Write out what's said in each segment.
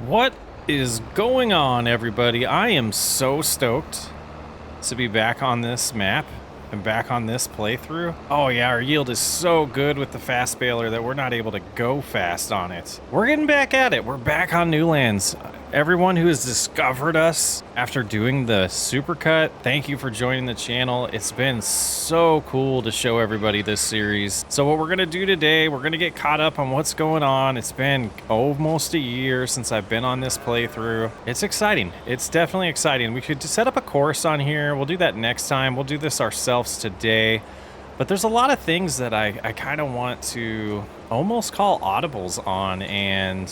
What is going on, everybody? I am so stoked to be back on this map and back on this playthrough. Oh yeah, our yield is so good with the fast baler that we're not able to go fast on it. We're getting back at it. We're back on new lands. Everyone who has discovered us after doing the supercut, thank you for joining the channel. It's been so cool to show everybody this series. So what we're gonna do today, we're gonna get caught up on what's going on. It's been almost a year since I've been on this playthrough. It's exciting. It's definitely exciting. We could set up a course on here. We'll do that next time. We'll do this ourselves today. But there's a lot of things that I kind of want to almost call audibles on, and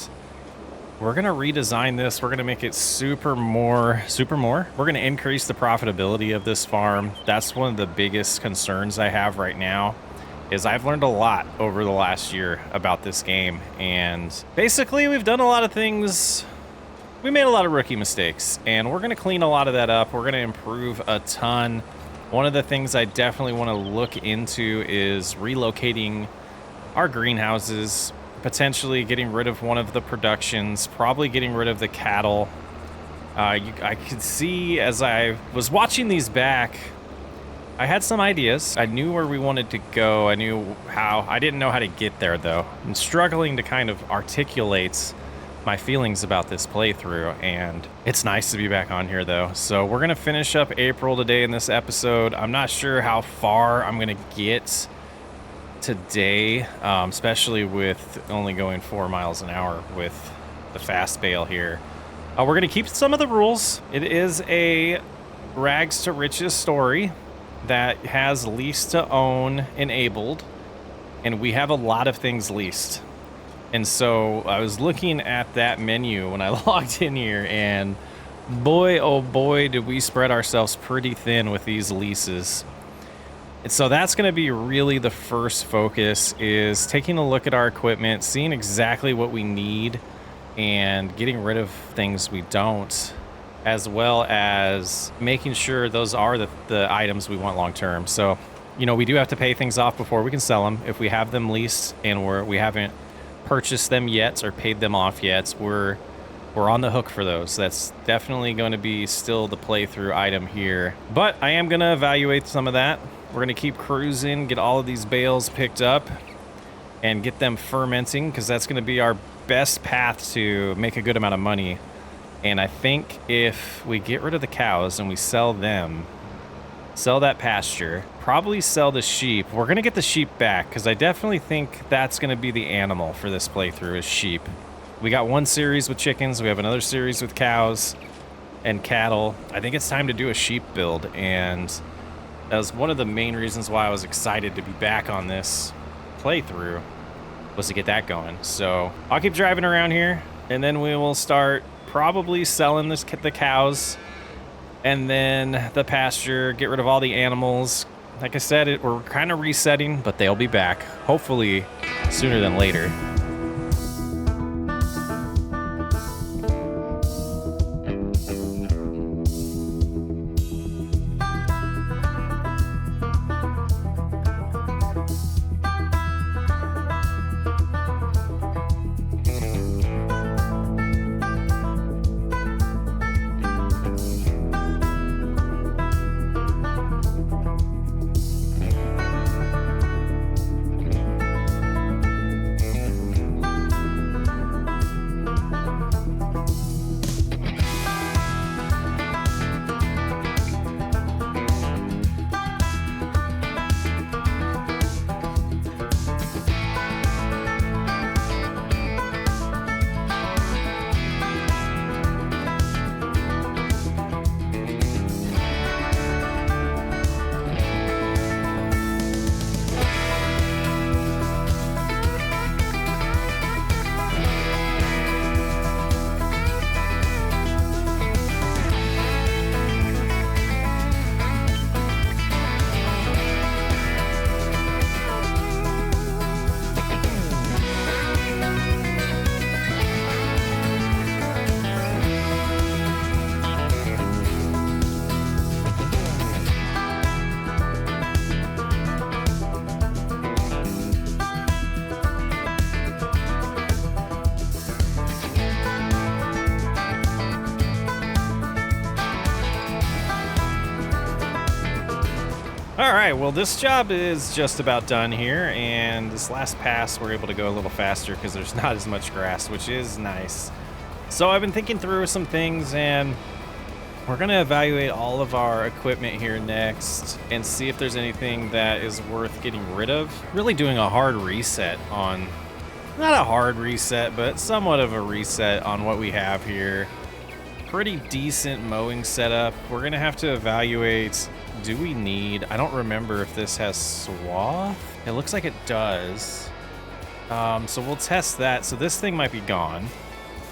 we're going to redesign this. We're going to make it super more. We're going to increase the profitability of this farm. That's one of the biggest concerns I have right now, is I've learned a lot over the last year about this game. And basically we've done a lot of things. We made a lot of rookie mistakes, and we're going to clean a lot of that up. We're going to improve a ton. One of the things I definitely want to look into is relocating our greenhouses, potentially getting rid of one of the productions, probably getting rid of the cattle. I could see as I was watching these back, I had some ideas. I knew where we wanted to go. I knew how. I didn't know how to get there, though. I'm struggling to kind of articulate my feelings about this playthrough, and it's nice to be back on here, though. So we're going to finish up April today in this episode. I'm not sure how far I'm going to get today, especially with only going 4 miles an hour with the fast bale here. We're going to keep some of the rules. It is a rags to riches story that has lease to own enabled, and we have a lot of things leased. And so I was looking at that menu when I logged in here, and boy, oh boy, did we spread ourselves pretty thin with these leases. And so that's going to be really the first focus, is taking a look at our equipment, seeing exactly what we need, and getting rid of things we don't, as well as making sure those are the items we want long term. So, you know, we do have to pay things off before we can sell them. If we have them leased and we haven't purchased them yet or paid them off yet, we're on the hook for those. That's definitely going to be still the playthrough item here. But I am going to evaluate some of that. We're going to keep cruising, get all of these bales picked up, and get them fermenting, because that's going to be our best path to make a good amount of money. And I think if we get rid of the cows and we sell them, sell that pasture, probably sell the sheep. We're going to get the sheep back, because I definitely think that's going to be the animal for this playthrough, is sheep. We got one series with chickens. We have another series with cows and cattle. I think it's time to do a sheep build, and that was one of the main reasons why I was excited to be back on this playthrough, was to get that going. So I'll keep driving around here, and then we will start probably selling the cows, and then the pasture, get rid of all the animals. Like I said, we're kind of resetting, but they'll be back, hopefully sooner than later. All right, well, this job is just about done here, and this last pass, we're able to go a little faster because there's not as much grass, which is nice. So I've been thinking through some things, and we're gonna evaluate all of our equipment here next and see if there's anything that is worth getting rid of. Really doing a hard reset on, not a hard reset, but somewhat of a reset on what we have here. Pretty decent mowing setup. We're gonna have to evaluate, do we need, I don't remember if this has swath. It looks like it does. So we'll test that. So this thing might be gone.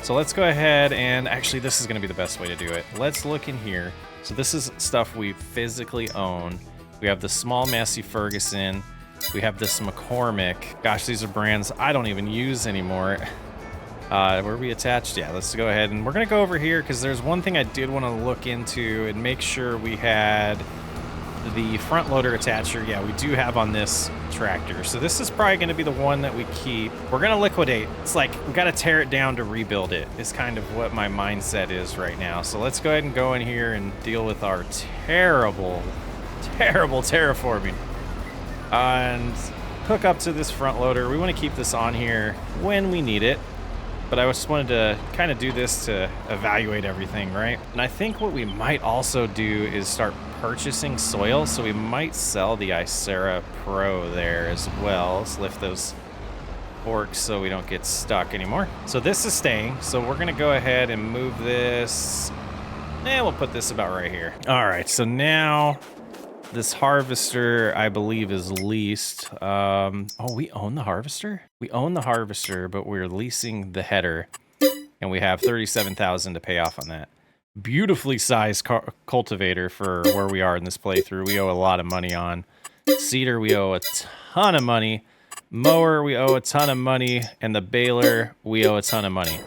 So let's go ahead and actually this is gonna be the best way to do it. Let's look in here. So this is stuff we physically own. We have the small Massey Ferguson. We have this McCormick. Gosh, these are brands I don't even use anymore. Were we attached? Yeah, let's go ahead and we're gonna go over here because there's one thing I did want to look into and make sure we had the front loader attacher. Yeah, we do have on this tractor. So this is probably gonna be the one that we keep. We're gonna liquidate. It's like we gotta tear it down to rebuild it is kind of what my mindset is right now. So let's go ahead and go in here and deal with our terrible terraforming. And hook up to this front loader. We want to keep this on here when we need it. But I just wanted to kind of do this to evaluate everything, right? And I think what we might also do is start purchasing soil. So we might sell the Icera Pro there as well. Let's lift those forks so we don't get stuck anymore. So this is staying. So we're going to go ahead and move this. And we'll put this about right here. All right, so now this harvester, I believe, is leased. Oh, we own the harvester? We own the harvester, but we're leasing the header, and we have $37,000 to pay off on that. Beautifully sized cultivator for where we are in this playthrough. We owe a lot of money on. Seeder, we owe a ton of money. Mower, we owe a ton of money. And the baler, we owe a ton of money.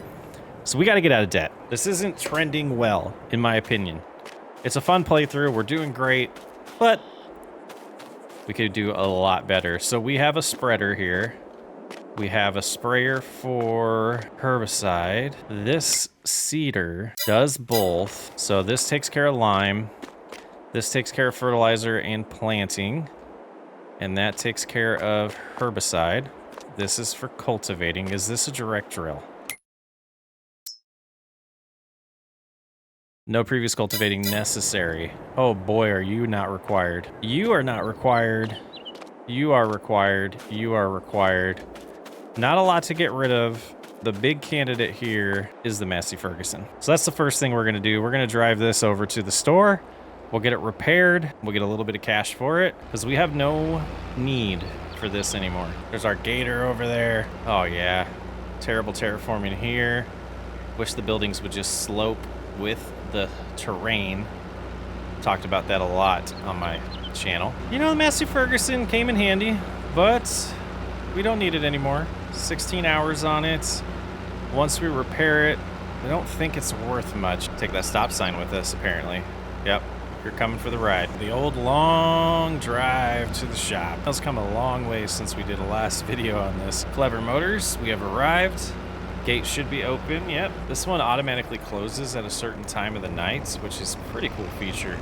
So we got to get out of debt. This isn't trending well, in my opinion. It's a fun playthrough. We're doing great. But we could do a lot better. So we have a spreader here. We have a sprayer for herbicide. This seeder does both. So this takes care of lime. This takes care of fertilizer and planting. And that takes care of herbicide. This is for cultivating. Is this a direct drill? No previous cultivating necessary. Oh boy, are you not required. You are not required. You are required. You are required. Not a lot to get rid of. The big candidate here is the Massey Ferguson. So that's the first thing we're gonna do. We're gonna drive this over to the store. We'll get it repaired. We'll get a little bit of cash for it because we have no need for this anymore. There's our gator over there. Oh yeah, terrible terraforming here. Wish the buildings would just slope with the terrain. Talked about that a lot on my channel. You know, the Massey Ferguson came in handy, but we don't need it anymore. 16 hours on it. Once we repair it, I don't think it's worth much. Take that stop sign with us, apparently. Yep, you're coming for the ride. The old long drive to the shop. That's come a long way since we did a last video on this. Clever Motors, we have arrived. Gate should be open. Yep. This one automatically closes at a certain time of the night, which is a pretty cool feature.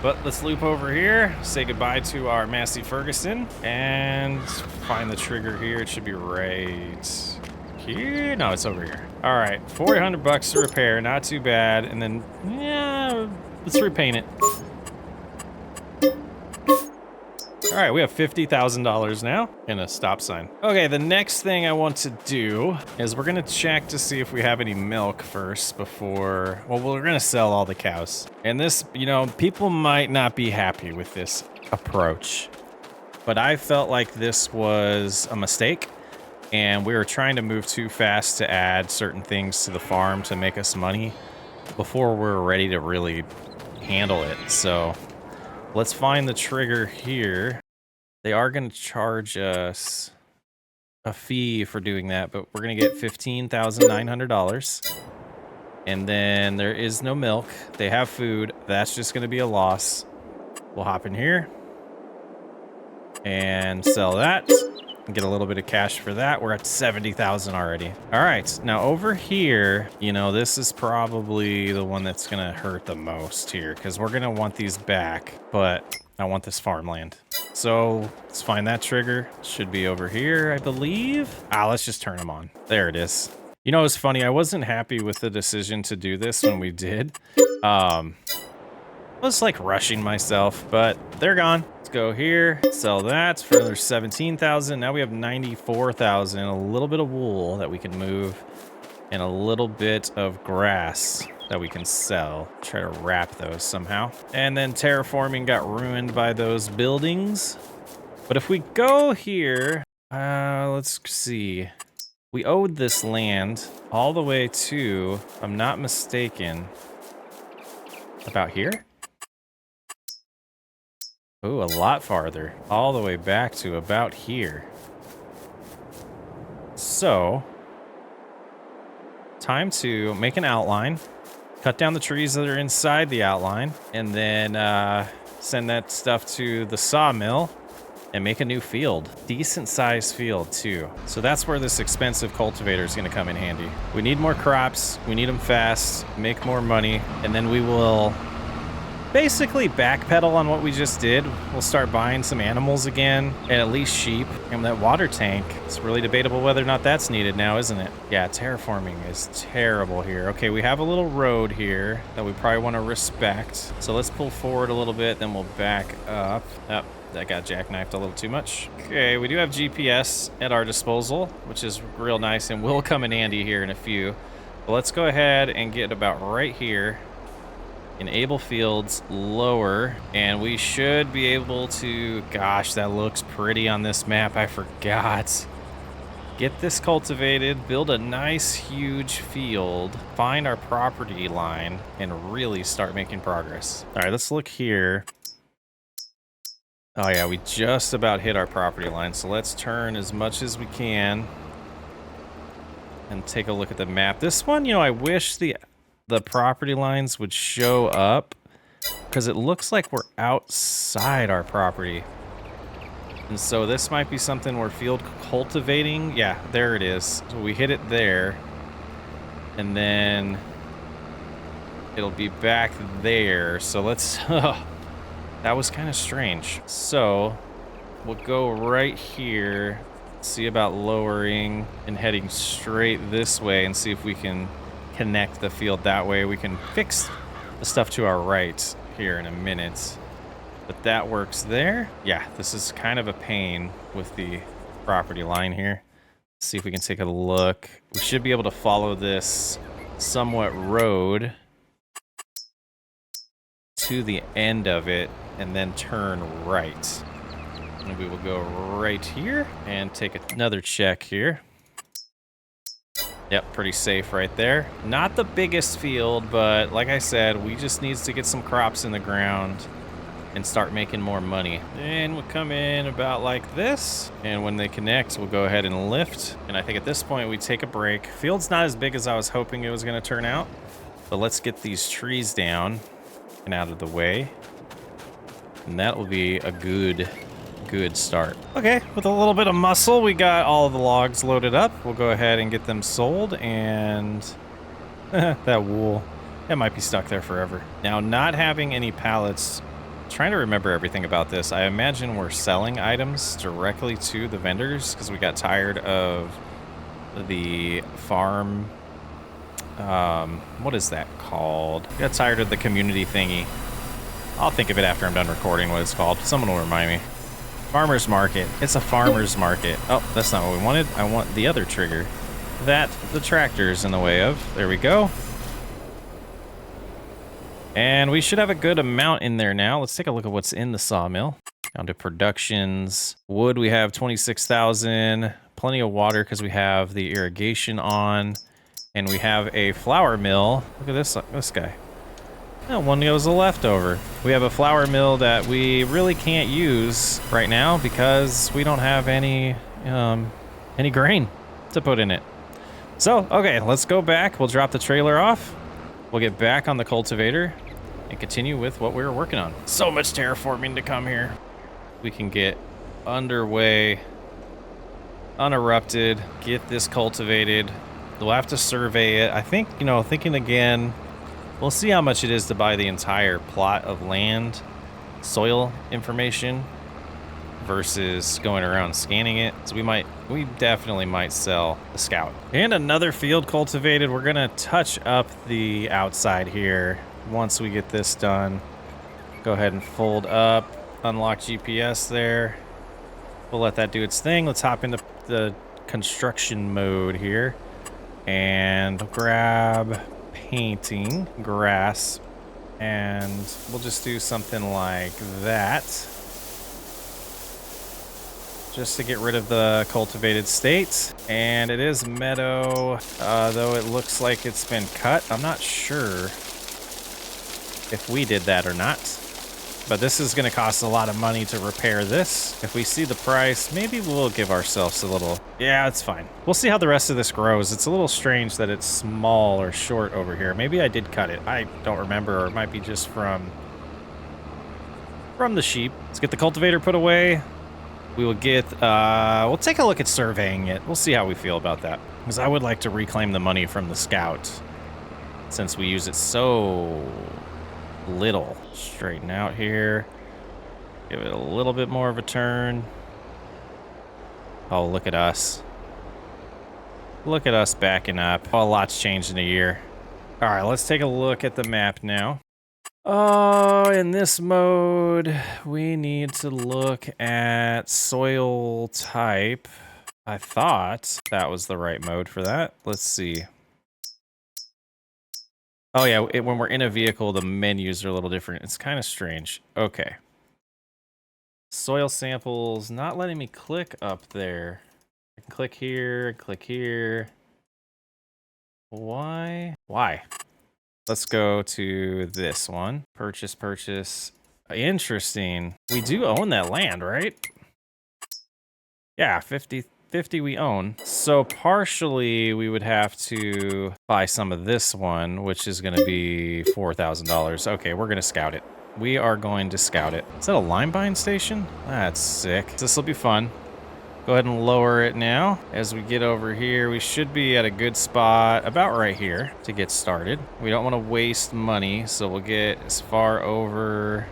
But let's loop over here, say goodbye to our Massey Ferguson, and find the trigger here. It should be right here. No, it's over here. All right, $400 to repair, not too bad. And then, yeah, let's repaint it. All right, we have $50,000 now and a stop sign. Okay, the next thing I want to do is we're gonna check to see if we have any milk first before, well, we're gonna sell all the cows. And this, you know, people might not be happy with this approach, but I felt like this was a mistake and we were trying to move too fast to add certain things to the farm to make us money before we're ready to really handle it. So let's find the trigger here. They are going to charge us a fee for doing that, but we're going to get $15,900. And then there is no milk. They have food. That's just going to be a loss. We'll hop in here and sell that and get a little bit of cash for that. We're at 70,000 already. All right, now over here, you know, this is probably the one that's going to hurt the most here because we're going to want these back, but I want this farmland. So let's find that trigger. Should be over here, I believe. Let's just turn them on. There it is. You know, it's funny. I wasn't happy with the decision to do this when we did. I was like rushing myself, but they're gone. Let's go here, sell that for another 17,000. Now we have 94,000, a little bit of wool that we can move and a little bit of grass that we can sell. Try to wrap those somehow. And then terraforming got ruined by those buildings. But if we go here, let's see. We owed this land all the way to, if I'm not mistaken, about here? Ooh, a lot farther. All the way back to about here. So, time to make an outline, cut down the trees that are inside the outline, and then send that stuff to the sawmill and make a new field. Decent sized field too. So that's where this expensive cultivator is gonna come in handy. We need more crops, we need them fast, make more money, and then we will basically backpedal on what we just did. We'll start buying some animals again, and at least sheep. And that water tank, it's really debatable whether or not that's needed now, isn't it? Yeah, terraforming is terrible here. Okay, we have a little road here that we probably want to respect. So let's pull forward a little bit, then we'll back up. Oh, that got jackknifed a little too much. Okay, we do have GPS at our disposal, which is real nice and will come in handy here in a few. But let's go ahead and get about right here. Enable fields lower, and we should be able to, gosh, that looks pretty on this map. I forgot. Get this cultivated, build a nice huge field, find our property line, and really start making progress. All right, let's look here. Oh yeah, we just about hit our property line, so let's turn as much as we can and take a look at the map. This one, you know, I wish the property lines would show up because it looks like we're outside our property. And so this might be something we're field cultivating. Yeah, there it is. So we hit it there. And then it'll be back there. So let's... that was kind of strange. So we'll go right here. See about lowering and heading straight this way and see if we can connect the field that way. We can fix the stuff to our right here in a minute. But that works there. Yeah, this is kind of a pain with the property line here. Let's see if we can take a look. We should be able to follow this somewhat road to the end of it and then turn right. And we will go right here and take another check here. Yep, pretty safe right there. Not the biggest field, but like I said, we just need to get some crops in the ground and start making more money. And we'll come in about like this. And when they connect, we'll go ahead and lift. And I think at this point we take a break. Field's not as big as I was hoping it was gonna turn out, but let's get these trees down and out of the way. And that will be a good start. Okay, with a little bit of muscle, we got all of the logs loaded up. We'll go ahead and get them sold, and that wool, it might be stuck there forever. Now, not having any pallets, trying to remember everything about this. I imagine we're selling items directly to the vendors because we got tired of the farm. What is that called? We got tired of the community thingy. I'll think of it after I'm done recording what it's called. Someone will remind me. Farmer's market. It's a farmer's market. Oh, that's not what we wanted. I want the other trigger that the tractor's in the way of. There we go. And we should have a good amount in there now. Let's take a look at what's in the sawmill. Down to productions. Wood, we have 26,000. Plenty of water because we have the irrigation on. And we have a flour mill. Look at this guy. Oh, one goes a leftover. We have a flour mill that we really can't use right now because we don't have any grain to put in it. So, okay, let's go back. We'll drop the trailer off. We'll get back on the cultivator and continue with what we were working on. So much terraforming to come here. We can get underway, uninterrupted, get this cultivated. We'll have to survey it. I think, you know, thinking again, we'll see how much it is to buy the entire plot of land. soil information versus going around scanning it. So we definitely might sell the Scout. And another field cultivated. We're gonna touch up the outside here once we get this done. Go ahead and fold up, unlock GPS there. We'll let that do its thing. Let's hop into the construction mode here and grab painting, grass, and we'll just do something like that. Just to get rid of the cultivated state. And it is meadow, though it looks like it's been cut. I'm not sure if we did that or not. But this is going to cost a lot of money to repair this. If we see the price, maybe we'll give ourselves a little... Yeah, it's fine. We'll see how the rest of this grows. It's a little strange that it's small or short over here. Maybe I did cut it. I don't remember, or it might be just from the sheep. Let's get the cultivator put away. We will get, we'll take a look at surveying it. We'll see how we feel about that. Because I would like to reclaim the money from the Scout, since we use it so little. Straighten out here. Give it a little bit more of a turn. Oh, look at us. Look at us backing up. Oh, a lot's changed in a year. All right, let's take a look at the map now. Oh, in this mode, we need to look at soil type. I thought that was the right mode for that. Let's see. Oh yeah, when we're in a vehicle, the menus are a little different. It's kind of strange. Okay. Soil samples, not letting me click up there. I can click here, click here. Why? Why? Let's go to this one. Purchase. Interesting. We do own that land, right? Yeah, 50 we own. So partially we would have to buy some of this one, which is going to be $4,000. Okay, we're going to scout it. We are going to scout it. Is that a lime bind station? That's sick. This will be fun. Go ahead and lower it now. As we get over here, we should be at a good spot about right here to get started. We don't want to waste money, so we'll get as far over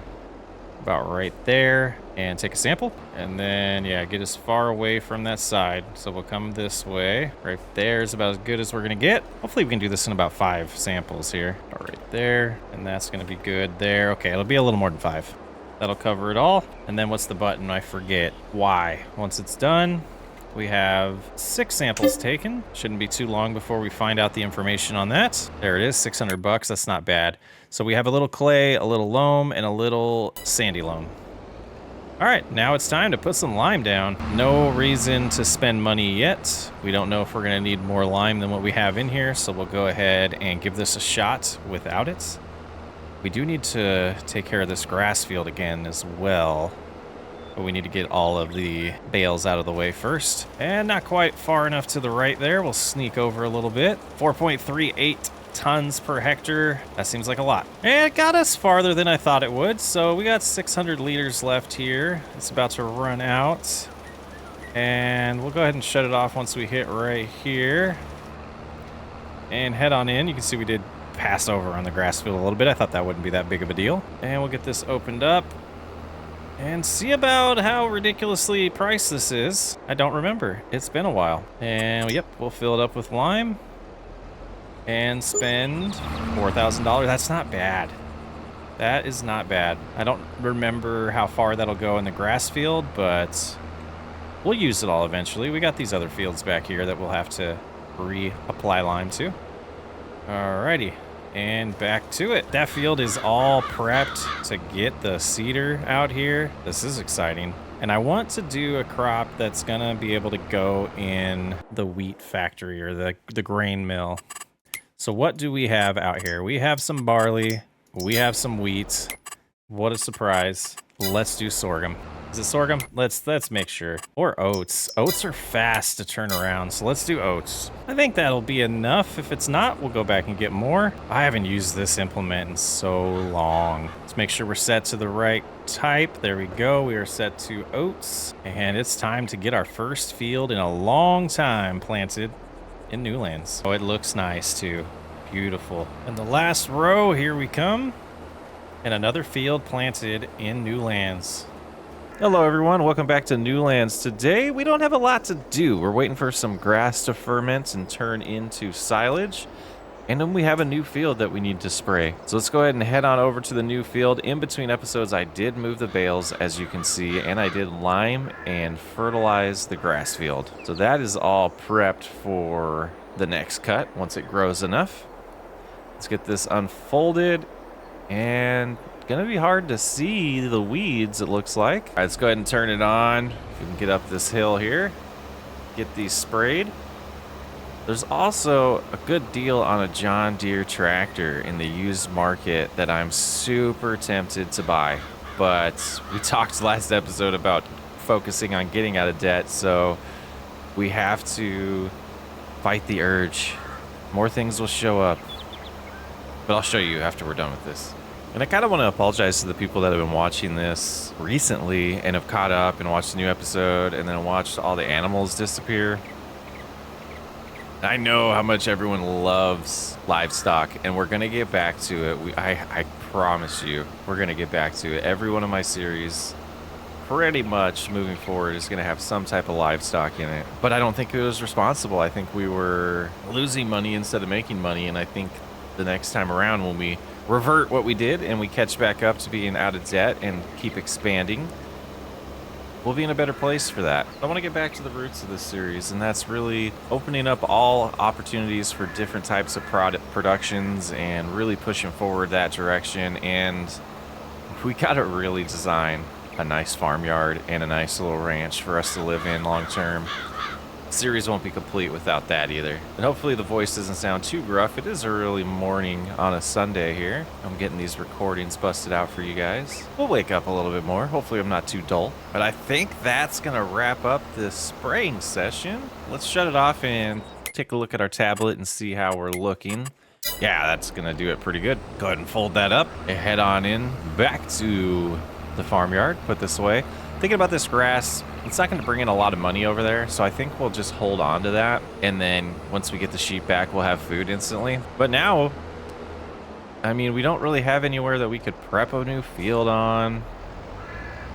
about right there and take a sample. And then, yeah, get as far away from that side. So we'll come this way. Right there is about as good as we're going to get. Hopefully we can do this in about 5 samples here. About right there. And that's going to be good there. Okay, it'll be a little more than 5. That'll cover it all. And then what's the button? I forget. Y. Once it's done, we have 6 samples taken. Shouldn't be too long before we find out the information on that. There it is, $600. That's not bad. So we have a little clay, a little loam, and a little sandy loam. All right, now it's time to put some lime down. No reason to spend money yet. We don't know if we're gonna need more lime than what we have in here, so we'll go ahead and give this a shot without it. We do need to take care of this grass field again as well. But we need to get all of the bales out of the way first. And not quite far enough to the right there. We'll sneak over a little bit. 4.38 tons per hectare. That seems like a lot. And it got us farther than I thought it would. So we got 600 liters left here. It's about to run out. And we'll go ahead and shut it off once we hit right here. And head on in. You can see we did pass over on the grass field a little bit. I thought that wouldn't be that big of a deal. And we'll get this opened up and see about how ridiculously priced this is. I don't remember. It's been a while. And yep, we'll fill it up with lime and spend $4,000. That's not bad. That is not bad. I don't remember how far that'll go in the grass field, but we'll use it all eventually. We got these other fields back here that we'll have to reapply lime to. Alrighty. And back to it. That field is all prepped to get the cedar out here. This is exciting. And I want to do a crop that's gonna be able to go in the wheat factory or the grain mill. So what do we have out here? We have some barley. We have some wheat. What a surprise. Let's do sorghum. Is it sorghum? Let's make sure. Or oats. Oats are fast to turn around, so let's do oats. I think that'll be enough. If it's not, we'll go back and get more. I haven't used this implement in so long. Let's make sure we're set to the right type. There we go. We are set to oats. And it's time to get our first field in a long time planted in new lands. Oh, it looks nice too. Beautiful. And the last row, here we come. And another field planted in new lands. Hello everyone, welcome back to New Lands. Today we don't have a lot to do. We're waiting for some grass to ferment and turn into silage. And then we have a new field that we need to spray. So let's go ahead and head on over to the new field. In between episodes, I did move the bales, as you can see, and I did lime and fertilize the grass field. So that is all prepped for the next cut once it grows enough. Let's get this unfolded, and gonna be hard to see the weeds, it looks like. All right, let's go ahead and turn it on. If we can get up this hill here, get these sprayed. There's also a good deal on a John Deere tractor in the used market that I'm super tempted to buy. But we talked last episode about focusing on getting out of debt, so we have to fight the urge. More things will show up. But I'll show you after we're done with this. And I kind of want to apologize to the people that have been watching this recently and have caught up and watched the new episode and then watched all the animals disappear. I know how much everyone loves livestock, and we're going to get back to it. I promise you, we're going to get back to it. Every one of my series, pretty much moving forward, is going to have some type of livestock in it. But I don't think it was responsible. I think we were losing money instead of making money, and I think the next time around when we revert what we did and we catch back up to being out of debt and keep expanding, we'll be in a better place for that. I want to get back to the roots of this series, and that's really opening up all opportunities for different types of productions and really pushing forward that direction. And we got to really design a nice farmyard and a nice little ranch for us to live in long term. The series won't be complete without that either. And hopefully the voice doesn't sound too gruff. It is early morning on a Sunday here. I'm getting these recordings busted out for you guys. We'll wake up a little bit more. Hopefully I'm not too dull. But I think that's gonna wrap up this spraying session. Let's shut it off and take a look at our tablet and see how we're looking. Yeah, that's gonna do it pretty good. Go ahead and fold that up and head on in back to the farmyard. Put this away. Thinking about this grass, it's not going to bring in a lot of money over there, so I think we'll just hold on to that, and then once we get the sheep back, we'll have food instantly. But now, I mean, we don't really have anywhere that we could prep a new field on,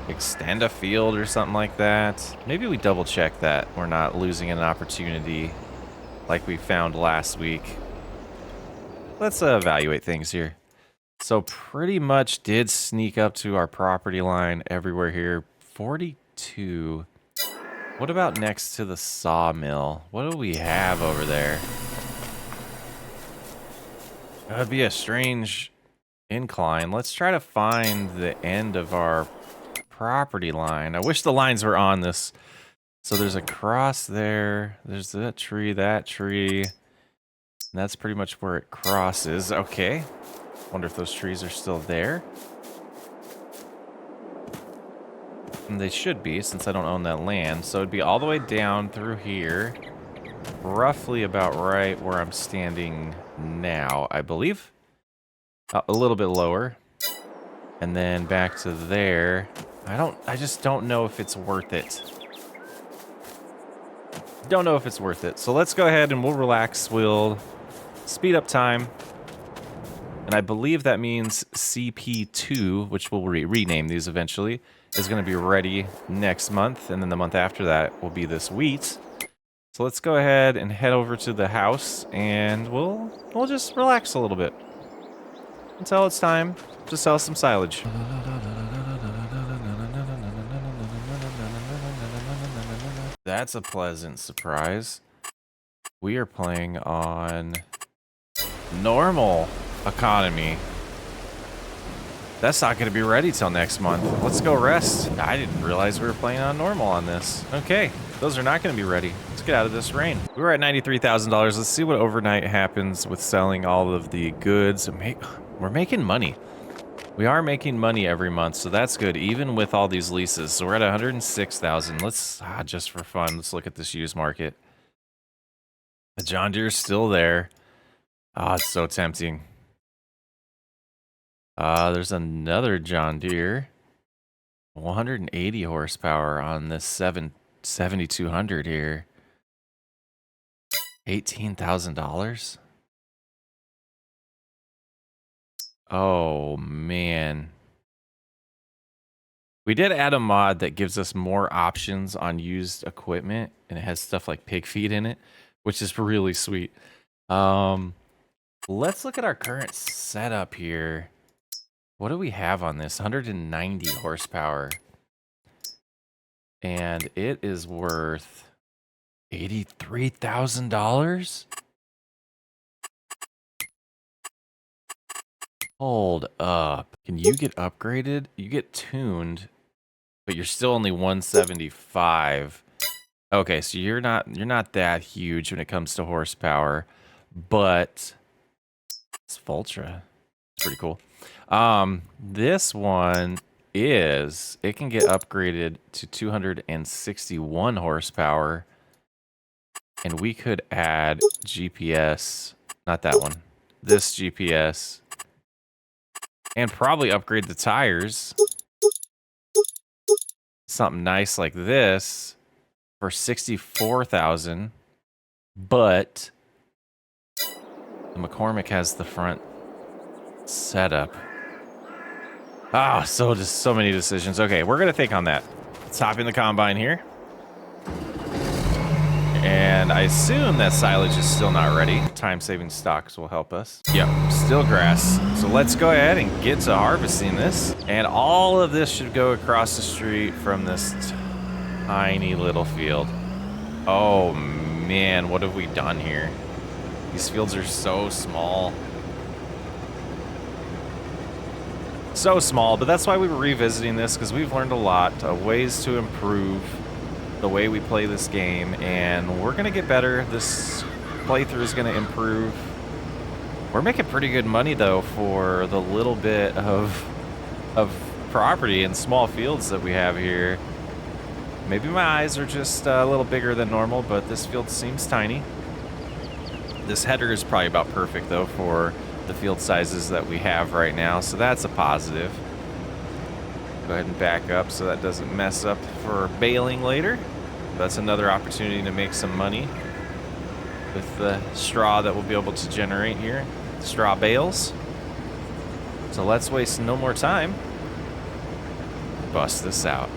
extend a field or something like that. Maybe we double check that we're not losing an opportunity like we found last week. Let's evaluate things here. So pretty much did sneak up to our property line everywhere here. 42. What about next to the sawmill? What do we have over there? That'd be a strange incline. Let's try to find the end of our property line. I wish the lines were on this. So there's a cross there. There's that tree, that tree. And that's pretty much where it crosses. Okay. Wonder if those trees are still there. And they should be, since I don't own that land. So it'd be all the way down through here. Roughly about right where I'm standing now, I believe. A little bit lower. And then back to there. I just don't know if it's worth it. Don't know if it's worth it. So let's go ahead and we'll relax. We'll speed up time. And I believe that means CP2, which we'll rename these eventually, is going to be ready next month. And then the month after that will be this wheat. So let's go ahead and head over to the house, and we'll just relax a little bit until it's time to sell some silage. That's a pleasant surprise. We are playing on normal economy. That's not going to be ready till next month. Let's go rest. I didn't realize we were playing on normal on this. Okay, those are not going to be ready. Let's get out of this rain. We were at $93,000. Let's see what overnight happens with selling all of the goods. We're making money. We are making money every month, so that's good, even with all these leases. So we're at 106,000. Let's, just for fun, let's look at this used market. The John Deere's still there. It's so tempting. There's another John Deere. 180 horsepower on this 7200 here. $18,000. Oh, man. We did add a mod that gives us more options on used equipment, and it has stuff like pig feed in it, which is really sweet. Let's look at our current setup here. What do we have on this? 190 horsepower. And it is worth $83,000? Hold up. Can you get upgraded? You get tuned, but you're still only 175. Okay, so you're not that huge when it comes to horsepower, but it's Vultra. It's pretty cool. This one it can get upgraded to 261 horsepower, and we could add GPS, not that one, this GPS, and probably upgrade the tires. Something nice like this for 64,000, but the McCormick has the front setup. Ah, just so many decisions. Okay, we're gonna think on that. Let's hop in the combine here. And I assume that silage is still not ready. Time-saving stocks will help us. Yep, still grass. So let's go ahead and get to harvesting this. And all of this should go across the street from this tiny little field. Oh man, what have we done here? These fields are so small. So small, but that's why we were revisiting this, because we've learned a lot of ways to improve the way we play this game, and we're gonna get better. This playthrough is gonna improve. We're making pretty good money though for the little bit of property and small fields that we have here. Maybe my eyes are just a little bigger than normal, but this field seems tiny. This header is probably about perfect though for the field sizes that we have right now, so that's a positive. Go ahead and back up so that doesn't mess up for baling later. That's another opportunity to make some money with the straw that we'll be able to generate here. Straw bales. So let's waste no more time. Bust this out.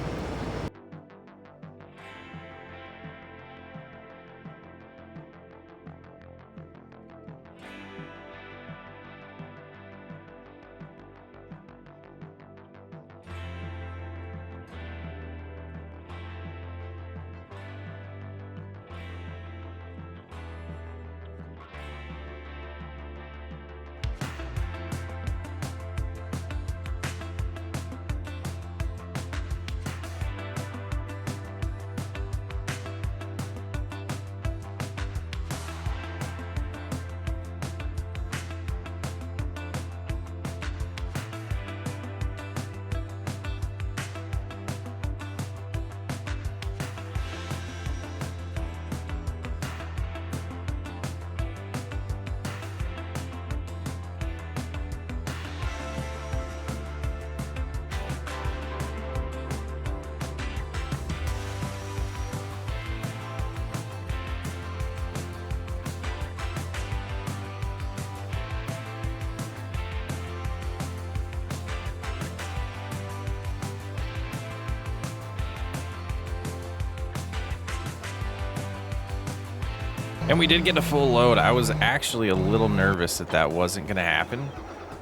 And we did get a full load. I was actually a little nervous that that wasn't gonna happen.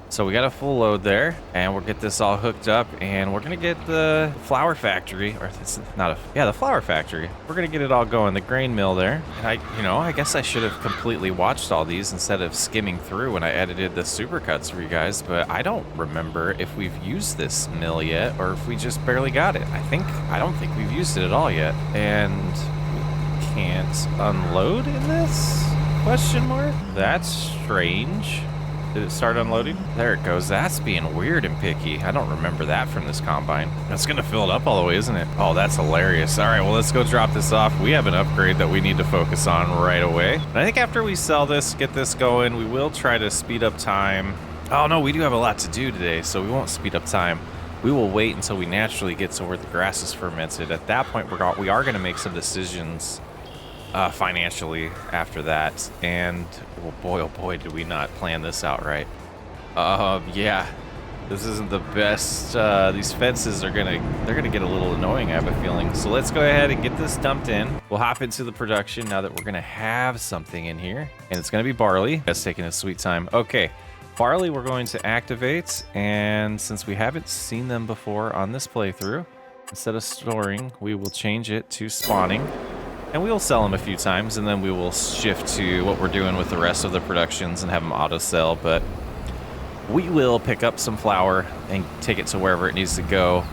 So we got a full load there, and we'll get this all hooked up, and we're gonna get the flour factory, or it's not a, yeah, the flour factory. We're gonna get it all going, the grain mill there. And I guess I should have completely watched all these instead of skimming through when I edited the supercuts for you guys, but I don't remember if we've used this mill yet, or if we just barely got it. I don't think we've used it at all yet. And can't unload in this? Question mark? That's strange. Did it start unloading? There it goes. That's being weird and picky. I don't remember that from this combine. That's gonna fill it up all the way, isn't it? Oh, that's hilarious. All right, well, let's go drop this off. We have an upgrade that we need to focus on right away. And I think after we sell this, get this going, we will try to speed up time. Oh no, we do have a lot to do today, so we won't speed up time. We will wait until we naturally get to where the grass is fermented. At that point, we are gonna make some decisions financially after that, and oh boy, did we not plan this out right. Yeah. This isn't the best. These fences are they're gonna get a little annoying, I have a feeling. So let's go ahead and get this dumped in. We'll hop into the production now that we're gonna have something in here. And it's gonna be barley. That's taking a sweet time. Okay, barley we're going to activate. And since we haven't seen them before on this playthrough, instead of storing, we will change it to spawning. And we will sell them a few times, and then we will shift to what we're doing with the rest of the productions and have them auto sell. But we will pick up some flour and take it to wherever it needs to go,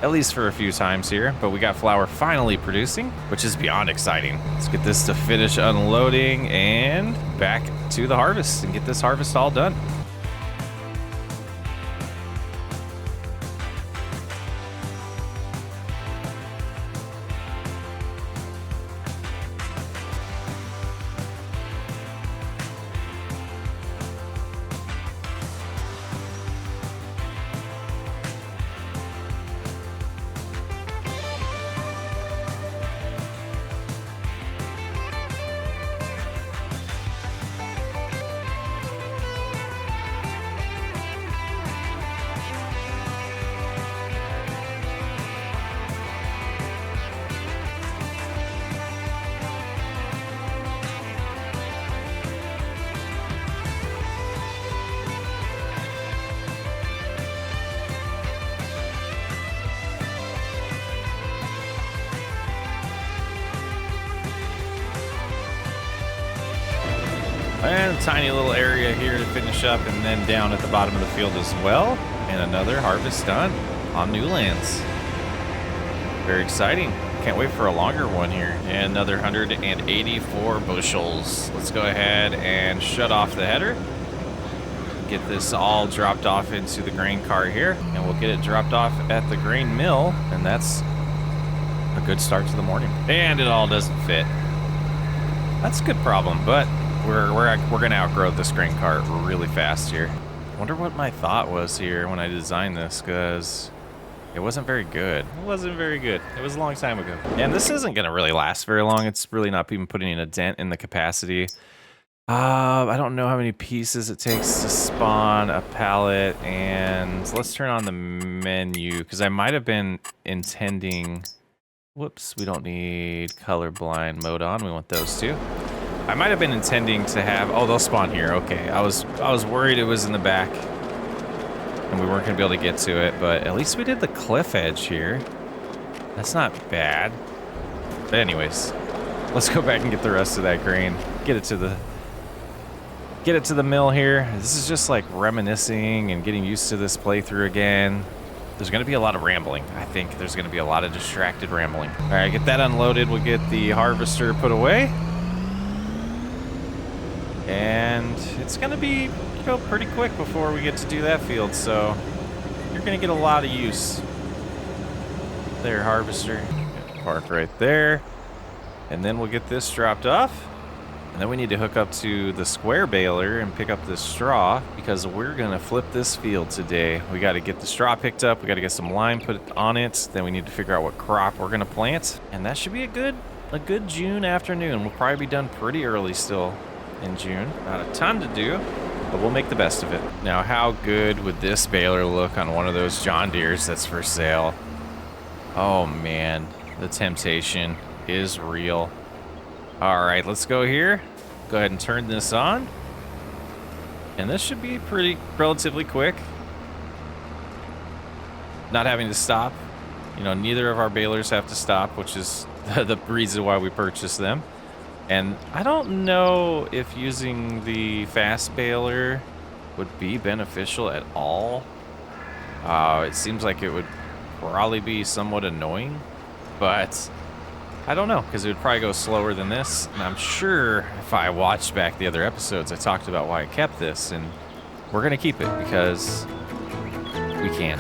at least for a few times here. But we got flour finally producing, which is beyond exciting. Let's get this to finish unloading and back to the harvest and get this harvest all done. And a tiny little area here to finish up, and then down at the bottom of the field as well. And another harvest done on new lands. Very exciting. Can't wait for a longer one here. And another 184 bushels. Let's go ahead and shut off the header. Get this all dropped off into the grain cart here, and we'll get it dropped off at the grain mill. And that's a good start to the morning. And it all doesn't fit. That's a good problem, but we're gonna outgrow this grain cart really fast here. Wonder what my thought was here when I designed this, because it wasn't very good. It wasn't very good. It was a long time ago. And this isn't gonna really last very long. It's really not even putting in a dent in the capacity. I don't know how many pieces it takes to spawn a pallet, and let's turn on the menu, because I might have been intending. Whoops, we don't need colorblind mode on. We want those two. I might have been intending to have, oh, they'll spawn here. Okay, I was worried it was in the back and we weren't gonna be able to get to it, but at least we did the cliff edge here. That's not bad. But anyways, let's go back and get the rest of that grain. Get it to the mill here. This is just like reminiscing and getting used to this playthrough again. There's gonna be a lot of rambling. I think there's gonna be a lot of distracted rambling. All right, get that unloaded. We'll get the harvester put away. And it's gonna go pretty quick before we get to do that field, so you're gonna get a lot of use. There, harvester. Park right there. And then we'll get this dropped off. And then we need to hook up to the square baler and pick up this straw, because we're gonna flip this field today. We gotta get the straw picked up, we gotta get some lime put on it, then we need to figure out what crop we're gonna plant. And that should be a good June afternoon. We'll probably be done pretty early still in June. Not a ton to do, but we'll make the best of it. Now, how good would this baler look on one of those John Deeres that's for sale? Oh man, the temptation is real. All right, let's go here. Go ahead and turn this on. And this should be relatively quick. Not having to stop. You know, neither of our balers have to stop, which is the reason why we purchased them. And I don't know if using the fast baler would be beneficial at all. It seems like it would probably be somewhat annoying, but I don't know, because it would probably go slower than this. And I'm sure if I watched back the other episodes, I talked about why I kept this, and we're gonna keep it because we can.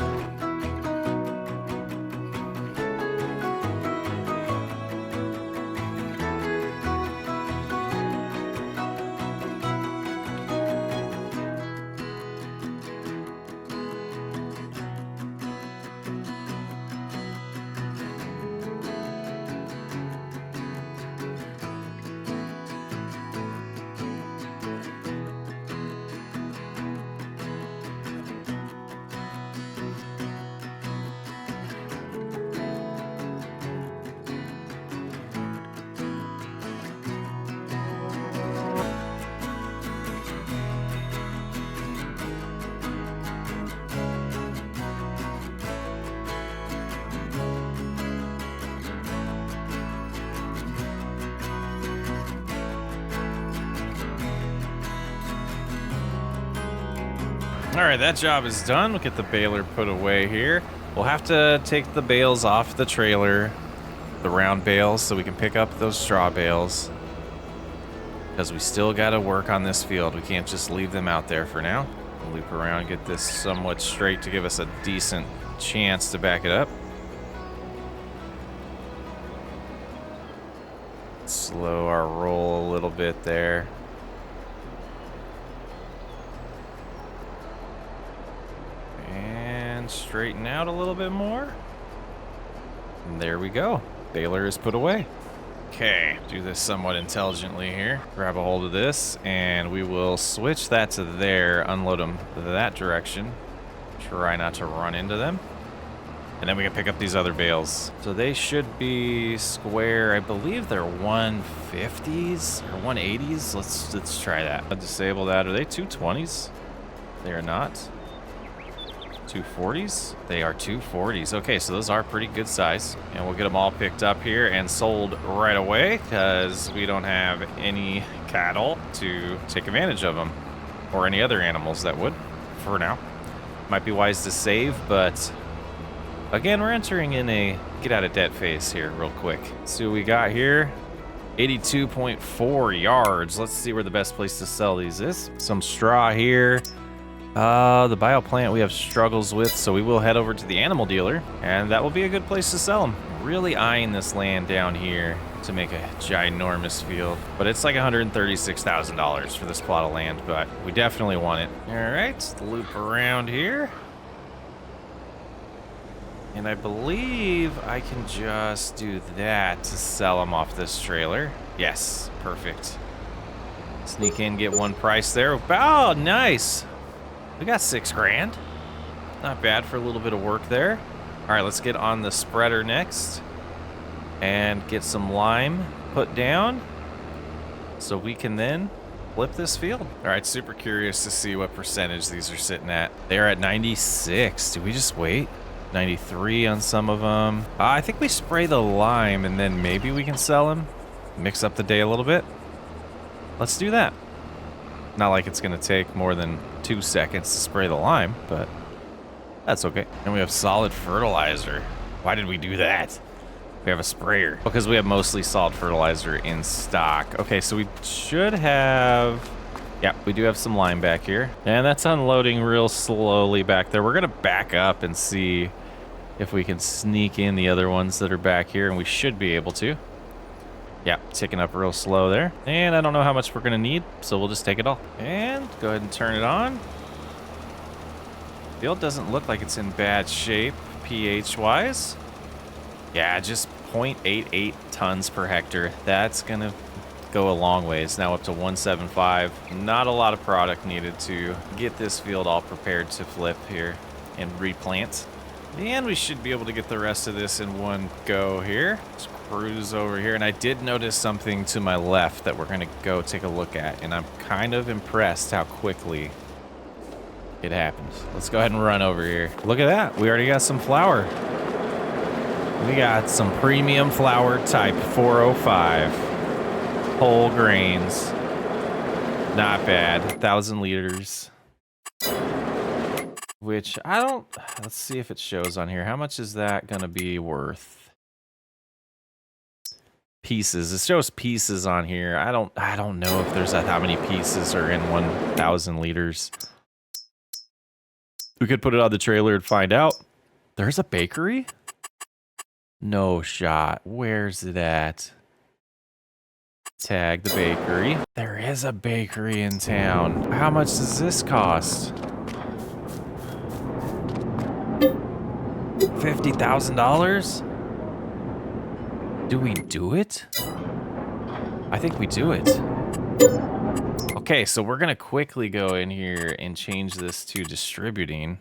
All right, that job is done. We'll get the baler put away here. We'll have to take the bales off the trailer, the round bales, so we can pick up those straw bales. Because we still got to work on this field. We can't just leave them out there for now. We'll loop around, get this somewhat straight to give us a decent chance to back it up. Slow our roll a little bit there. And straighten out a little bit more. And there we go. Baler is put away. Okay, do this somewhat intelligently here. Grab a hold of this, and we will switch that to there, unload them that direction. Try not to run into them. And then we can pick up these other bales. So they should be square. I believe they're 150s or 180s. Let's try that. I'll disable that. Are they 220s? They are not. 240s? They are 240s. Okay, so those are pretty good size. And we'll get them all picked up here and sold right away because we don't have any cattle to take advantage of them or any other animals that would for now. Might be wise to save, but again, we're entering in a get out of debt phase here real quick. Let's see what we got here. 82.4 yards. Let's see where the best place to sell these is. Some straw here. The bio plant we have struggles with, so we will head over to the animal dealer, and that will be a good place to sell them. Really eyeing this land down here to make a ginormous field, but it's like $136,000 for this plot of land, but we definitely want it. All right, let's loop around here. And I believe I can just do that to sell them off this trailer. Yes, perfect. Sneak in, get one price there. Oh, nice. We got 6 grand. Not bad for a little bit of work there. All right, let's get on the spreader next and get some lime put down so we can then flip this field. All right, super curious to see what percentage these are sitting at. They're at 96. Do we just wait? 93 on some of them. I think we spray the lime and then maybe we can sell them. Mix up the day a little bit. Let's do that. Not like it's gonna take more than 2 seconds to spray the lime, but that's okay. And we have solid fertilizer. Why did we do that? We have a sprayer. Because we have mostly solid fertilizer in stock. Okay, so we should have... Yeah, we do have some lime back here. And that's unloading real slowly back there. We're gonna back up and see if we can sneak in the other ones that are back here, and we should be able to. Yeah, ticking up real slow there. And I don't know how much we're gonna need, so we'll just take it all. And go ahead and turn it on. Field doesn't look like it's in bad shape, pH-wise. Yeah, just 0.88 tons per hectare. That's gonna go a long ways. Now up to 175. Not a lot of product needed to get this field all prepared to flip here and replant. And we should be able to get the rest of this in one go here. Let's cruise over here. And I did notice something to my left that we're going to go take a look at. And I'm kind of impressed how quickly it happened. Let's go ahead and run over here. Look at that. We already got some flour. We got some premium flour type 405. Whole grains. Not bad. 1,000 liters. Which I don't... Let's see if it shows on here. How much is that going to be worth? Pieces. It shows pieces on here. I don't know if there's how many pieces are in 1,000 liters. We could put it on the trailer and find out. There's a bakery? No shot. Where's it at? Tag the bakery. There is a bakery in town. How much does this cost? $50,000? Do we do it? I think we do it. Okay, so we're gonna quickly go in here and change this to distributing.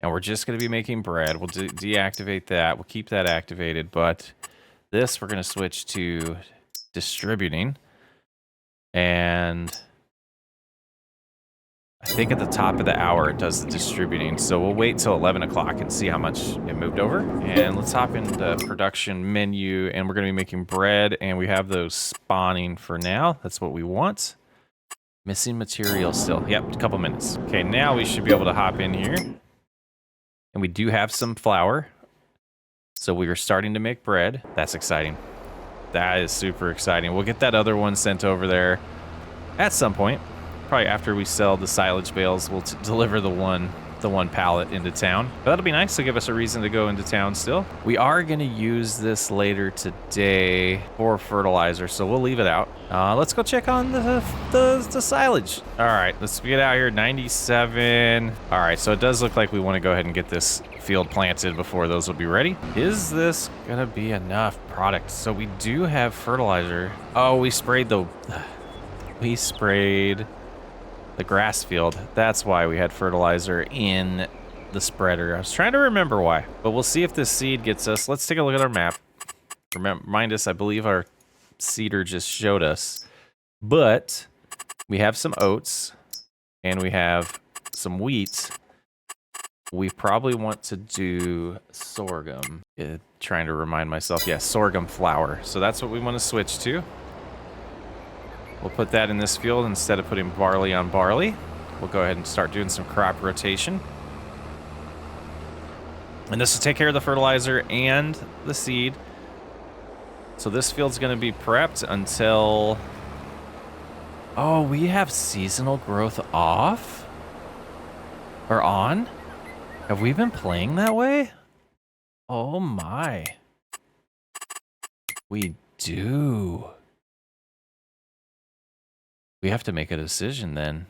And we're just gonna be making bread. We'll deactivate that. We'll keep that activated, but this we're gonna switch to distributing. And I think at the top of the hour it does the distributing, so we'll wait till 11 o'clock and see how much it moved over. And let's hop into the production menu, and we're going to be making bread, and we have those spawning for now. That's what we want. Missing material still. Yep, a couple minutes. Okay, now we should be able to hop in here. And we do have some flour. So we are starting to make bread. That's exciting. That is super exciting. We'll get that other one sent over there at some point. Probably after we sell the silage bales, we'll deliver the one pallet into town. But that'll be nice to give us a reason to go into town still. We are going to use this later today for fertilizer, so we'll leave it out. Let's go check on the silage. All right, let's get out here. 97. All right, so it does look like we want to go ahead and get this field planted before those will be ready. Is this going to be enough product? So we do have fertilizer. Oh, we sprayed the grass field. That's why we had fertilizer in the spreader. I was trying to remember why, but we'll see if this seed gets us. Let's take a look at our map. Remind us, I believe our seeder just showed us, but we have some oats and we have some wheat. We probably want to do sorghum. Trying to remind myself. Yeah, sorghum flour. So that's what we want to switch to. We'll put that in this field instead of putting barley on barley. We'll go ahead and start doing some crop rotation. And this will take care of the fertilizer and the seed. So this field's going to be prepped until... Oh, we have seasonal growth off? Or on? Have we been playing that way? Oh my. We do. We have to make a decision then.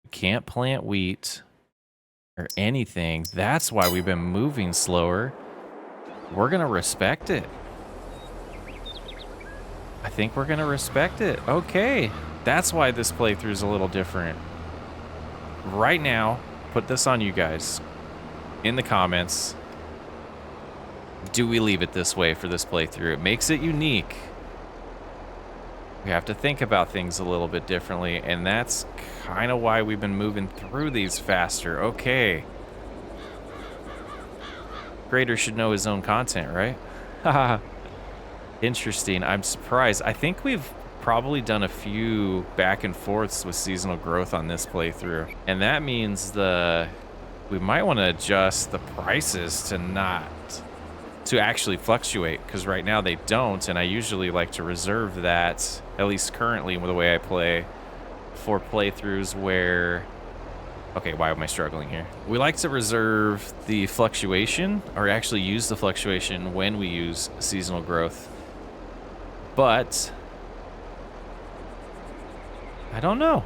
We can't plant wheat or anything. That's why we've been moving slower. We're going to respect it. I think we're going to respect it. Okay. That's why this playthrough is a little different. Right now, put this on you guys in the comments. Do we leave it this way for this playthrough? It makes it unique. We have to think about things a little bit differently, and that's kind of why we've been moving through these faster. Okay. Creator should know his own content, right? Haha. Interesting. I'm surprised. I think we've probably done a few back and forths with seasonal growth on this playthrough, and that means we might want to adjust the prices to actually fluctuate, because right now they don't, and I usually like to reserve that, at least currently with the way I play, for playthroughs where... Okay, why am I struggling here? We like to reserve the fluctuation, or actually use the fluctuation when we use seasonal growth. But I don't know.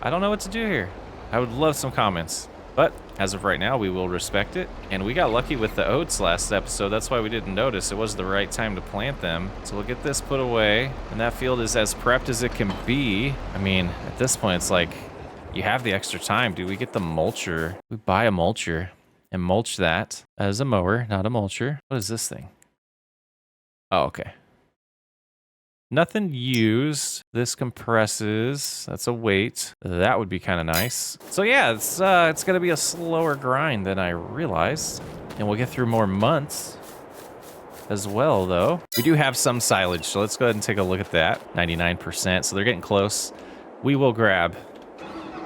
I don't know what to do here. I would love some comments. But as of right now, we will respect it. And we got lucky with the oats last episode. That's why we didn't notice. It was the right time to plant them. So we'll get this put away. And that field is as prepped as it can be. I mean, at this point, it's like, you have the extra time. Do we get the mulcher? We buy a mulcher and mulch that as a mower, not a mulcher. What is this thing? Oh, okay. Nothing used. This compresses. That's a weight. That would be kind of nice. So yeah, it's going to be a slower grind than I realized. And we'll get through more months as well, though. We do have some silage, so let's go ahead and take a look at that. 99%, so they're getting close. We will grab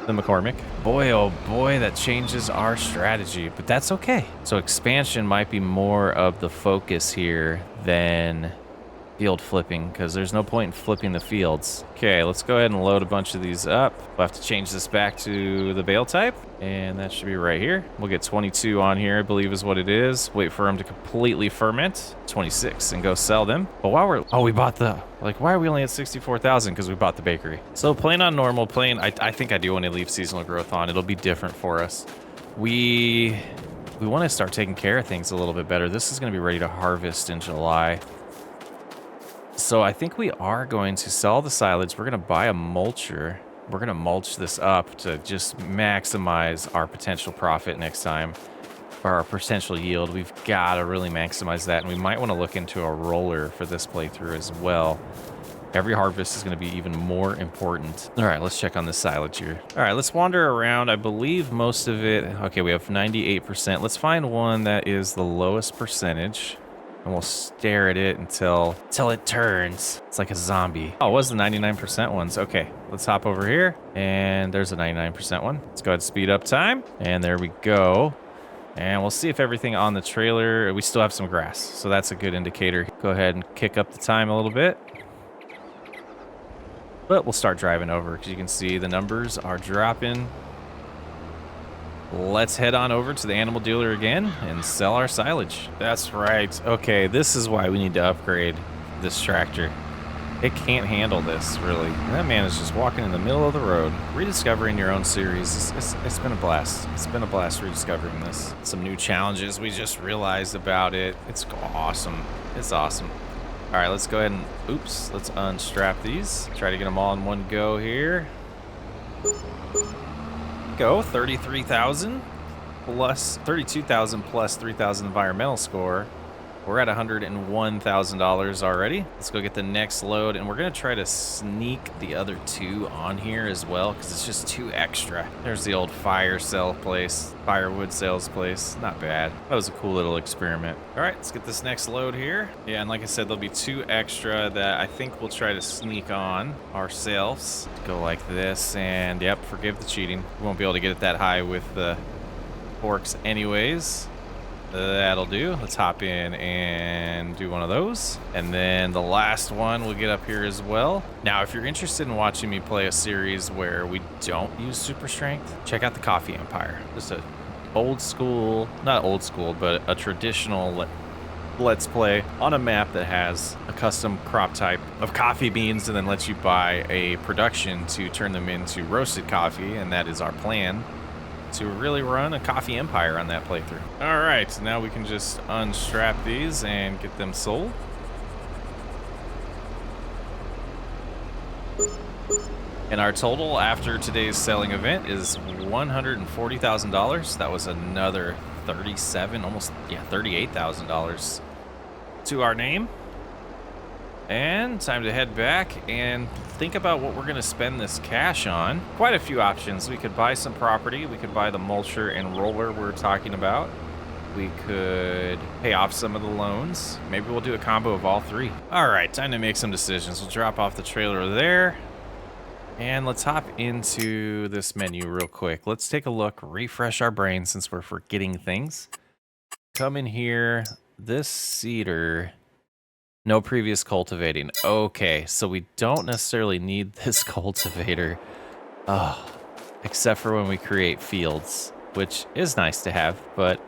the McCormick. Boy, oh boy, that changes our strategy, but that's okay. So expansion might be more of the focus here than field flipping, because there's no point in flipping the fields. Okay, let's go ahead and load a bunch of these up. We'll have to change this back to the bale type, and that should be right here. We'll get 22 on here, I believe is what it is. Wait for them to completely ferment. 26, and go sell them. But while we're... Oh, we bought the... Like, why are we only at 64,000? Because we bought the bakery. So playing on normal, I think I do want to leave seasonal growth on. It'll be different for us. We want to start taking care of things a little bit better. This is going to be ready to harvest in July. So I think we are going to sell the silage. We're going to buy a mulcher. We're going to mulch this up to just maximize our potential profit next time, or our potential yield. We've got to really maximize that, and we might want to look into a roller for this playthrough as well. Every harvest is going to be even more important. All right, let's check on this silage here. All right, let's wander around. I believe most of it... Okay, we have 98%. Let's find one that is the lowest percentage. and we'll stare at it until it turns. It's like a zombie. Oh, it was the 99% ones. Okay, let's hop over here, and there's a 99% one. Let's go ahead and speed up time, and there we go. And we'll see if everything on the trailer, we still have some grass, so that's a good indicator. Go ahead and kick up the time a little bit. But we'll start driving over because you can see the numbers are dropping. Let's head on over to the animal dealer again and sell our silage. That's right. Okay, this is why we need to upgrade this tractor. It can't handle this, really. And that man is just walking in the middle of the road. Rediscovering your own series, it's been a blast. It's been a blast rediscovering this. Some new challenges we just realized about it. It's awesome. It's awesome. All right, let's go ahead and, let's unstrap these. Try to get them all in one go here. Go, 33,000 plus 32,000 plus 3,000 environmental score. We're at $101,000 already. Let's go get the next load, and we're gonna try to sneak the other two on here as well because it's just too extra. There's the old firewood sales place. Not bad. That was a cool little experiment. All right, let's get this next load here. Yeah, and like I said, there'll be two extra that I think we'll try to sneak on ourselves. Go like this, and yep, forgive the cheating. We won't be able to get it that high with the forks anyways. That'll do. Let's hop in and do one of those. And then the last one we'll get up here as well. Now, if you're interested in watching me play a series where we don't use super strength, check out the Coffee Empire. Just a old school, not old school, but a traditional let's play on a map that has a custom crop type of coffee beans and then lets you buy a production to turn them into roasted coffee. And that is our plan, to really run a coffee empire on that playthrough. All right, now we can just unstrap these and get them sold. And our total after today's selling event is $140,000. That was another $38,000 to our name. And time to head back and think about what we're going to spend this cash on. Quite a few options. We could buy some property. We could buy the mulcher and roller we're talking about. We could pay off some of the loans. Maybe we'll do a combo of all three. All right, time to make some decisions. We'll drop off the trailer there. And let's hop into this menu real quick. Let's take a look, refresh our brains since we're forgetting things. Come in here. This cedar... No previous cultivating. Okay, so we don't necessarily need this cultivator. Except for when we create fields, which is nice to have, but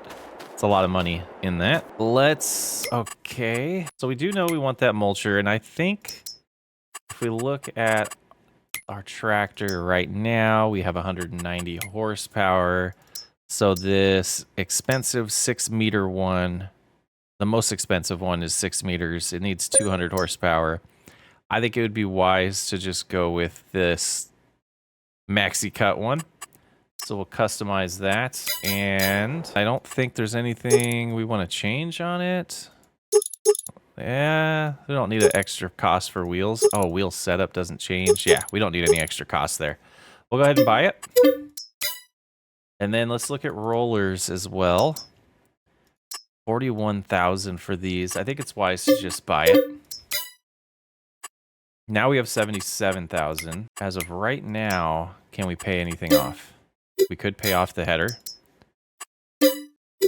it's a lot of money in that. Okay. So we do know we want that mulcher, and I think if we look at our tractor right now, we have 190 horsepower. So this expensive 6-meter one, the most expensive one is 6 meters. It needs 200 horsepower. I think it would be wise to just go with this maxi cut one. So we'll customize that. And I don't think there's anything we want to change on it. Yeah, we don't need an extra cost for wheels. Oh, wheel setup doesn't change. Yeah, we don't need any extra cost there. We'll go ahead and buy it. And then let's look at rollers as well. 41,000 for these. I think it's wise to just buy it. Now we have 77,000. As of right now, can we pay anything off? We could pay off the header.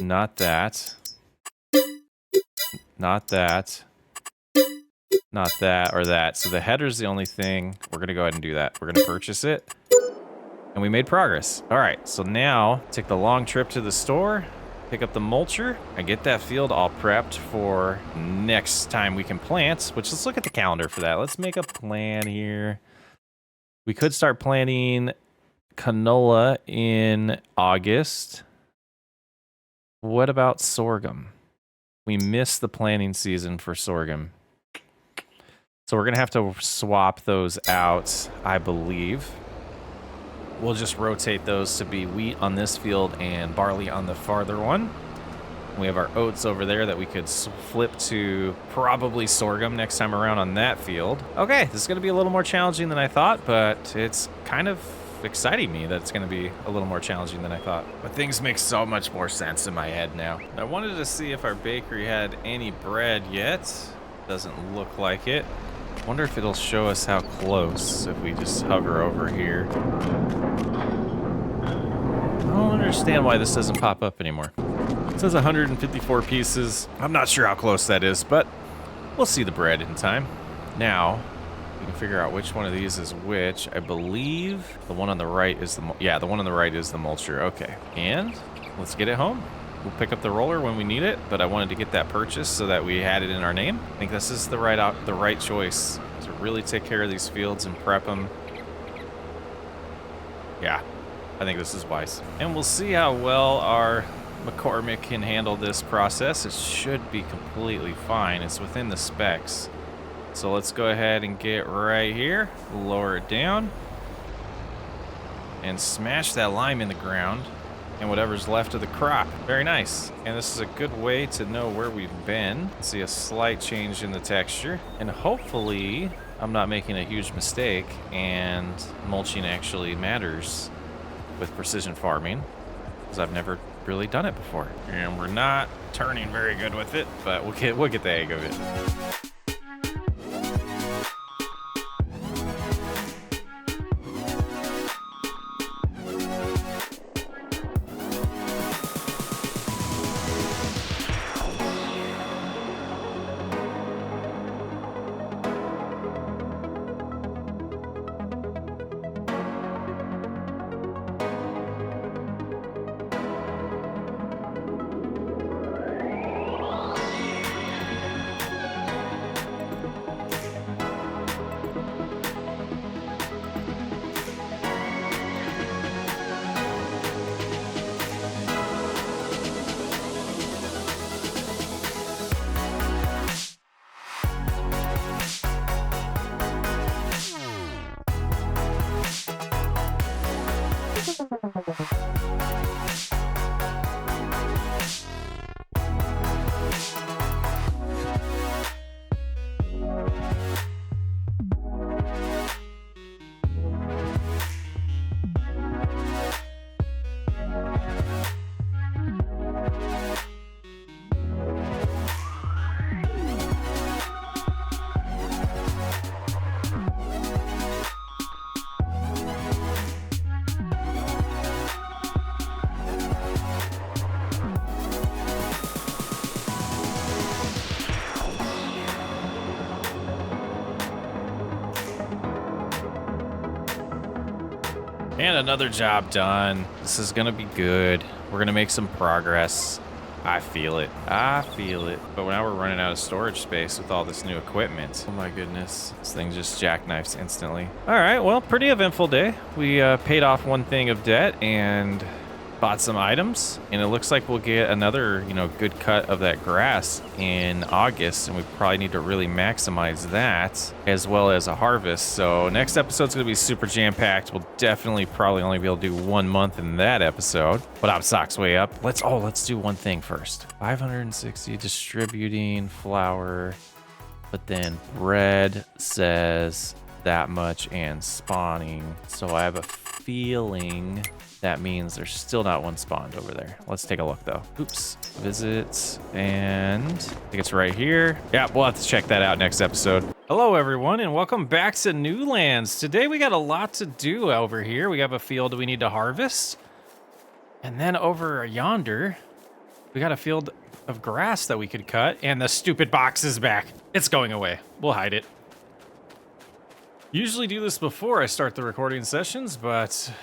Not that. Not that. Not that or that. So the header's the only thing. We're going to go ahead and do that. We're going to purchase it. And we made progress. All right, so now take the long trip to the store. Pick up the mulcher and get that field all prepped for next time we can plant, which let's look at the calendar for that. Let's make a plan here. We could start planting canola in August. What about sorghum? We missed the planting season for sorghum. So we're going to have to swap those out, I believe. We'll just rotate those to be wheat on this field and barley on the farther one. We have our oats over there that we could flip to probably sorghum next time around on that field. Okay, this is going to be a little more challenging than I thought, but it's kind of exciting me that it's going to be a little more challenging than I thought. But things make so much more sense in my head now. I wanted to see if our bakery had any bread yet. Doesn't look like it. Wonder if it'll show us how close if we just hover over here. I don't understand why this doesn't pop up anymore. It says 154 pieces. I'm not sure how close that is, but we'll see the bread in time. Now, we can figure out which one of these is which. I believe the one on the right is the the one on the right is the mulcher. Okay, and let's get it home. We'll pick up the roller when we need it, but I wanted to get that purchased so that we had it in our name. I think this is the right choice to really take care of these fields and prep them. Yeah, I think this is wise. And we'll see how well our McCormick can handle this process. It should be completely fine. It's within the specs. So let's go ahead and get right here, lower it down, and smash that lime in the ground and whatever's left of the crop. Very nice. And this is a good way to know where we've been. See a slight change in the texture. And hopefully I'm not making a huge mistake and mulching actually matters with precision farming, because I've never really done it before. And we're not turning very good with it, but we'll get the hang of it. And another job done. This is gonna be good. We're gonna make some progress. I feel it. I feel it. But now we're running out of storage space with all this new equipment. Oh my goodness. This thing just jackknifes instantly. All right, well, pretty eventful day. We paid off one thing of debt and bought some items. And it looks like we'll get another, good cut of that grass in August. And we probably need to really maximize that as well as a harvest. So next episode's gonna be super jam-packed. We'll definitely probably only be able to do 1 month in that episode. But I'm socks way up. Let's do one thing first. 560 distributing flour, but then bread says that much and spawning. So I have a feeling that means there's still not one spawned over there. Let's take a look though. Oops, visits, and I think it's right here. Yeah, we'll have to check that out next episode. Hello everyone, and welcome back to Newlands. Today we got a lot to do over here. We have a field we need to harvest. And then over yonder, we got a field of grass that we could cut, and the stupid box is back. It's going away. We'll hide it. Usually do this before I start the recording sessions, but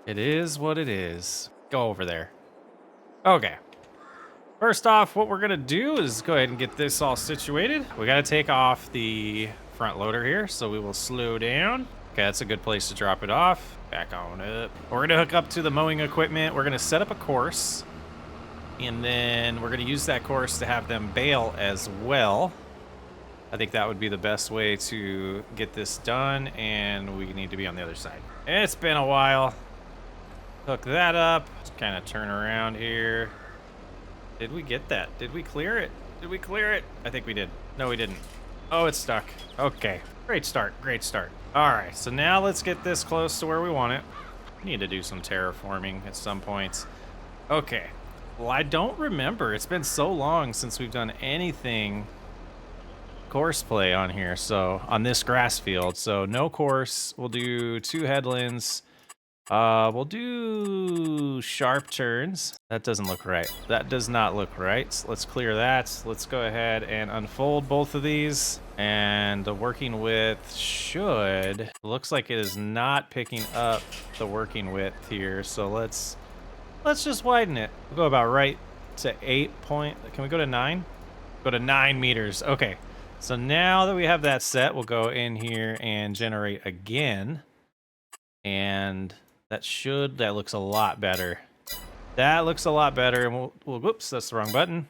it is what it is. Go over there. Okay. First off, what we're gonna do is go ahead and get this all situated. We gotta take off the front loader here, so we will slow down. Okay, that's a good place to drop it off. Back on up. We're gonna hook up to the mowing equipment. We're gonna set up a course, and then we're gonna use that course to have them bale as well. I think that would be the best way to get this done, and we need to be on the other side. It's been a while. Hook that up. Just kind of turn around here. Did we get that? Did we clear it? Did we clear it? I think we did. No, we didn't. Oh, it's stuck. Okay. Great start. Great start. All right, so now let's get this close to where we want it. Need to do some terraforming at some points. Okay. Well, I don't remember. It's been so long since we've done anything course play on here, so on this grass field. So no course. We'll do 2 headlands. We'll do sharp turns. That doesn't look right. That does not look right. So let's clear that. Let's go ahead and unfold both of these. And the working width should... Looks like it is not picking up the working width here. So let's just widen it. We'll go about right to 8 point. Can we go to 9? Go to 9 meters. Okay. So now that we have that set, we'll go in here and generate again. And... that looks a lot better. That looks a lot better. And we'll whoops, that's the wrong button.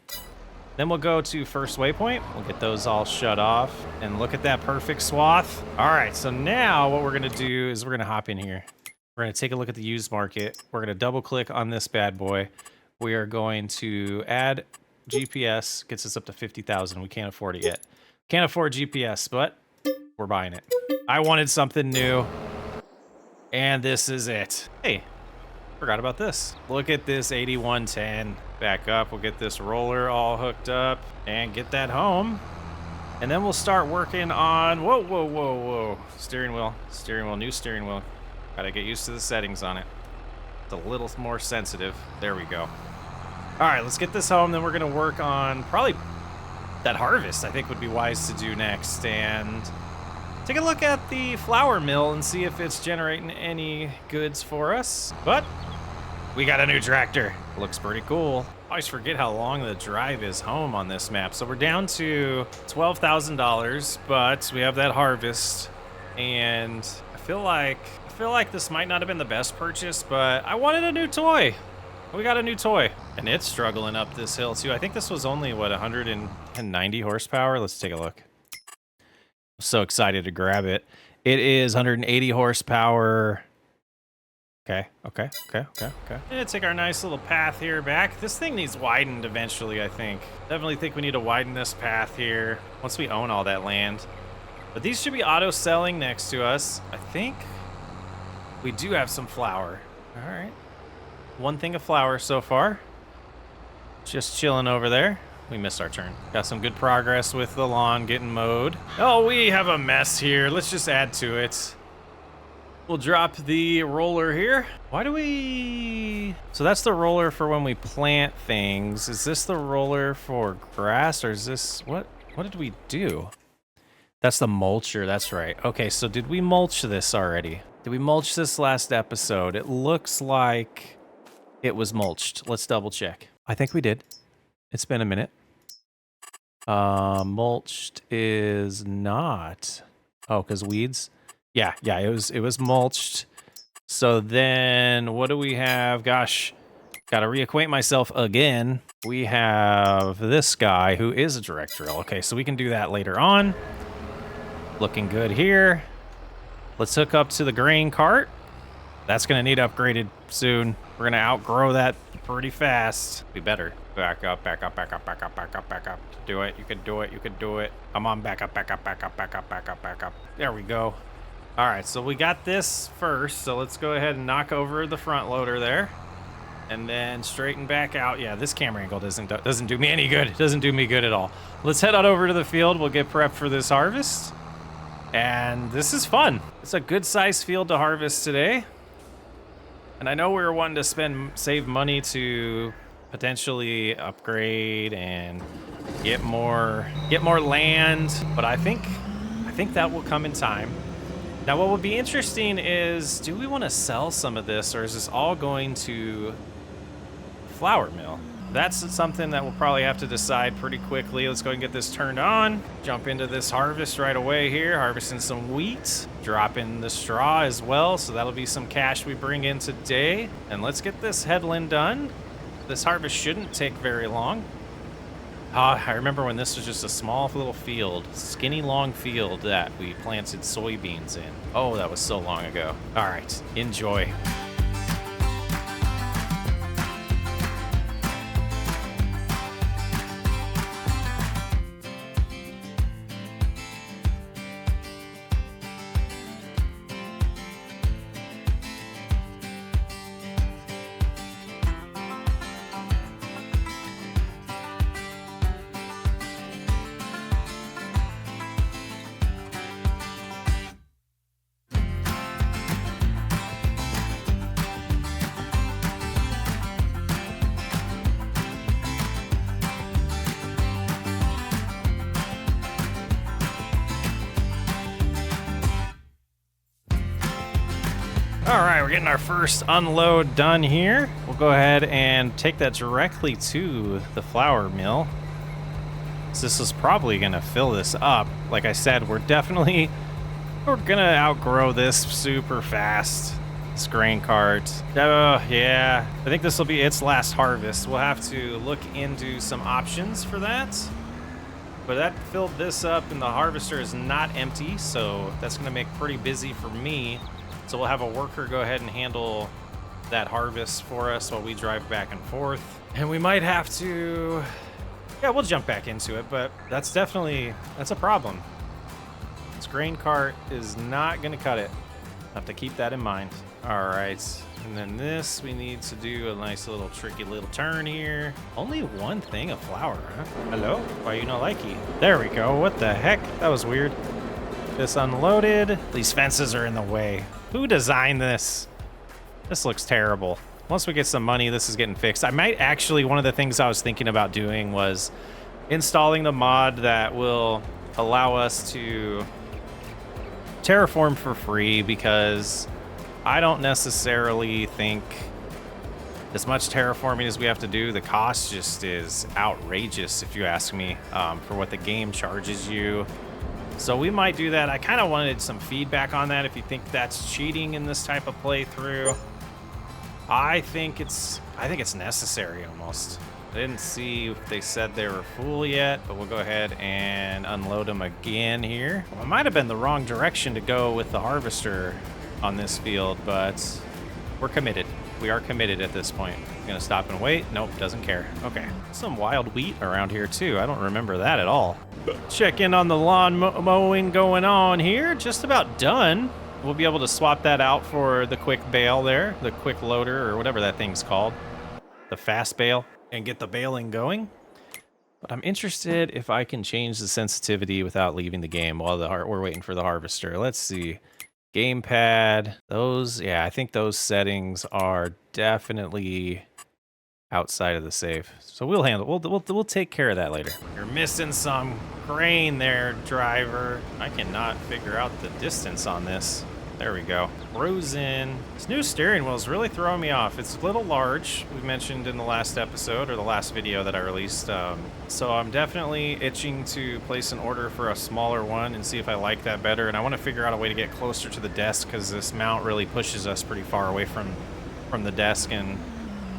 Then we'll go to first waypoint. We'll get those all shut off. And look at that perfect swath. All right, so now what we're gonna do is we're gonna hop in here. We're gonna take a look at the used market. We're gonna double click on this bad boy. We are going to add GPS, gets us up to 50,000. We can't afford it yet. Can't afford GPS, but we're buying it. I wanted something new. And this is it. Hey, forgot about this. Look at this 8110. Back up, we'll get this roller all hooked up and get that home. And then we'll start working on, whoa. Steering wheel, new steering wheel. Gotta get used to the settings on it. It's a little more sensitive. There we go. All right, let's get this home. Then we're gonna work on probably that harvest, I think would be wise to do next. And take a look at the flour mill and see if it's generating any goods for us. But we got a new tractor. Looks pretty cool. I always forget how long the drive is home on this map. So we're down to $12,000, but we have that harvest. And I feel like this might not have been the best purchase, but I wanted a new toy. We got a new toy. And it's struggling up this hill too. I think this was only, what, 190 horsepower? Let's take a look. So excited to grab it. It is 180 horsepower. Okay. Gonna take our nice little path here back. This thing needs widened eventually, I think. Definitely think we need to widen this path here once we own all that land. But these should be auto selling next to us. I think we do have some flour. All right. One thing of flour so far. Just chilling over there. We missed our turn. Got some good progress with the lawn getting mowed. Oh, we have a mess here. Let's just add to it. We'll drop the roller here. Why do we... So that's the roller for when we plant things. Is this the roller for grass or is this... What did we do? That's the mulcher. That's right. Okay, so did we mulch this already? Did we mulch this last episode? It looks like it was mulched. Let's double check. I think we did. It's been a minute. Mulched is not. Oh, because weeds? Yeah, it was mulched. So then what do we have? Gosh, gotta reacquaint myself again. We have this guy who is a direct drill. Okay, so we can do that later on. Looking good here. Let's hook up to the grain cart. That's gonna need upgraded soon. We're gonna outgrow that pretty fast. Be better. Back up. Do it. You can do it. Come on, back up. There we go. All right, so we got this first. So let's go ahead and knock over the front loader there. And then straighten back out. Yeah, this camera angle doesn't do me any good. It doesn't do me good at all. Let's head on over to the field. We'll get prepped for this harvest. And this is fun. It's a good sized field to harvest today. And I know we were wanting to save money to potentially upgrade and get more land, but I think that will come in time. Now what would be interesting is, do we want to sell some of this or is this all going to flour mill? That's something that we'll probably have to decide pretty quickly. Let's go ahead and get this turned on. Jump into this harvest right away here, harvesting some wheat, drop in the straw as well. So that'll be some cash we bring in today. And let's get this headland done. This harvest shouldn't take very long. I remember when this was just a small little field, skinny long field that we planted soybeans in. Oh, that was so long ago. All right, enjoy. All right, we're getting our first unload done here. We'll go ahead and take that directly to the flour mill. So this is probably gonna fill this up. Like I said, we're gonna outgrow this super fast. This grain cart. Oh, yeah. I think this will be its last harvest. We'll have to look into some options for that. But that filled this up, and the harvester is not empty, so that's gonna make pretty busy for me. So we'll have a worker go ahead and handle that harvest for us while we drive back and forth. And we might have to, yeah, we'll jump back into it, but that's a problem. This grain cart is not gonna cut it. Have to keep that in mind. All right, and then this, we need to do a nice little tricky little turn here. Only one thing of flour, huh? Hello? Why you not likey? There we go. What the heck? That was weird. This unloaded. These fences are in the way. Who designed this? This looks terrible. Once we get some money, this is getting fixed. I might actually, one of the things I was thinking about doing was installing the mod that will allow us to terraform for free, because I don't necessarily think as much terraforming as we have to do, the cost just is outrageous, if you ask me, for what the game charges you. So we might do that. I kind of wanted some feedback on that, if you think that's cheating in this type of playthrough. I think it's necessary almost. I didn't see if they said they were full yet, but we'll go ahead and unload them again here. Well, it might have been the wrong direction to go with the harvester on this field, but we're committed. We are committed at this point. Gonna stop and wait? Nope, doesn't care. Okay. Some wild wheat around here too. I don't remember that at all. Check in on the lawn mowing going on here. Just about done. We'll be able to swap that out for the quick bale there, the quick loader, or whatever that thing's called. The fast bale, and get the baling going. But I'm interested if I can change the sensitivity without leaving the game while we're waiting for the harvester. Let's see. Gamepad, those, yeah, I think those settings are definitely outside of the save. So we'll handle, we'll take care of that later. You're missing some grain there, driver. I cannot figure out the distance on this. There we go. Frozen. This new steering wheel is really throwing me off. It's a little large, we mentioned in the last episode, or the last video that I released. So I'm definitely itching to place an order for a smaller one and see if I like that better. And I want to figure out a way to get closer to the desk, because this mount really pushes us pretty far away from the desk, and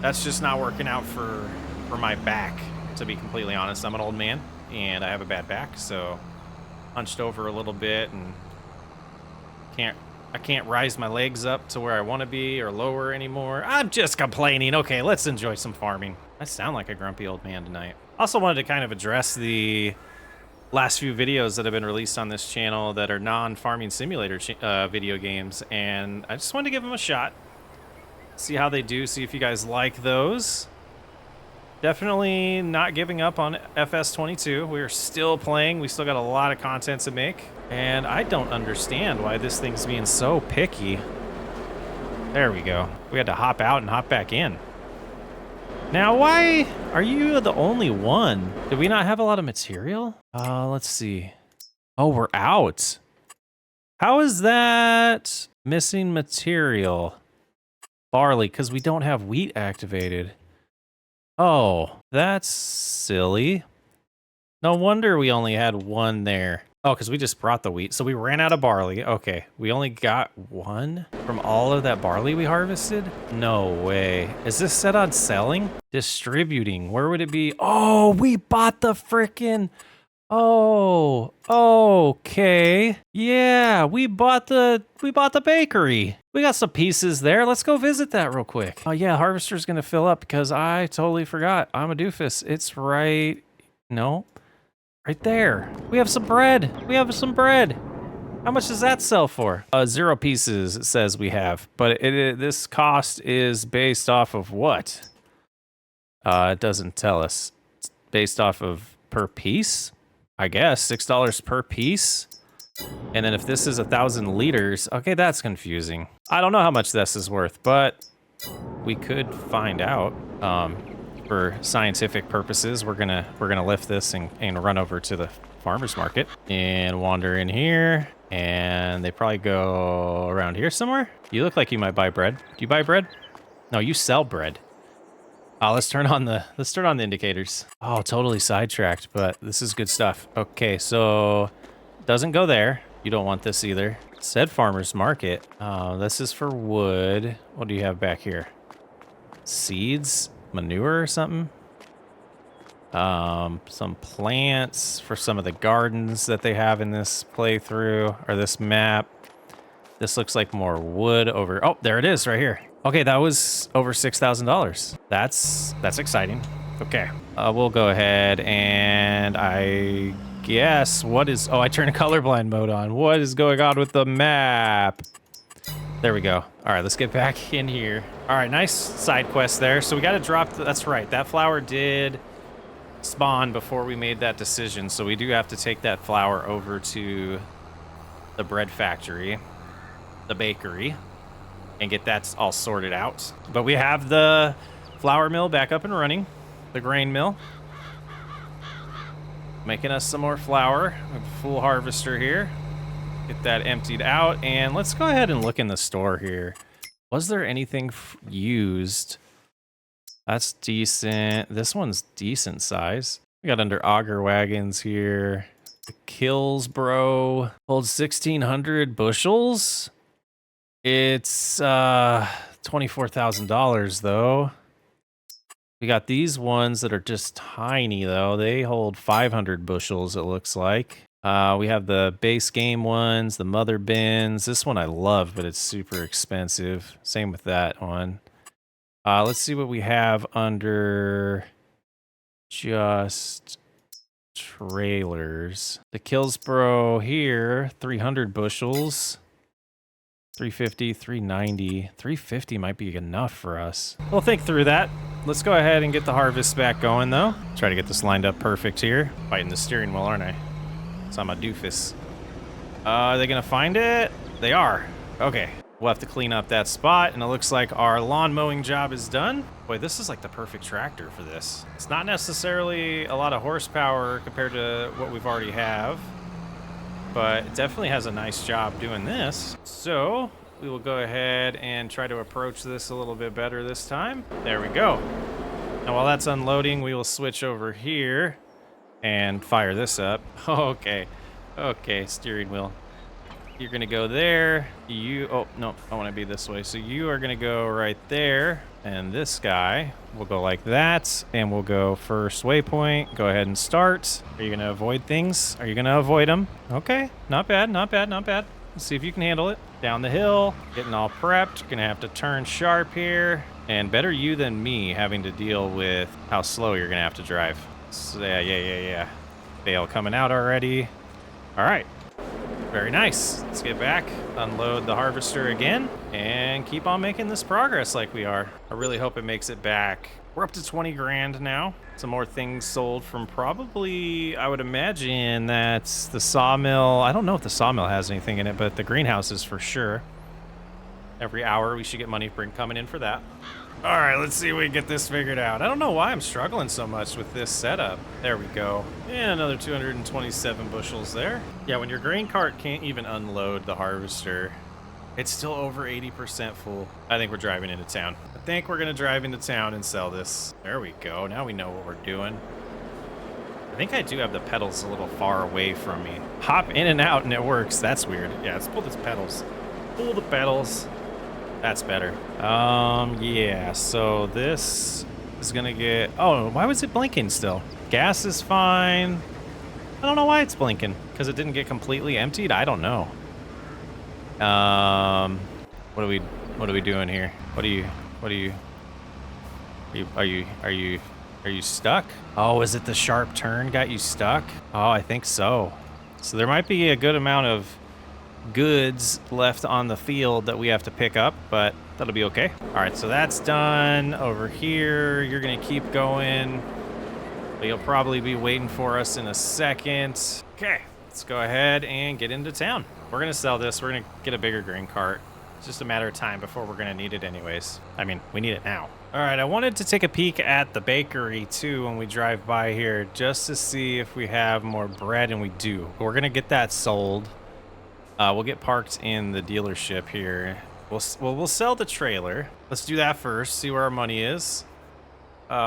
that's just not working out for my back, to be completely honest. I'm an old man and I have a bad back, so hunched over a little bit, and I can't rise my legs up to where I want to be or lower anymore. I'm just complaining. Okay, let's enjoy some farming. I sound like a grumpy old man tonight. Also wanted to kind of address the last few videos that have been released on this channel that are non-farming simulator video games, and I just wanted to give them a shot. See how they do, see if you guys like those. Definitely not giving up on FS22. We're still playing. We still got a lot of content to make. And I don't understand why this thing's being so picky. There we go. We had to hop out and hop back in. Now, why are you the only one? Did we not have a lot of material? Let's see. Oh, we're out. How is that missing material? Barley, because we don't have wheat activated. Oh, that's silly. No wonder we only had one there. Oh, because we just brought the wheat. So we ran out of barley. Okay, we only got one from all of that barley we harvested? No way. Is this set on selling? Distributing. Where would it be? Oh, we bought the frickin'... Oh, okay. Yeah, we bought the bakery. We got some pieces there. Let's go visit that real quick. Oh yeah, harvester's gonna fill up because I totally forgot. I'm a doofus. It's right, no, right there. We have some bread. We have some bread. How much does that sell for? 0 pieces it says we have, but this cost is based off of what? It doesn't tell us. It's based off of per piece. I guess $6 per piece. And then if this is 1,000 liters, okay, that's confusing. I don't know how much this is worth, but we could find out. For scientific purposes, we're gonna lift this and run over to the farmer's market and wander in here. And they probably go around here somewhere. You look like you might buy bread. Do you buy bread? No, you sell bread. Oh, let's turn on the indicators. Oh, totally sidetracked, but this is good stuff. Okay, so doesn't go there. You don't want this either. Said farmer's market. This is for wood. What do you have back here? Seeds, manure or something? Some plants for some of the gardens that they have in this playthrough or this map. This looks like more wood over. Oh, there it is right here. Okay, that was over $6,000. That's exciting. Okay, we'll go ahead and I guess what is, oh, I turned colorblind mode on. What is going on with the map? There we go. All right, let's get back in here. All right, nice side quest there. So we got to drop, that's right. That flower did spawn before we made that decision. So we do have to take that flour over to the bread factory, the bakery, and get that all sorted out. But we have the flour mill back up and running, the grain mill, making us some more flour. We have a full harvester here. Get that emptied out, and let's go ahead and look in the store here. Was there anything used? That's decent. This one's decent size. We got under auger wagons here. The Kills Bro holds 1,600 bushels. It's $24,000 though. We got these ones that are just tiny though. They hold 500 bushels, it looks like. We have the base game ones, the mother bins. This one I love, but it's super expensive. Same with that one. Let's see what we have under just trailers. The Killsboro here, 300 bushels. 350, 390, 350 might be enough for us. We'll think through that. Let's go ahead and get the harvest back going though. Try to get this lined up perfect here. Fighting the steering wheel, aren't I? So I'm a doofus. Are they gonna find it? They are. Okay. We'll have to clean up that spot, and it looks like our lawn mowing job is done. Boy, this is like the perfect tractor for this. It's not necessarily a lot of horsepower compared to what we've already have, but it definitely has a nice job doing this. So we will go ahead and try to approach this a little bit better this time. There we go. Now while that's unloading, we will switch over here and fire this up. Okay, steering wheel. You're gonna go there. Oh, no, I wanna be this way. So you are gonna go right there. And this guy will go like that. And we'll go first waypoint. Go ahead and start. Are you gonna avoid things? Are you gonna avoid them? Okay, not bad, not bad, not bad. Let's see if you can handle it. Down the hill, getting all prepped. You're gonna have to turn sharp here. And better you than me having to deal with how slow you're gonna have to drive. So yeah. Bale coming out already. All right. Very nice. Let's get back, unload the harvester again, and keep on making this progress like we are. I really hope it makes it back. We're up to 20 grand now. Some more things sold from probably, I would imagine that's the sawmill. I don't know if the sawmill has anything in it, but the greenhouses for sure. Every hour we should get money coming in for that. All right, let's see if we can get this figured out. I don't know why I'm struggling so much with this setup. There we go. And another 227 bushels there. Yeah, when your grain cart can't even unload the harvester, it's still over 80% full. I think we're driving into town. I think we're gonna drive into town and sell this. There we go. Now we know what we're doing. I think I do have the pedals a little far away from me. Hop in and out and it works. That's weird. Yeah, let's pull these pedals. Pull the pedals. That's better. Yeah, so this is gonna get, oh, why was it blinking still? Gas is fine. I don't know why it's blinking, because it didn't get completely emptied. I don't know. What are we doing here? Are you stuck? Oh, is it the sharp turn got you stuck? Oh, I think so. So there might be a good amount of goods left on the field that we have to pick up, but that'll be okay. All right, so that's done. Over here, you're gonna keep going, but you'll probably be waiting for us in a second. Okay, let's go ahead and get into town. We're gonna sell this. We're gonna get a bigger grain cart. It's just a matter of time before we're gonna need it anyways. I mean, we need it now. All right, I wanted to take a peek at the bakery too when we drive by here, just to see if we have more bread, and we do. We're gonna get that sold. We'll get parked in the dealership here. We'll sell the trailer. Let's do that first. See where our money is.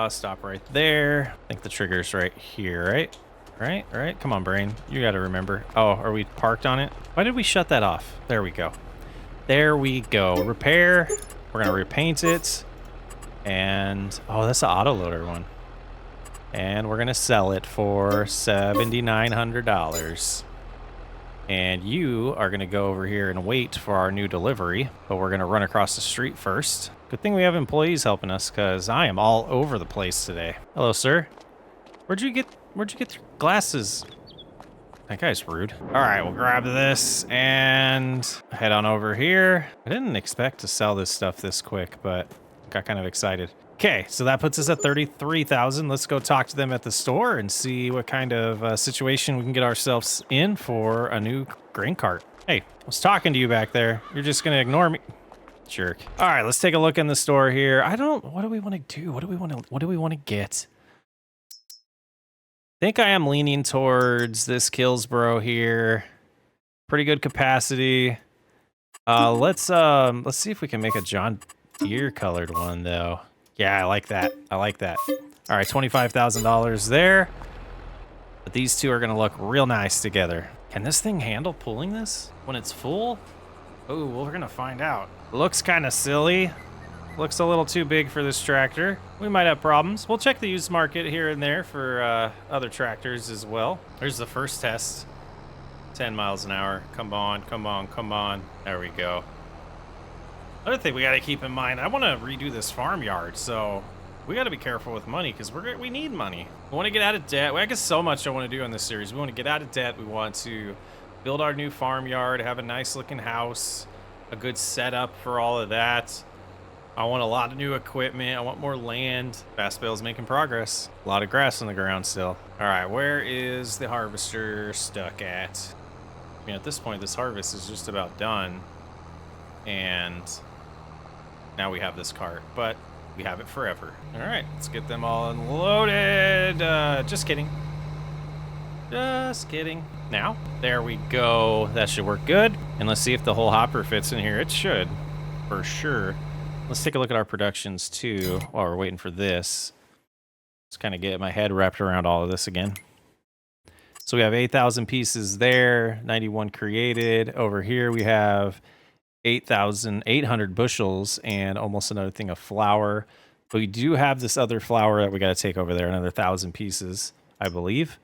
Stop right there. I think the trigger's right here, right? Right. Come on, brain. You got to remember. Oh, are we parked on it? Why did we shut that off? There we go. There we go. Repair. We're gonna repaint it. And oh, that's the autoloader one. And we're gonna sell it for $7,900. And you are gonna go over here and wait for our new delivery, but we're gonna run across the street first. Good thing we have employees helping us, because I am all over the place today. Hello, sir. Where'd you get your glasses? That guy's rude. All right, we'll grab this and head on over here. I didn't expect to sell this stuff this quick, but got kind of excited. Okay, so that puts us at 33,000. Let's go talk to them at the store and see what kind of situation we can get ourselves in for a new grain cart. Hey, I was talking to you back there. You're just gonna ignore me. Jerk. All right, let's take a look in the store here. What do we want to do? What do we want to get? I think I am leaning towards this Killsboro here. Pretty good capacity. Let's see if we can make a John Deere colored one though. Yeah, I like that. All right, $25,000 there. But these two are gonna look real nice together. Can this thing handle pulling this when it's full? Oh, well, we're gonna find out. Looks kind of silly. Looks a little too big for this tractor. We might have problems. We'll check the used market here and there for other tractors as well. Here's the first test. 10 miles an hour. Come on. There we go. Other thing we got to keep in mind, I want to redo this farmyard, so we got to be careful with money because we need money. We want to get out of debt. I guess so much I want to do in this series. We want to get out of debt. We want to build our new farmyard, have a nice looking house, a good setup for all of that. I want a lot of new equipment. I want more land. Fast Bale's making progress. A lot of grass on the ground still. All right, where is the harvester stuck at? I mean, at this point, this harvest is just about done. And now we have this cart, but we have it forever. All right, let's get them all unloaded. Just kidding. Now, there we go. That should work good. And let's see if the whole hopper fits in here. It should, for sure. Let's take a look at our productions too while we're waiting for this. Just kind of get my head wrapped around all of this again. So we have 8,000 pieces there, 91 created. Over here we have 8,800 bushels and almost another thing of flour. But we do have this other flour that we got to take over there, another 1,000 pieces, I believe.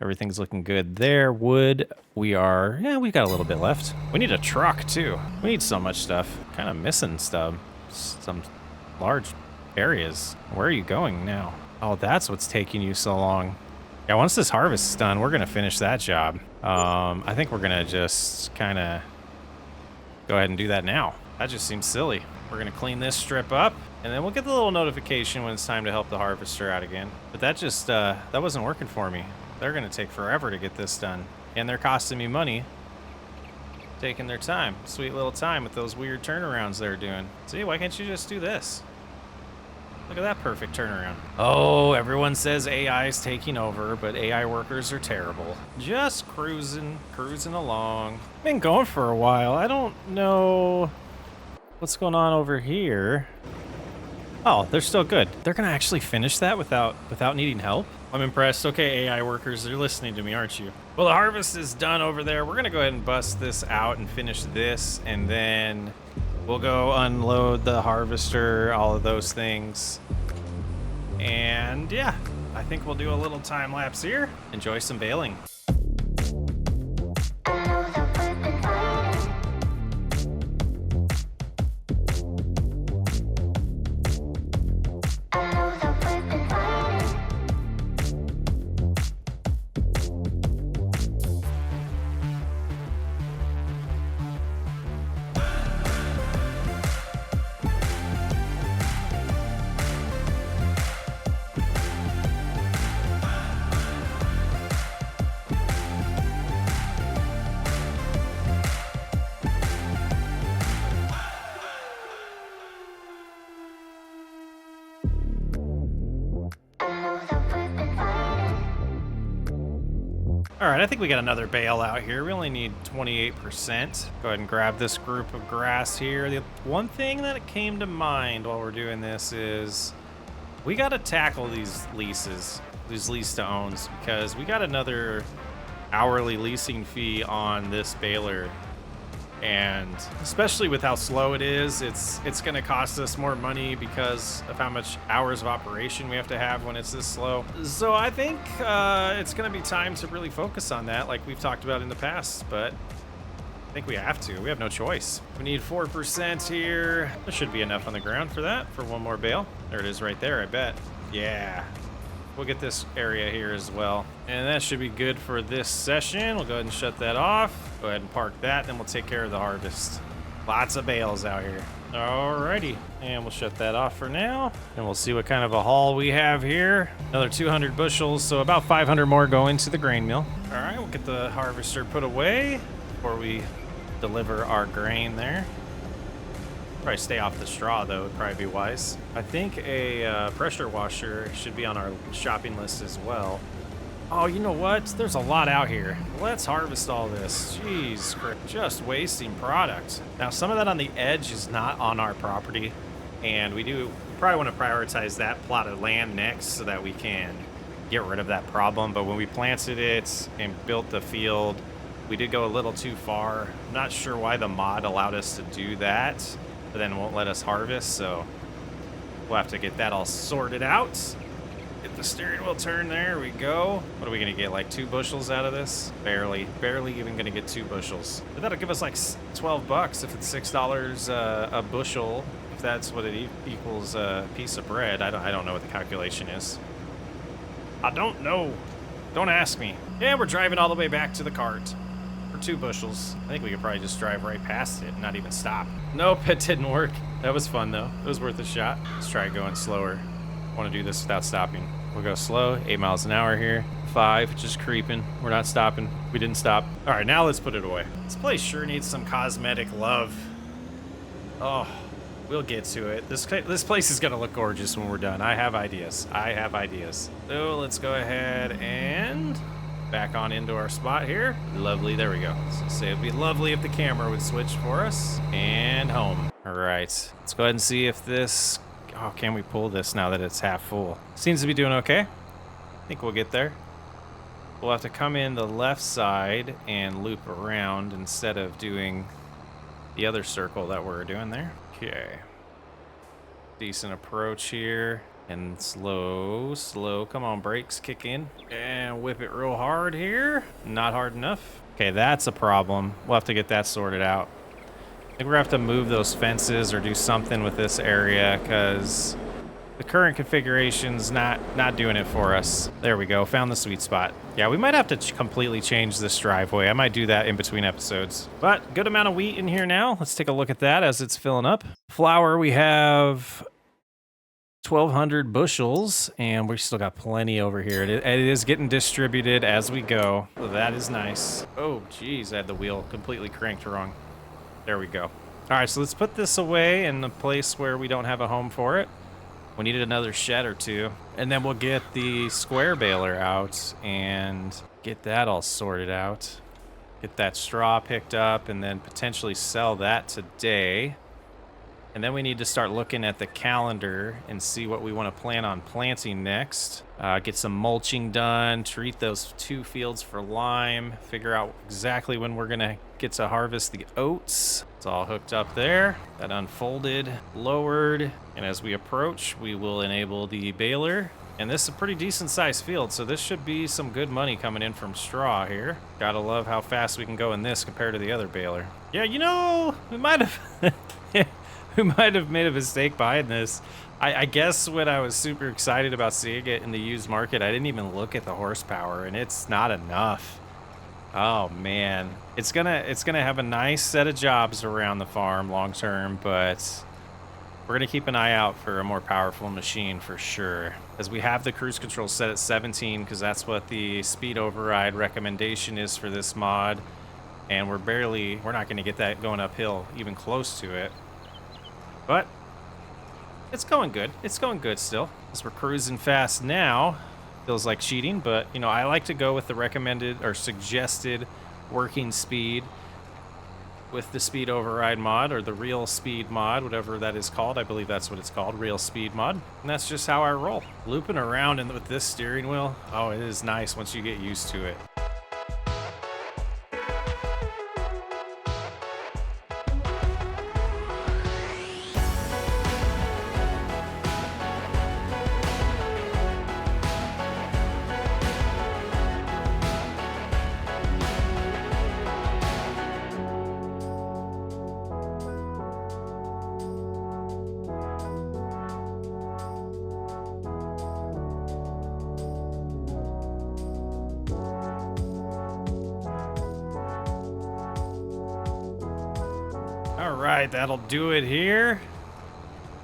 Everything's looking good there. Wood, we got a little bit left. We need a truck too. We need so much stuff. Kind of missing stuff. Some large areas. Where are you going now? Oh, that's what's taking you so long. Yeah, once this harvest is done, we're gonna finish that job. I think we're gonna just kind of go ahead and do that now. That just seems silly. We're gonna clean this strip up, and then we'll get the little notification when it's time to help the harvester out again. But that just, that wasn't working for me. They're gonna take forever to get this done, and they're costing me money. Taking their time, sweet little time with those weird turnarounds they're doing. See, why can't you just do this? Look at that perfect turnaround. Oh, everyone says AI is taking over, but AI workers are terrible. Just cruising along. Been going for a while. I don't know what's going on over here. Oh, they're still good. They're gonna actually finish that without needing help? I'm impressed. Okay, AI workers, they're listening to me, aren't you? Well, the harvest is done over there. We're gonna go ahead and bust this out and finish this, and then we'll go unload the harvester, all of those things. And yeah, I think we'll do a little time lapse here. Enjoy some baling. All right, I think we got another bale out here. We only need 28%. Go ahead and grab this group of grass here. The one thing that came to mind while we're doing this is we got to tackle these leases, these lease to owns, because we got another hourly leasing fee on this baler. And especially with how slow it is, it's going to cost us more money because of how much hours of operation we have to have when it's this slow. So I think it's going to be time to really focus on that, like we've talked about in the past, but I think we have to. We have no choice. We need 4% here. There should be enough on the ground for that, for one more bale. There it is right there, I bet. Yeah. We'll get this area here as well. And that should be good for this session. We'll go ahead and shut that off. Go ahead and park that, then we'll take care of the harvest. Lots of bales out here. Alrighty, and we'll shut that off for now. And we'll see what kind of a haul we have here. Another 200 bushels, so about 500 more going to the grain mill. All right, we'll get the harvester put away before we deliver our grain there. Probably stay off the straw though, would probably be wise. I think a pressure washer should be on our shopping list as well. Oh, you know what? There's a lot out here. Let's harvest all this. Jeez, just wasting product. Now, some of that on the edge is not on our property, and we probably want to prioritize that plot of land next so that we can get rid of that problem. But when we planted it and built the field, we did go a little too far. I'm not sure why the mod allowed us to do that, but then won't let us harvest, so we'll have to get that all sorted out. Get the steering wheel turned, there we go. What are we gonna get, like 2 bushels out of this? Barely even gonna get 2 bushels. But that'll give us like 12 bucks if it's $6 a bushel, if that's what it equals a piece of bread. I don't know what the calculation is. I don't know. Don't ask me. Yeah, we're driving all the way back to the cart. For 2 bushels. I think we could probably just drive right past it and not even stop. Nope, it didn't work. That was fun though. It was worth a shot. Let's try going slower. I want to do this without stopping. We'll go slow, 8 miles an hour here. 5, just creeping. We're not stopping. We didn't stop. All right, now let's put it away. This place sure needs some cosmetic love. Oh, we'll get to it. This place is gonna look gorgeous when we're done. I have ideas. So let's go ahead and back on into our spot here. Lovely, there we go. So say it'd be lovely if the camera would switch for us. And home. All right, let's go ahead and see if this, oh, can we pull this now that it's half full? Seems to be doing okay. I think we'll get there. We'll have to come in the left side and loop around instead of doing the other circle that we're doing there. Okay. Decent approach here. And slow. Come on, brakes, kick in. And whip it real hard here. Not hard enough. Okay, that's a problem. We'll have to get that sorted out. I think we're gonna have to move those fences or do something with this area because the current configuration's not doing it for us. There we go, found the sweet spot. Yeah, we might have to completely change this driveway. I might do that in between episodes. But good amount of wheat in here now. Let's take a look at that as it's filling up. Flour, we have 1,200 bushels, and we still got plenty over here. It is getting distributed as we go. So that is nice. Oh, geez, I had the wheel completely cranked wrong. There we go. All right, so let's put this away in a place where we don't have a home for it. We needed another shed or 2, and then we'll get the square baler out and get that all sorted out. Get that straw picked up and then potentially sell that today. And then we need to start looking at the calendar and see what we want to plan on planting next. Get some mulching done, treat those 2 fields for lime, figure out exactly when we're going to get to harvest the oats. It's all hooked up there. That unfolded, lowered, and as we approach, we will enable the baler. And this is a pretty decent sized field, so this should be some good money coming in from straw here. Gotta love how fast we can go in this compared to the other baler. Yeah, you know, we might have... We might have made a mistake buying this. I guess when I was super excited about seeing it in the used market, I didn't even look at the horsepower, and it's not enough. Oh man, it's gonna have a nice set of jobs around the farm long term, but we're gonna keep an eye out for a more powerful machine for sure. As we have the cruise control set at 17, because that's what the speed override recommendation is for this mod, and we're not gonna get that going uphill even close to it. But it's going good. It's going good still. As we're cruising fast now, Feels like cheating, but you know, I like to go with the recommended or suggested working speed with the speed override mod or the real speed mod, whatever that is called. I believe that's what it's called, real speed mod. And that's just how I roll. Looping around with this steering wheel, oh, it is nice once you get used to it. All right, that'll do it here.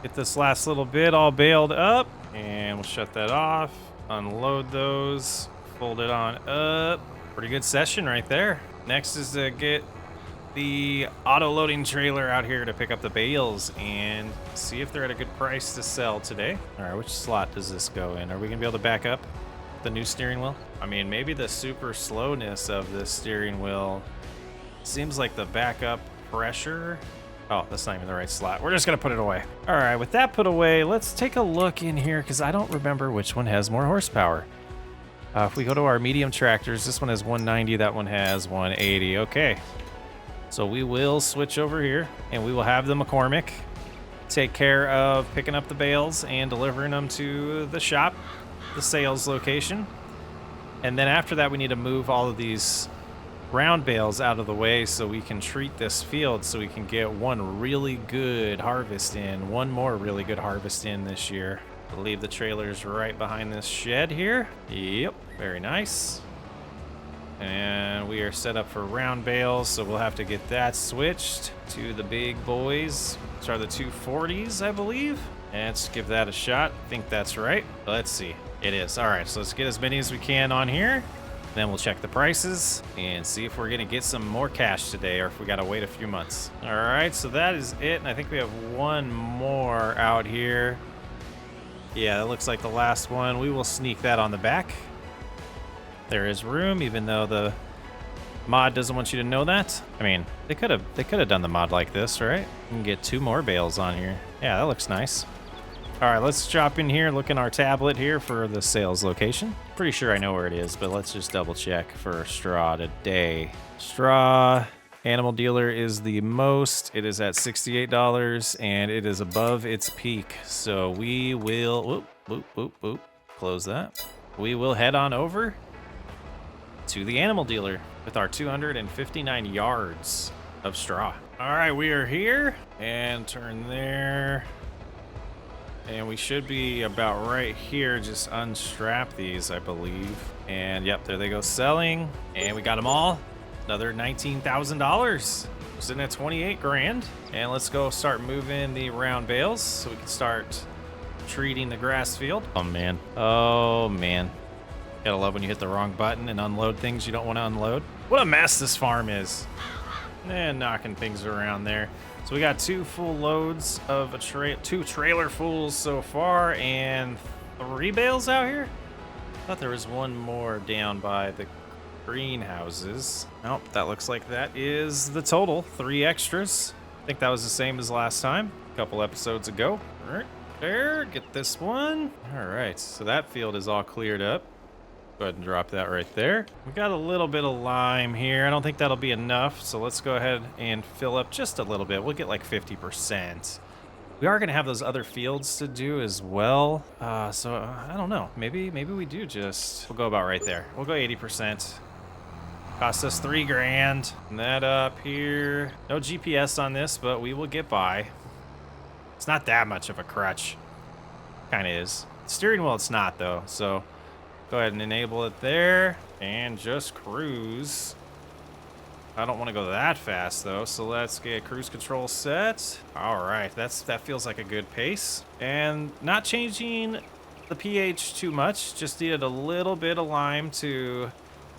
Get this last little bit all baled up, and we'll shut that off. Unload those, fold it on up. Pretty good session right there. Next is to get the auto-loading trailer out here to pick up the bales and see if they're at a good price to sell today. All right, which slot does this go in? Are we gonna be able to back up the new steering wheel? I mean, maybe the super slowness of this steering wheel seems like the backup pressure. Oh, that's not even the right slot. We're just gonna put it away. All right, with that put away, let's take a look in here because I don't remember which one has more horsepower. If we go to our medium tractors, this one has 190, that one has 180. Okay, so we will switch over here and we will have the McCormick take care of picking up the bales and delivering them to the shop, the sales location. And then after that, we need to move all of these round bales out of the way so we can treat this field so we can get one really good harvest in, one more really good harvest in this year. I believe the trailer's right behind this shed here. Yep, very nice. And we are set up for round bales, so we'll have to get that switched to the big boys, which are the 240s, I believe. And let's give that a shot. I think that's right. Let's see. It is. All right, so let's get as many as we can on here. Then we'll check the prices and see if we're gonna get some more cash today or if we gotta wait a few months. All right, so that is it. And I think we have one more out here. Yeah, that looks like the last one. We will sneak that on the back. There is room, even though the mod doesn't want you to know that. I mean, they could have done the mod like this, right? You can get 2 more bales on here. Yeah, that looks nice. All right, let's drop in here, look in our tablet here for the sales location. Pretty sure I know where it is, but let's just double check for straw today. Straw animal dealer is the most. It is at $68 and it is above its peak. So we will, close that. We will head on over to the animal dealer with our 259 yards of straw. All right, we are here and turn there. And we should be about right here. Just unstrap these, I believe. And yep, there they go selling. And we got them all. Another $19,000. Sitting at 28 grand. And let's go start moving the round bales so we can start treating the grass field. Oh man. Oh man. Gotta love when you hit the wrong button and unload things you don't want to unload. What a mess this farm is. And knocking things around there. So we got 2 full loads of 2 trailer fulls so far and 3 bales out here. I thought there was one more down by the greenhouses. Nope, that looks like that is the total. 3 extras. I think that was the same as last time, a couple episodes ago. All right, there, get this one. All right, so that field is all cleared up. Go ahead and drop that right there. We got a little bit of lime here. I don't think that'll be enough, so let's go ahead and fill up just a little bit. We'll get like 50%. We are gonna have those other fields to do as well. So I don't know. Maybe we do just. We'll go about right there. We'll go 80%. Cost us 3 grand. And that up here. No GPS on this, but we will get by. It's not that much of a crutch. Kind of is. Steering wheel, it's not though. So. Go ahead and enable it there and just cruise. I don't want to go that fast though, so let's get cruise control set. All right, that feels like a good pace. And not changing the pH too much, just needed a little bit of lime to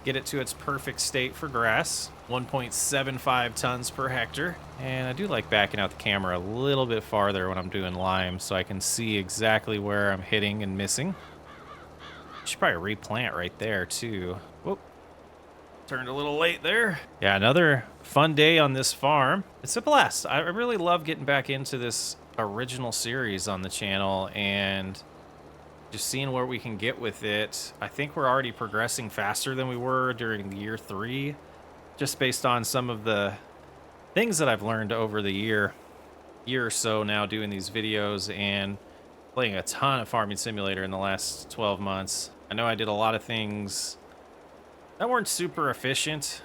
get it to its perfect state for grass. 1.75 tons per hectare. And I do like backing out the camera a little bit farther when I'm doing lime so I can see exactly where I'm hitting and missing. Should probably replant right there too. Whoop. Turned a little late there. Yeah, another fun day on this farm. It's a blast. I really love getting back into this original series on the channel and just seeing where we can get with it. I think we're already progressing faster than we were during year 3, just based on some of the things that I've learned over the year or so now doing these videos and playing a ton of Farming Simulator in the last 12 months. I know I did a lot of things that weren't super efficient,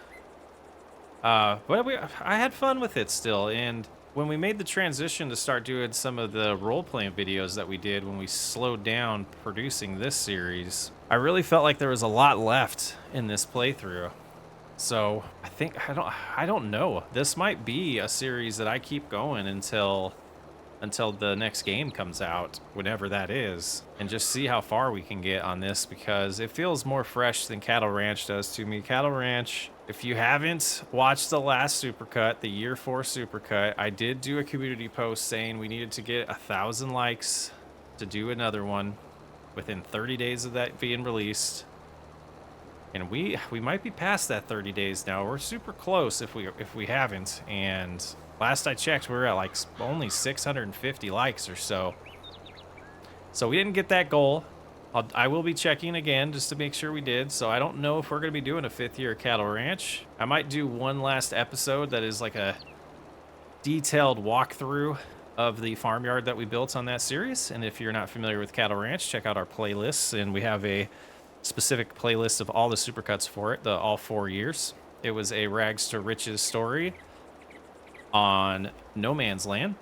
but I had fun with it still. And when we made the transition to start doing some of the role-playing videos that we did when we slowed down producing this series, I really felt like there was a lot left in this playthrough. So I don't know. This might be a series that I keep going until the next game comes out, whenever that is, and just see how far we can get on this, because it feels more fresh than Cattle Ranch does to me. Cattle Ranch, if you haven't watched the last supercut, the year 4 supercut, I did do a community post saying we needed to get 1,000 likes to do another one within 30 days of that being released. And we might be past that 30 days now. We're super close if we haven't. And last I checked, we were at like only 650 likes or so. So we didn't get that goal. I will be checking again just to make sure we did. So I don't know if we're going to be doing a 5th year Cattle Ranch. I might do one last episode that is like a detailed walkthrough of the farmyard that we built on that series. And if you're not familiar with Cattle Ranch, check out our playlists. And we have a specific playlist of all the supercuts for it, all 4 years. It was a rags to riches story on No Man's Land.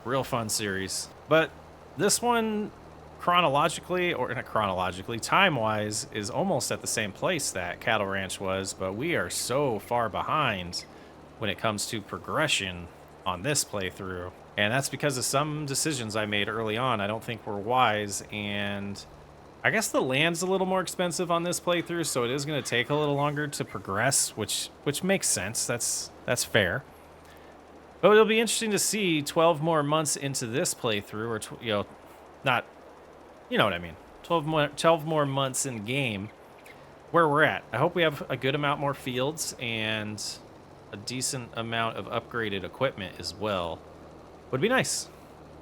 Real fun series. But this one, chronologically, or not chronologically, time-wise, is almost at the same place that Cattle Ranch was, but we are so far behind when it comes to progression on this playthrough. And that's because of some decisions I made early on I don't think were wise, and I guess the land's a little more expensive on this playthrough, so it is going to take a little longer to progress, which makes sense. That's fair. But it'll be interesting to see 12 more months into this playthrough, or not, you know what I mean. 12 more months in game, where we're at. I hope we have a good amount more fields and a decent amount of upgraded equipment as well. Would be nice.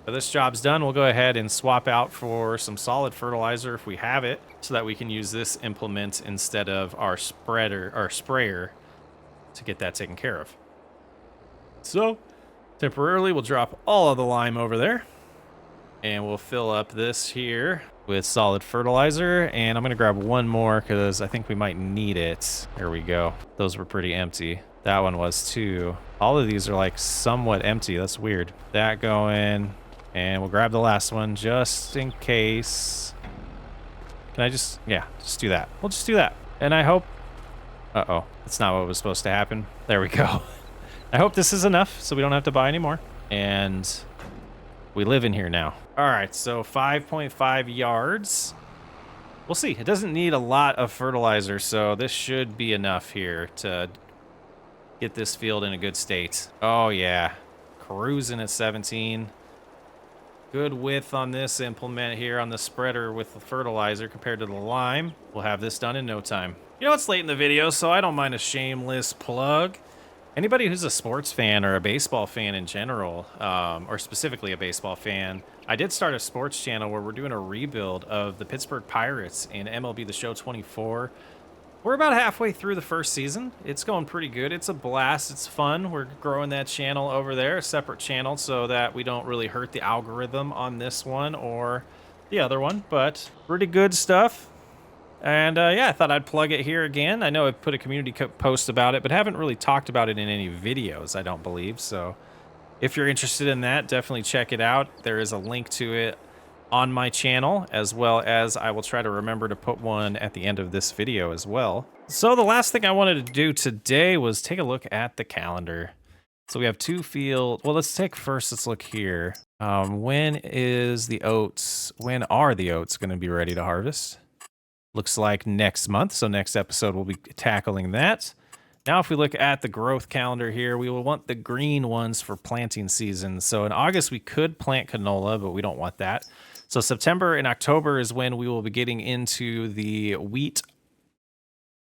But this job's done, we'll go ahead and swap out for some solid fertilizer if we have it, so that we can use this implement instead of our sprayer to get that taken care of. So, temporarily, we'll drop all of the lime over there, and we'll fill up this here with solid fertilizer, and I'm going to grab one more because I think we might need it. There we go. Those were pretty empty. That one was too. All of these are like somewhat empty. That's weird. That going, and we'll grab the last one just in case. Can I just do that. We'll just do that. And I hope, uh-oh, that's not what was supposed to happen. There we go. I hope this is enough so we don't have to buy any more. And we live in here now. All right, so 5.5 yards. We'll see. It doesn't need a lot of fertilizer, so this should be enough here to get this field in a good state. Oh, yeah. Cruising at 17. Good width on this implement here on the spreader with the fertilizer compared to the lime. We'll have this done in no time. You know, it's late in the video, so I don't mind a shameless plug. Anybody who's a sports fan or a baseball fan in general, or specifically a baseball fan, I did start a sports channel where we're doing a rebuild of the Pittsburgh Pirates in MLB The Show 24. We're about halfway through the first season. It's going pretty good. It's a blast. It's fun. We're growing that channel over there, a separate channel, so that we don't really hurt the algorithm on this one or the other one, but pretty good stuff. And yeah, I thought I'd plug it here again. I know I've put a community post about it, but haven't really talked about it in any videos, I don't believe. So if you're interested in that, definitely check it out. There is a link to it on my channel, as well as I will try to remember to put one at the end of this video as well. So the last thing I wanted to do today was take a look at the calendar. So we have 2 fields. Well, let's look here. When are the oats going to be ready to harvest? Looks like next month, so next episode we'll be tackling that. Now if we look at the growth calendar here, we will want the green ones for planting season. So in August we could plant canola, but we don't want that. So September and October is when we will be getting into the wheat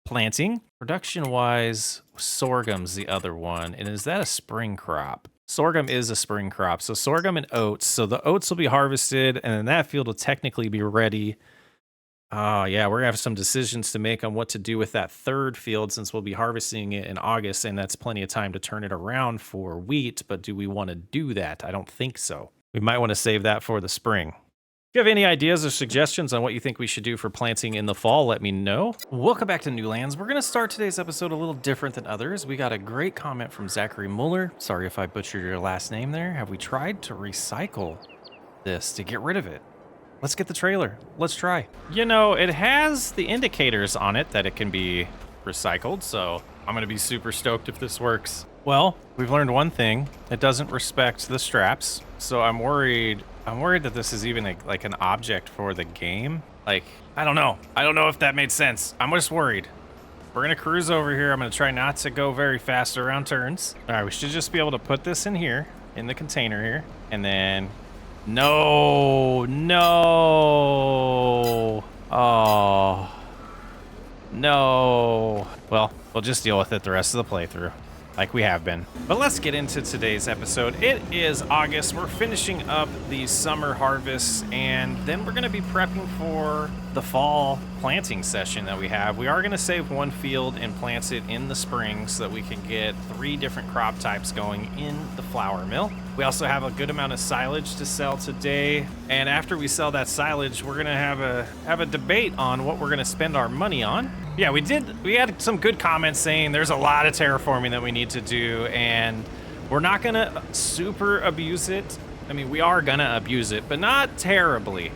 planting. Production-wise, sorghum's the other one. And is that a spring crop? Sorghum is a spring crop. So sorghum and oats. So the oats will be harvested, and then that field will technically be ready. Oh, yeah, we're gonna have some decisions to make on what to do with that third field since we'll be harvesting it in August, and that's plenty of time to turn it around for wheat. But do we want to do that? I don't think so. We might want to save that for the spring. If you have any ideas or suggestions on what you think we should do for planting in the fall, let me know. Welcome back to Newlands. We're going to start today's episode a little different than others. We got a great comment from Zachary Mueller. Sorry if I butchered your last name there. Have we tried to recycle this to get rid of it? Let's get the trailer. Let's try. You know, it has the indicators on it that it can be recycled, so I'm going to be super stoked if this works. Well, we've learned one thing. It doesn't respect the straps, so I'm worried that this is even like an object for the game. Like, I don't know. I don't know if that made sense. I'm just worried. We're going to cruise over here. I'm going to try not to go very fast around turns. All right, we should just be able to put this in here, in the container here, and then... No. Oh. No. Well, we'll just deal with it the rest of the playthrough, like we have been. But let's get into today's episode. It is August. We're finishing up the summer harvest, and then we're going to be prepping for the fall planting session that we have. We are going to save one field and plant it in the spring so that we can get 3 different crop types going in the flour mill. We also have a good amount of silage to sell today, and after we sell that silage, we're going to have a debate on what we're going to spend our money on. Yeah, we had some good comments saying there's a lot of terraforming that we need to do, and we're not going to super abuse it. I mean, we are going to abuse it, but not terribly.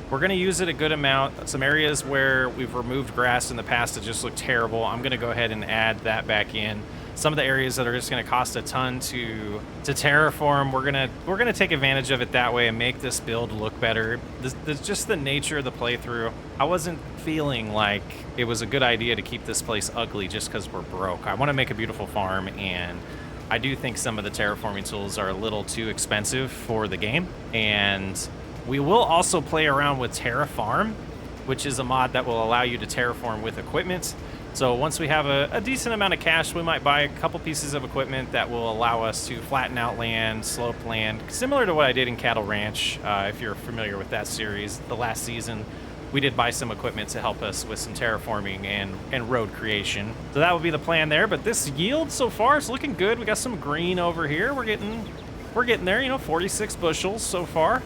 We're going to use it a good amount. Some areas where we've removed grass in the past that just look terrible, I'm going to go ahead and add that back in. Some of the areas that are just going to cost a ton to terraform, we're gonna take advantage of it that way and make this build look better. This just the nature of the playthrough. I wasn't feeling like it was a good idea to keep this place ugly just because we're broke. I want to make a beautiful farm, and I do think some of the terraforming tools are a little too expensive for the game. And we will also play around with Terrafarm, which is a mod that will allow you to terraform with equipment. So once we have a decent amount of cash, we might buy a couple pieces of equipment that will allow us to flatten out land, slope land, similar to what I did in Cattle Ranch. If you're familiar with that series, the last season, we did buy some equipment to help us with some terraforming and road creation. So that would be the plan there. But this yield so far is looking good. We got some green over here. We're getting there, you know, 46 bushels so far.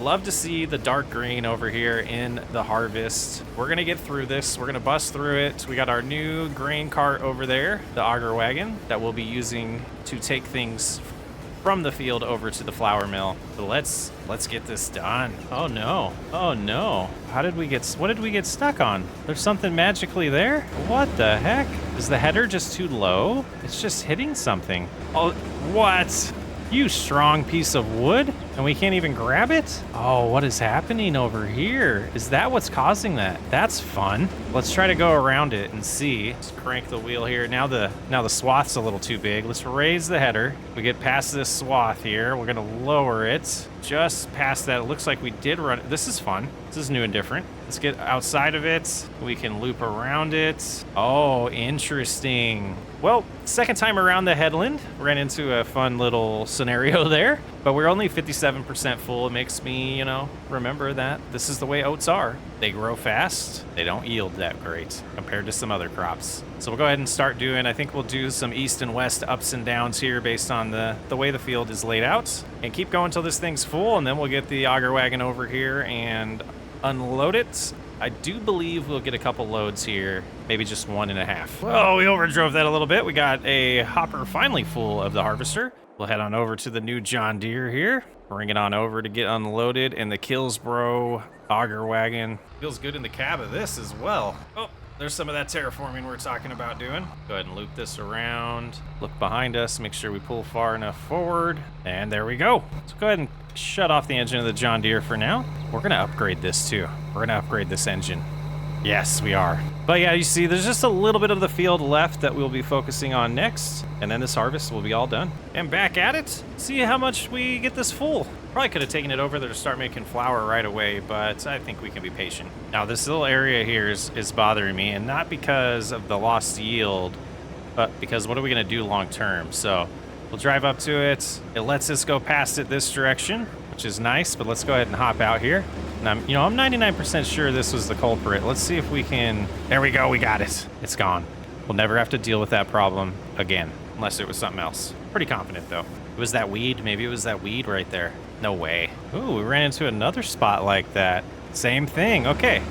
Love to see the dark green over here in the harvest. We're gonna get through this. We're gonna bust through it. We got our new grain cart over there, the auger wagon, that we'll be using to take things from the field over to the flour mill. So let's get this done. Oh no. Oh no. What did we get stuck on? There's something magically there? What the heck? Is the header just too low? It's just hitting something. Oh, what? You strong piece of wood, and we can't even grab it? Oh, what is happening over here? Is that what's causing that? That's fun. Let's try to go around it and see. Let's crank the wheel here. Now the swath's a little too big. Let's raise the header. We get past this swath here. We're gonna lower it just past that. It looks like we did run it. This is fun. This is new and different. Let's get outside of it. We can loop around it. Oh, interesting. Well, second time around the headland, ran into a fun little scenario there, but we're only 57% full. It makes me, you know, remember that this is the way oats are. They grow fast. They don't yield that great compared to some other crops. So we'll go ahead and start doing, I think we'll do some east and west ups and downs here based on the way the field is laid out, and keep going until this thing's full, and then we'll get the auger wagon over here and unload it. I do believe we'll get a couple loads here, maybe just 1.5. Oh, we overdrove that a little bit. We got a hopper finally full of the harvester. We'll head on over to the new John Deere here, bring it on over to get unloaded, and the Killsbro auger wagon feels good in the cab of this as well. Oh, there's some of that terraforming we're talking about doing. Go ahead and loop this around, look behind us, make sure we pull far enough forward, and there we go. So go ahead and shut off the engine of the John Deere for now. We're gonna upgrade this too. We're gonna upgrade this engine. Yes, we are. But yeah, you see, there's just a little bit of the field left that we'll be focusing on next, and then this harvest will be all done. And back at it, see how much we get this full. Probably could have taken it over there to start making flour right away, but I think we can be patient. Now, this little area here is bothering me, and not because of the lost yield, but because what are we going to do long term? So we'll drive up to it. It lets us go past it this direction, which is nice, but let's go ahead and hop out here. And I'm 99% sure this was the culprit. Let's see if we can, there we go, we got it. It's gone. We'll never have to deal with that problem again, unless it was something else. Pretty confident though. It was that weed, maybe it was that weed right there. No way. Ooh, we ran into another spot like that. Same thing, okay.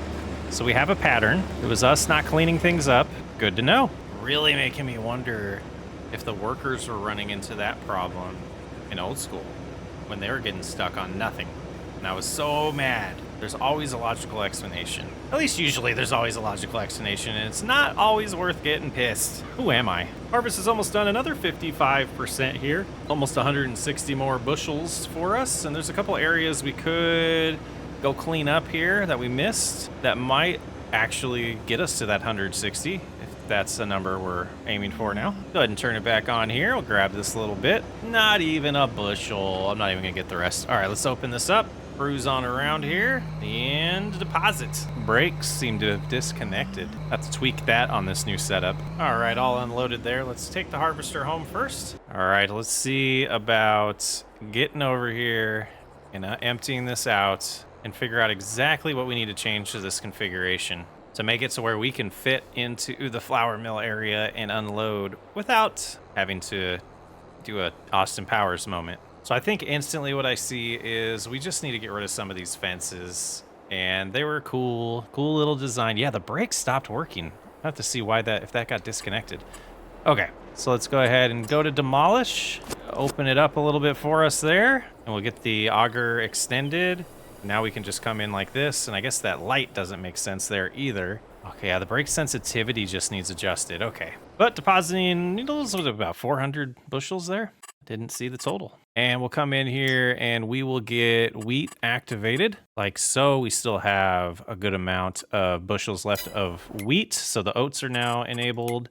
So we have a pattern. It was us not cleaning things up. Good to know. Really making me wonder if the workers were running into that problem in old school when they were getting stuck on nothing. And I was so mad. There's always a logical explanation. At least usually there's always a logical explanation, and it's not always worth getting pissed. Who am I? Harvest is almost done. Another 55% here. Almost 160 more bushels for us. And there's a couple areas we could go clean up here that we missed that might actually get us to that 160. If that's the number we're aiming for now. Go ahead and turn it back on here. We'll grab this little bit. Not even a bushel. I'm not even gonna get the rest. All right, let's open this up. Cruise on around here and deposit. Brakes seem to have disconnected. Have to tweak that on this new setup. All right, all unloaded there. Let's take the harvester home first. All right, let's see about getting over here and emptying this out and figure out exactly what we need to change to this configuration to make it so where we can fit into the flour mill area and unload without having to do a Austin Powers moment. So I think instantly what I see is we just need to get rid of some of these fences, and they were cool little design. Yeah, the brakes stopped working. I have to see why if that got disconnected. Okay, so let's go ahead and go to demolish, open it up a little bit for us there, and we'll get the auger extended. Now we can just come in like this, and I guess that light doesn't make sense there either. Okay, yeah, the brake sensitivity just needs adjusted. Okay, but depositing needles was about 400 bushels there. Didn't see the total. And we'll come in here and we will get wheat activated like so. We still have a good amount of bushels left of wheat. So the oats are now enabled.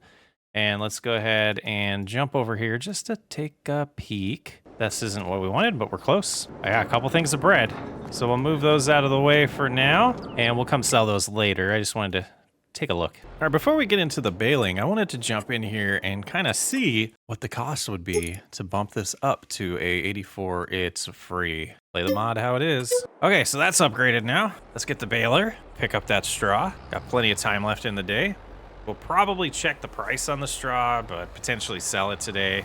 And let's go ahead and jump over here just to take a peek. This isn't what we wanted, but we're close. I got a couple things of bread. So we'll move those out of the way for now and we'll come sell those later. I just wanted to take a look. All right, before we get into the baling, I wanted to jump in here and kind of see what the cost would be to bump this up to a 84. It's free. Play the mod how it is. Okay, so that's upgraded now. Let's get the baler, pick up that straw. Got plenty of time left in the day. We'll probably check the price on the straw, but potentially sell it today.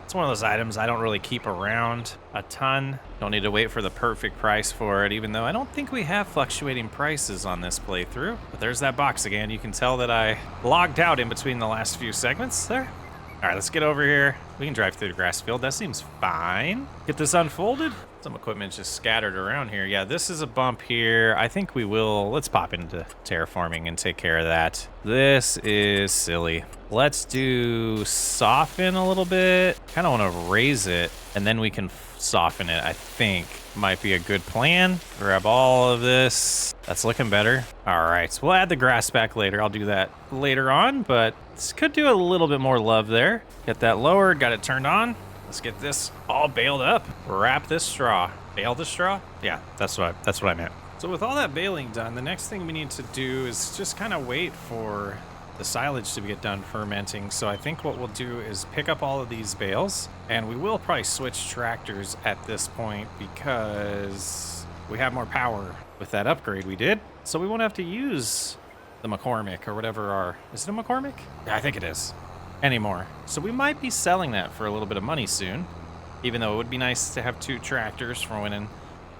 It's one of those items I don't really keep around a ton. Don't need to wait for the perfect price for it, even though I don't think we have fluctuating prices on this playthrough. But there's that box again. You can tell that I logged out in between the last few segments there. All right, let's get over here. We can drive through the grass field. That seems fine. Get this unfolded. Some equipment just scattered around here. Yeah, this is a bump here. I think we will, let's pop into terraforming and take care of that. This is silly. Let's do soften a little bit. Kind of want to raise it and then we can soften it. I think might be a good plan. Grab all of this. That's looking better. All right, so we'll add the grass back later. I'll do that later on, but this could do a little bit more love there. Get that lowered, got it turned on. Let's get this all baled up. Wrap this straw. Bale the straw? Yeah, that's what I meant. So with all that baling done, the next thing we need to do is just kind of wait for the silage to get done fermenting. So I think what we'll do is pick up all of these bales, and we will probably switch tractors at this point because we have more power with that upgrade we did. So we won't have to use the McCormick or whatever is it a McCormick? Yeah, I think it is. Anymore. So we might be selling that for a little bit of money soon, even though it would be nice to have 2 tractors for when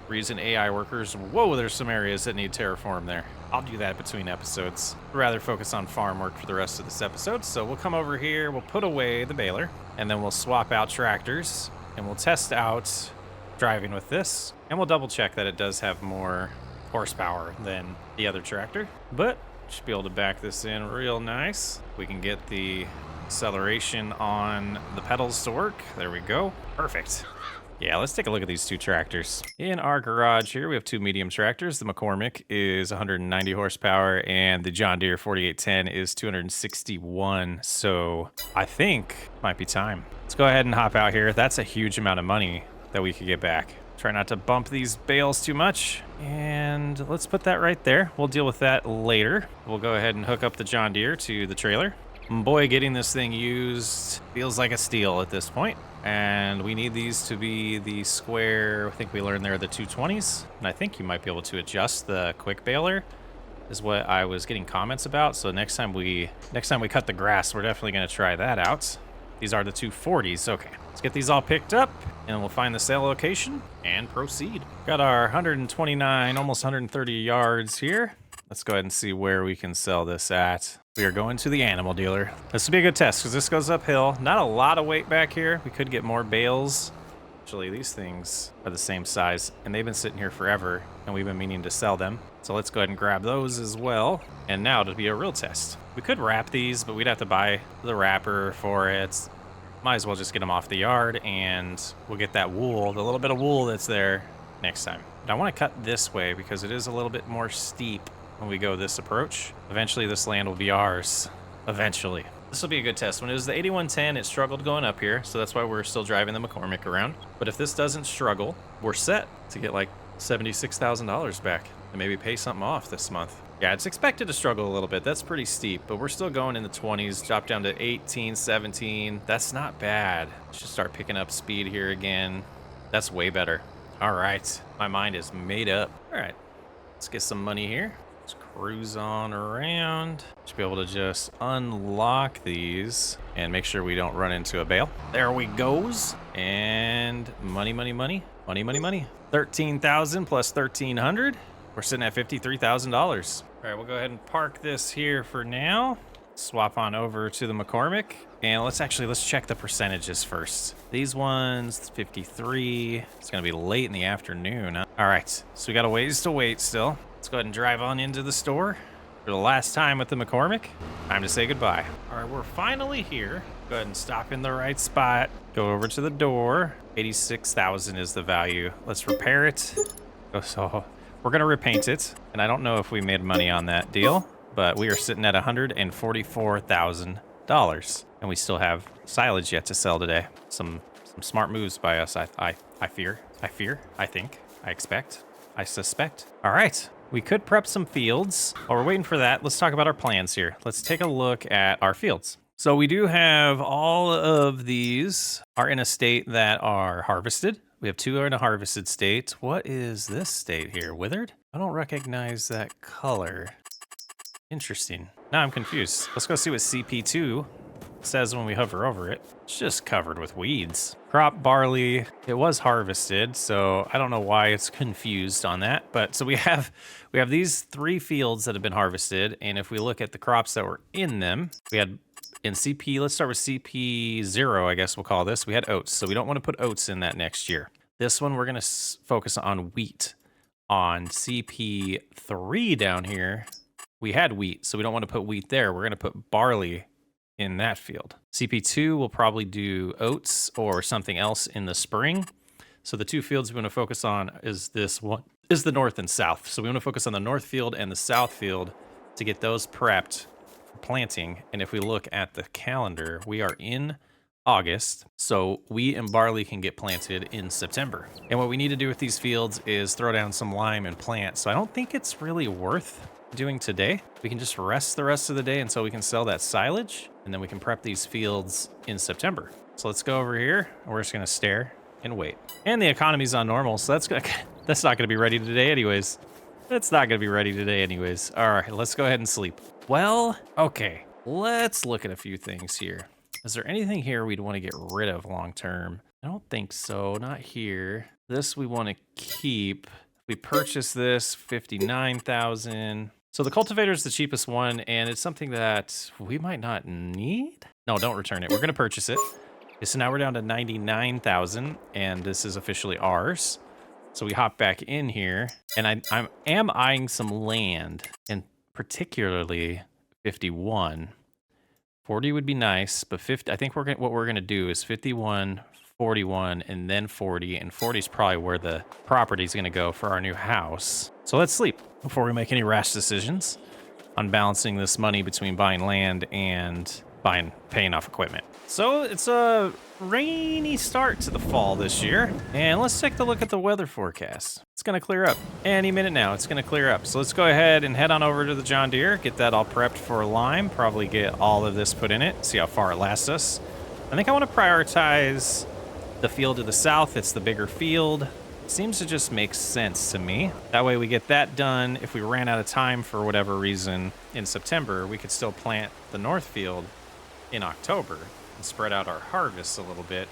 we're using AI workers. Whoa, there's some areas that need terraform there. I'll do that between episodes. I'd rather focus on farm work for the rest of this episode. So we'll come over here, we'll put away the baler, and then we'll swap out tractors, and we'll test out driving with this, and we'll double check that it does have more horsepower than the other tractor, but should be able to back this in real nice. We can get the acceleration on the pedals to work. There we go. Perfect. Yeah, let's take a look at these two tractors. In our garage here, we have two medium tractors. The McCormick is 190 horsepower, and the John Deere 4810 is 261. So I think might be time. Let's go ahead and hop out here. That's a huge amount of money that we could get back. Try not to bump these bales too much. And let's put that right there. We'll deal with that later. We'll go ahead and hook up the John Deere to the trailer. Boy, getting this thing used feels like a steal at this point. And we need these to be the square, I think we learned there, the 220s. And I think you might be able to adjust the quick baler, is what I was getting comments about. So next time we cut the grass, we're definitely gonna try that out. These are the 240s. Okay, let's get these all picked up and we'll find the sale location and proceed. Got our 129, almost 130 yards here. Let's go ahead and see where we can sell this at. We are going to the animal dealer. This will be a good test because this goes uphill. Not a lot of weight back here. We could get more bales. Actually, these things are the same size and they've been sitting here forever and we've been meaning to sell them. So let's go ahead and grab those as well. And now to be a real test. We could wrap these, but we'd have to buy the wrapper for it. Might as well just get them off the yard and we'll get that wool, the little bit of wool that's there next time. But I want to cut this way because it is a little bit more steep when we go this approach. Eventually this land will be ours. Eventually. This will be a good test. When it was the 8110, it struggled going up here, so that's why we're still driving the McCormick around. But if this doesn't struggle, we're set to get like $76,000 back and maybe pay something off this month. Yeah, it's expected to struggle a little bit. That's pretty steep, but we're still going in the 20s, drop down to 18, 17. That's not bad. Should start picking up speed here again. That's way better. All right, my mind is made up. All right, let's get some money here. Let's cruise on around. Should be able to just unlock these and make sure we don't run into a bale. There we goes. And money, money, money, money, money, money. 13,000 plus 1,300. We're sitting at $53,000. All right, we'll go ahead and park this here for now. Swap on over to the McCormick. And let's check the percentages first. These ones, 53. It's gonna be late in the afternoon. Huh? All right, so we got a ways to wait still. Let's go ahead and drive on into the store for the last time with the McCormick. Time to say goodbye. All right, we're finally here. Go ahead and stop in the right spot. Go over to the door. 86,000 is the value. Let's repair it. So we're gonna repaint it. And I don't know if we made money on that deal, but we are sitting at $144,000. And we still have silage yet to sell today. Some smart moves by us, I fear, I think, I expect, I suspect. All right. We could prep some fields. While we're waiting for that, let's talk about our plans here. Let's take a look at our fields. So we do have all of these are in a state that are harvested. We have two are in a harvested state. What is this state here? Withered? I don't recognize that color. Interesting. Now I'm confused. Let's go see what CP2 says when we hover over it. It's just covered with weeds. Crop barley, it was harvested, so I don't know why it's confused on that. But so we have these three fields that have been harvested, and if we look at the crops that were in them, we had in CP, let's start with CP0, I guess we'll call this. We had oats, so we don't want to put oats in that next year. This one we're going to focus on wheat. On CP3 down here, we had wheat, so we don't want to put wheat there. We're going to put barley in that field. CP2 will probably do oats or something else in the spring. So the two fields we want to focus on is this one, is the north and south. So we want to focus on the north field and the south field to get those prepped for planting. And if we look at the calendar, we are in August, so wheat and barley can get planted in September. And what we need to do with these fields is throw down some lime and plant. So I don't think it's really worth doing today. We can just rest the rest of the day until we can sell that silage, and then we can prep these fields in September. So let's go over here, and we're just gonna stare and wait. And the economy's on normal, so that's not gonna be ready today anyways. That's not gonna be ready today anyways. All right, let's go ahead and sleep. Well, okay, let's look at a few things here. Is there anything here we'd want to get rid of long term? I don't think so, not here. This we want to keep. We purchased this, 59,000. So the cultivator is the cheapest one, and it's something that we might not need. No, don't return it. We're gonna purchase it. Okay, so now we're down to 99,000, and this is officially ours. So we hop back in here, and I am eyeing some land, and particularly 51. 40 would be nice, but 50. I think what we're gonna do is 51, 41, and then 40, and 40 is probably where the property is going to go for our new house. So let's sleep before we make any rash decisions on balancing this money between buying land and paying off equipment. So it's a rainy start to the fall this year. And let's take a look at the weather forecast. It's going to clear up. Any minute now, it's going to clear up. So let's go ahead and head on over to the John Deere, get that all prepped for lime, probably get all of this put in it, see how far it lasts us. I think I want to prioritize the field to the south. It's the bigger field. Seems to just make sense to me. That way we get that done. If we ran out of time for whatever reason in September, we could still plant the north field in October and spread out our harvests a little bit.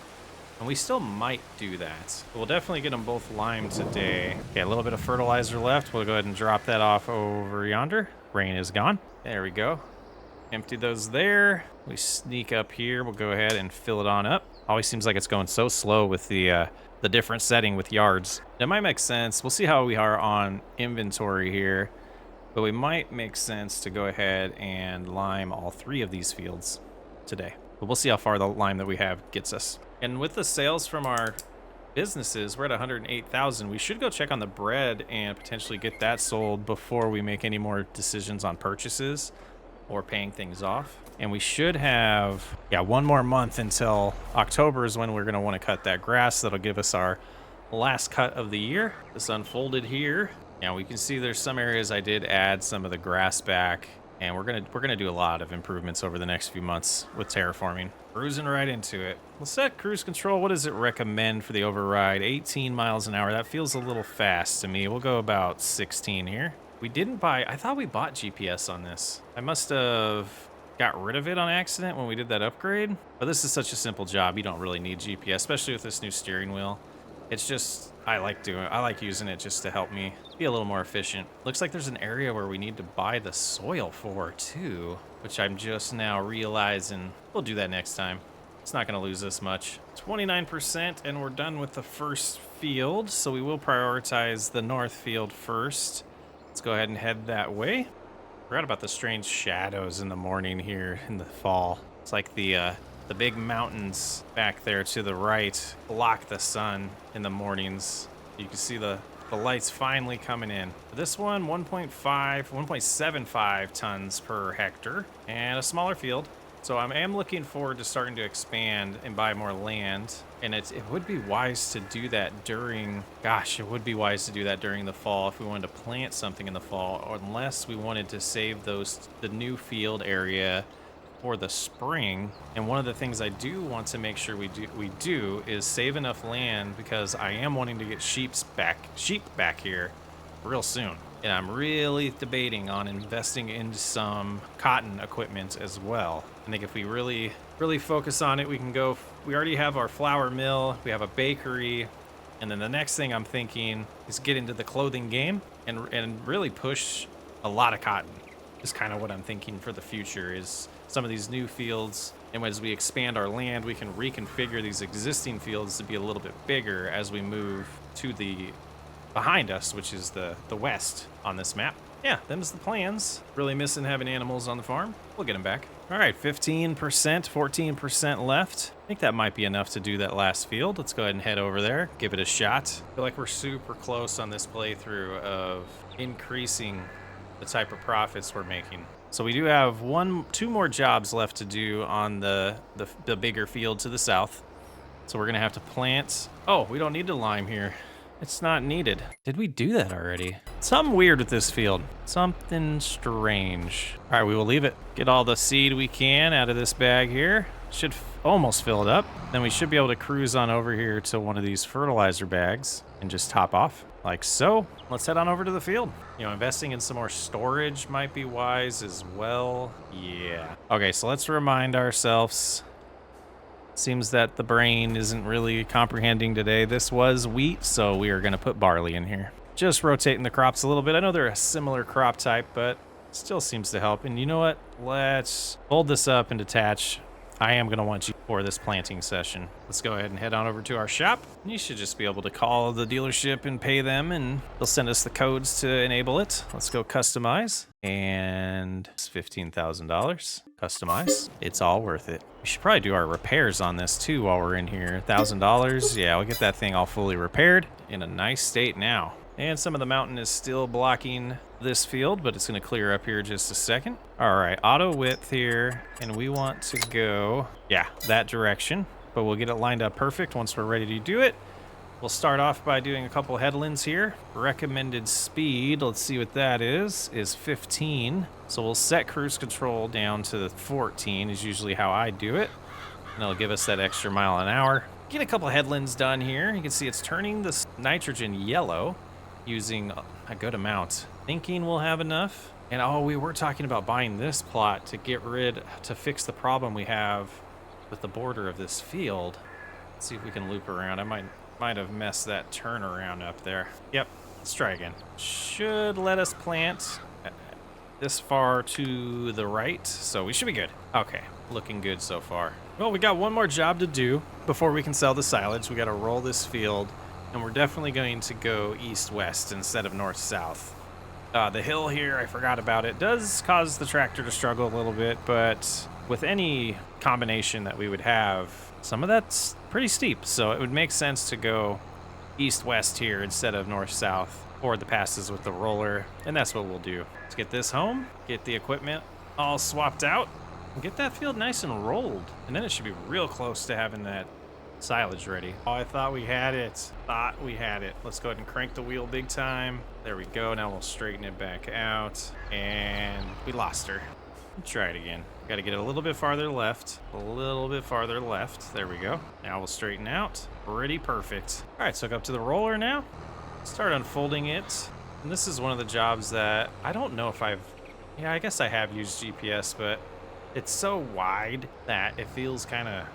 And we still might do that. We'll definitely get them both limed today. Okay, a little bit of fertilizer left. We'll go ahead and drop that off over yonder. Rain is gone. There we go. Empty those there. We sneak up here. We'll go ahead and fill it on up. Always seems like it's going so slow with the different setting with yards. That might make sense. We'll see how we are on inventory here, but we might make sense to go ahead and lime all 3 of these fields today. But we'll see how far the lime that we have gets us. And with the sales from our businesses, we're at 108,000. We should go check on the bread and potentially get that sold before we make any more decisions on purchases or paying things off. And we should have, one more month until October is when we're going to want to cut that grass. That'll give us our last cut of the year. This unfolded here. Now we can see there's some areas I did add some of the grass back, and we're gonna do a lot of improvements over the next few months with terraforming. Cruising right into it. We'll set cruise control. What does it recommend for the override? 18 miles an hour. That feels a little fast to me. We'll go about 16 here. We didn't buy, I thought we bought GPS on this. I must have got rid of it on accident when we did that upgrade. But this is such a simple job. You don't really need GPS, especially with this new steering wheel. It's just, I like using it just to help me be a little more efficient. Looks like there's an area where we need to buy the soil for too, which I'm just now realizing. We'll do that next time. It's not going to lose us much. 29%, and we're done with the first field. So we will prioritize the north field first. Let's go ahead and head that way. Forgot about the strange shadows in the morning here in the fall. It's like the big mountains back there to the right block the sun in the mornings. You can see the lights finally coming in. This one, 1.75 tons per hectare, and a smaller field. So I am looking forward to starting to expand and buy more land. And it would be wise to do that during, it would be wise to do that during the fall if we wanted to plant something in the fall, or unless we wanted to save the new field area for the spring. And one of the things I do want to make sure we do is save enough land, because I am wanting to get sheep back here real soon. And I'm really debating on investing in some cotton equipment as well. I think if we really focus on it, we can go. We already have our flour mill, we have a bakery, and then the next thing I'm thinking is get into the clothing game and really push a lot of cotton. Is kind of what I'm thinking for the future, is some of these new fields. And as we expand our land, we can reconfigure these existing fields to be a little bit bigger as we move to the behind us, which is the west on this map. Yeah, them's the plans. Really missing having animals on the farm. We'll get them back. All right, 15%, 14% left. I think that might be enough to do that last field. Let's go ahead and head over there, give it a shot. I feel like we're super close on this playthrough of increasing the type of profits we're making. So we do have 2 more jobs left to do on the bigger field to the south. So we're gonna have to plant. Oh, we don't need to lime here. It's not needed. Did we do that already? Something weird with this field. Something strange. All right, we will leave it. Get all the seed we can out of this bag here. Should almost fill it up. Then we should be able to cruise on over here to one of these fertilizer bags and just top off like so. Let's head on over to the field. You know, investing in some more storage might be wise as well. Yeah. Okay, so let's remind ourselves. Seems that the brain isn't really comprehending today. This was wheat, so we are going to put barley in here. Just rotating the crops a little bit. I know they're a similar crop type, but still seems to help. And you know what? Let's fold this up and detach. I am going to want you for this planting session. Let's go ahead and head on over to our shop. You should just be able to call the dealership and pay them, and they'll send us the codes to enable it. Let's go customize. And it's $15,000. Customize. It's all worth it. We should probably do our repairs on this too while we're in here. $1,000. Yeah, we'll get that thing all fully repaired in a nice state now. And some of the mountain is still blocking this field, but it's going to clear up here just a second. All right, auto width here, and we want to go, yeah, that direction. But we'll get it lined up perfect once we're ready to do it. We'll start off by doing a couple headlands here. Recommended speed, let's see what that is 15. So we'll set cruise control down to 14 is usually how I do it. And it'll give us that extra mile an hour. Get a couple headlands done here. You can see it's turning this nitrogen yellow using a good amount. Thinking we'll have enough. And oh, we were talking about buying this plot to fix the problem we have with the border of this field. Let's see if we can loop around. I might have messed that turnaround up there. Yep, let's try again. Should let us plant this far to the right, so we should be good. Okay, looking good so far. Well, we got one more job to do before we can sell the silage. We got to roll this field, and we're definitely going to go east-west instead of north-south. The hill here, I forgot about it, does cause the tractor to struggle a little bit, but with any combination that we would have, some of that's pretty steep, so it would make sense to go east-west here instead of north-south, or the passes with the roller, and that's what we'll do. Let's get this home, get the equipment all swapped out, and get that field nice and rolled, and then it should be real close to having that silage ready. Oh, I thought we had it. Let's go ahead and crank the wheel big time. There we go. Now we'll straighten it back out, and we lost her. Try it again. Got to get it a little bit farther left. There we go. Now we'll straighten out. Pretty perfect. All right, so hook up to the roller now. Start unfolding it. And this is one of the jobs that I don't know if I guess I have used GPS, but it's so wide that it feels kind of,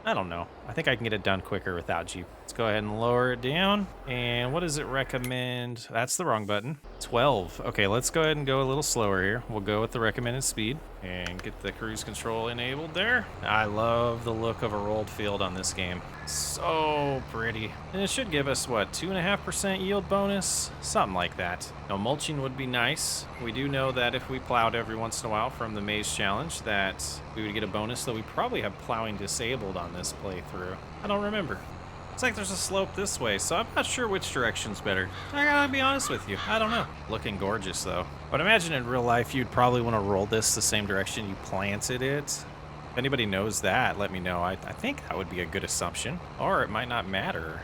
I don't know. I think I can get it done quicker without Jeep. Let's go ahead and lower it down. And what does it recommend? That's the wrong button. 12. Okay, let's go ahead and go a little slower here. We'll go with the recommended speed and get the cruise control enabled there. I love the look of a rolled field on this game. So pretty. And it should give us, what, 2.5% yield bonus? Something like that. Now, mulching would be nice. We do know that if we plowed every once in a while from the maze challenge that we would get a bonus, though we probably have plowing disabled on this playthrough. I don't remember. Looks like there's a slope this way, so I'm not sure which direction's better. I gotta be honest with you, I don't know. Looking gorgeous though. But imagine in real life you'd probably want to roll this the same direction you planted it. If anybody knows that, let me know. I think that would be a good assumption. Or it might not matter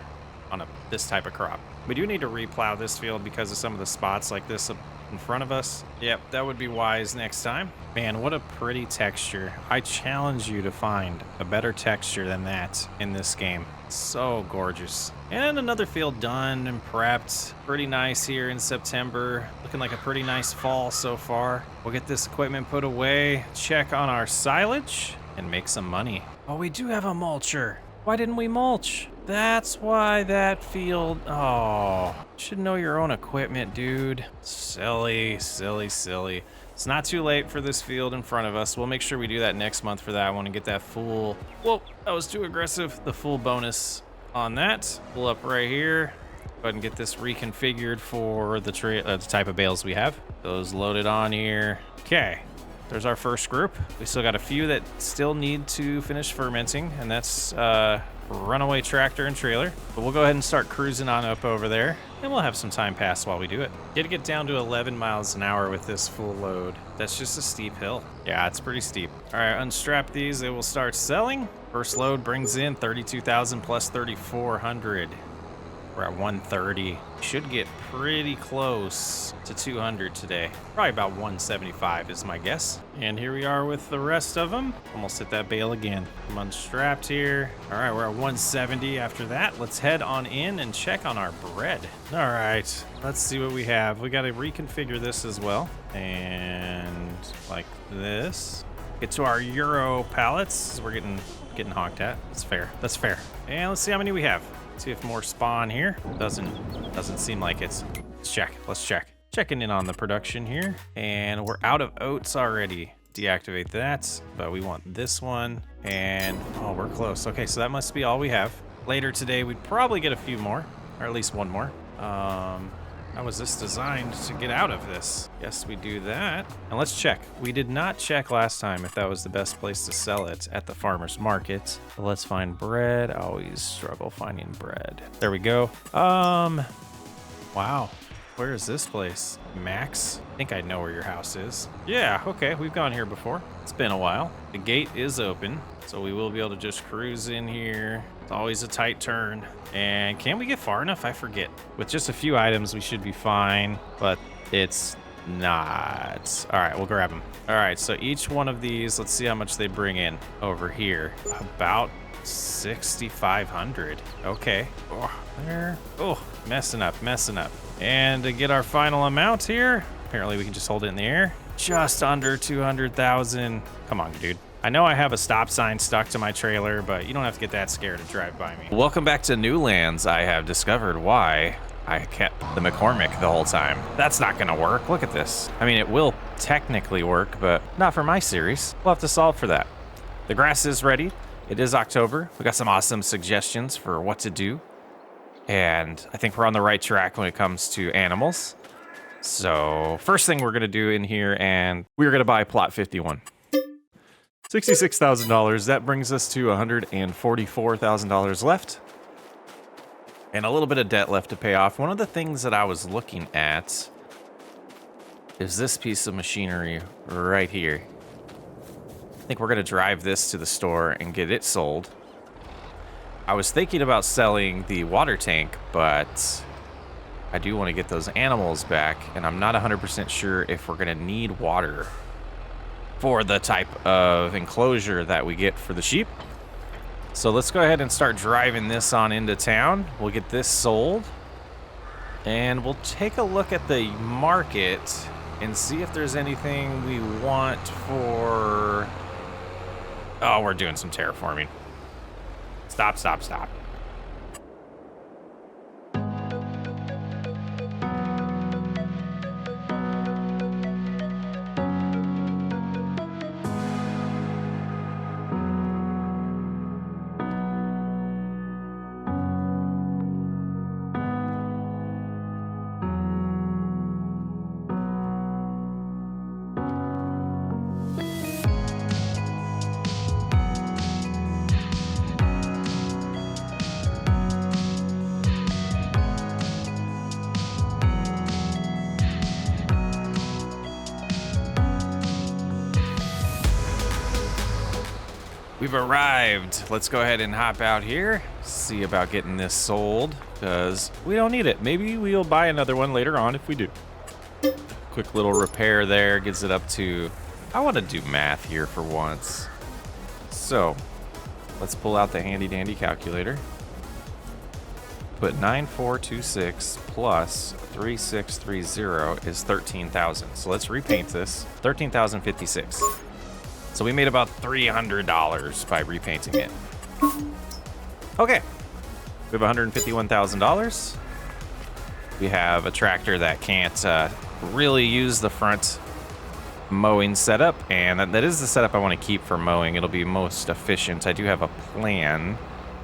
on this type of crop. We do need to replow this field because of some of the spots like this in front of us. Yep, that would be wise next time. Man, what a pretty texture. I challenge you to find a better texture than that in this game. So gorgeous. And another field done and prepped. Pretty nice here in September. Looking like a pretty nice fall so far. We'll get this equipment put away, check on our silage, and make some money. Oh, we do have a mulcher. Why didn't we mulch? That's why that field, oh, should know your own equipment, dude. Silly. It's not too late for this field in front of us. We'll make sure we do that next month for that one and get that full, whoa, that was too aggressive. The full bonus on that. Pull up right here. Go ahead and get this reconfigured for the type of bales we have. Those loaded on here. Okay. There's our first group. We still got a few that still need to finish fermenting, and that's runaway tractor and trailer. But we'll go ahead and start cruising on up over there, and we'll have some time pass while we do it. Get to get down to 11 miles an hour with this full load. That's just a steep hill. Yeah, it's pretty steep. All right, unstrap these. They will start selling. First load brings in 32,000 plus 3,400. We're at 130. Should get pretty close to 200 today. Probably about 175 is my guess. And here we are with the rest of them. Almost hit that bale again. I'm unstrapped here. All right, we're at 170 after that. Let's head on in and check on our bread. All right, let's see what we have. We got to reconfigure this as well. And like this. Get to our Euro pallets. We're getting honked at. That's fair. And let's see how many we have. See if more spawn here. Doesn't seem like it's. Let's check. Checking in on the production here. And we're out of oats already. Deactivate that, but we want this one. And oh, we're close. Okay, so that must be all we have. Later today, we'd probably get a few more, or at least one more. How was this designed to get out of this? Yes, we do that. And let's check. We did not check last time if that was the best place to sell it at the farmer's market. So let's find bread. I always struggle finding bread. There we go. Wow. Where is this place? Max? I think I know where your house is. Yeah, okay, we've gone here before. It's been a while. The gate is open, so we will be able to just cruise in here. It's always a tight turn. And can we get far enough? I forget. With just a few items, we should be fine, but it's not. All right, we'll grab them. All right, so each one of these, let's see how much they bring in over here. About 6,500. Okay. Oh, there. Oh, messing up. And to get our final amount here, apparently we can just hold it in the air. Just under 200,000. Come on, dude. I know I have a stop sign stuck to my trailer, but you don't have to get that scared to drive by me. Welcome back to Newlands. I have discovered why I kept the McCormick the whole time. That's not gonna work. Look at this. I mean, it will technically work, but not for my series. We'll have to solve for that. The grass is ready. It is October. We got some awesome suggestions for what to do. And I think we're on the right track when it comes to animals. So first thing we're gonna do in here, and we're gonna buy plot 51. $66,000. That brings us to $144,000 left. And a little bit of debt left to pay off. One of the things that I was looking at is this piece of machinery right here. I think we're gonna drive this to the store and get it sold. I was thinking about selling the water tank, but I do want to get those animals back, and I'm not 100% sure if we're gonna need water for the type of enclosure that we get for the sheep. So let's go ahead and start driving this on into town. We'll get this sold, and we'll take a look at the market and see if there's anything we want for... Oh, we're doing some terraforming. Stop. We've arrived. Let's go ahead and hop out here, see about getting this sold, because we don't need it. Maybe we'll buy another one later on if we do. Quick little repair there, gets it up to... I want to do math here for once. So, let's pull out the handy dandy calculator. Put 9426 plus 3630 is 13,000. So let's repaint this. 13,056. So we made about $300 by repainting it. Okay, we have $151,000. We have a tractor that can't really use the front mowing setup, and that is the setup I want to keep for mowing. It'll be most efficient. I do have a plan,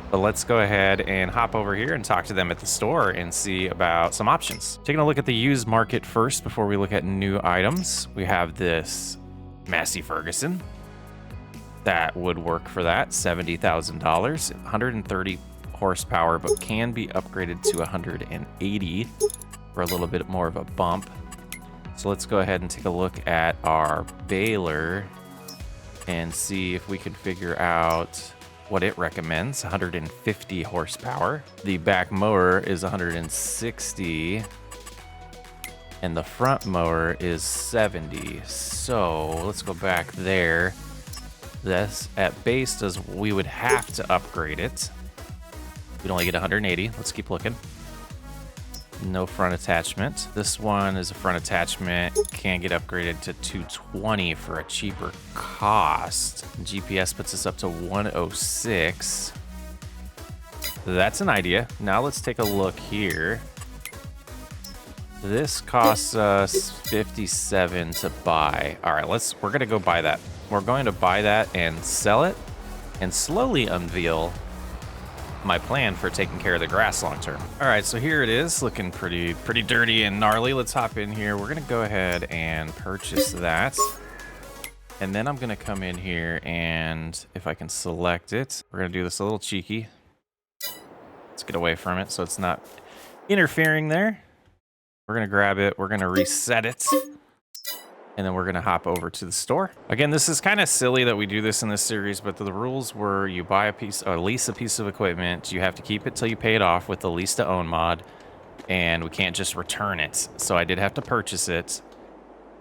but let's go ahead and hop over here and talk to them at the store and see about some options. Taking a look at the used market first before we look at new items. We have this Massey Ferguson. That would work for that, $70,000, 130 horsepower, but can be upgraded to 180 for a little bit more of a bump. So let's go ahead and take a look at our baler and see if we can figure out what it recommends. 150 horsepower. The back mower is 160, and the front mower is 70. So let's go back there. This at base we would have to upgrade it. We'd only get 180. Let's keep looking. No front attachment. This one is a front attachment. Can get upgraded to 220 for a cheaper cost. GPS puts us up to 106. That's an idea. Now let's take a look here. This costs us 57 to buy. All right, we're gonna go buy that. We're going to buy that and sell it and slowly unveil my plan for taking care of the grass long term. All right, so here it is, looking pretty dirty and gnarly. Let's hop in here. We're gonna go ahead and purchase that. And then I'm gonna come in here and if I can select it, we're gonna do this a little cheeky. Let's get away from it so it's not interfering there. We're gonna grab it, we're gonna reset it, and then we're gonna hop over to the store. Again, this is kind of silly that we do this in this series, but the rules were you buy a piece or lease a piece of equipment, you have to keep it till you pay it off with the lease to own mod, and we can't just return it. So I did have to purchase it.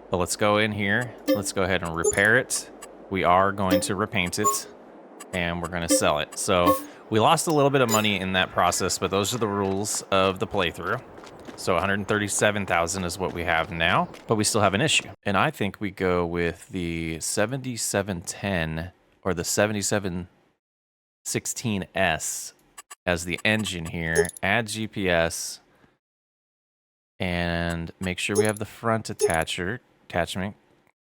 But let's go in here. Let's go ahead and repair it. We are going to repaint it, and we're gonna sell it. So we lost a little bit of money in that process, but those are the rules of the playthrough. So 137,000 is what we have now, but we still have an issue. And I think we go with the 7710 or the 7716S as the engine here. Add GPS and make sure we have the front attachment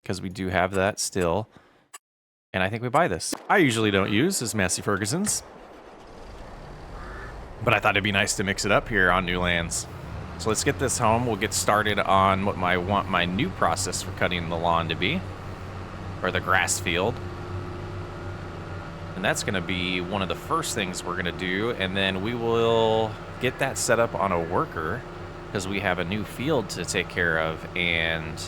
because we do have that still. And I think we buy this. I usually don't use this Massey Ferguson's, but I thought it'd be nice to mix it up here on new lands. So let's get this home. We'll get started on what I want my new process for cutting the lawn to be, or the grass field. And that's gonna be one of the first things we're gonna do. And then we will get that set up on a worker because we have a new field to take care of and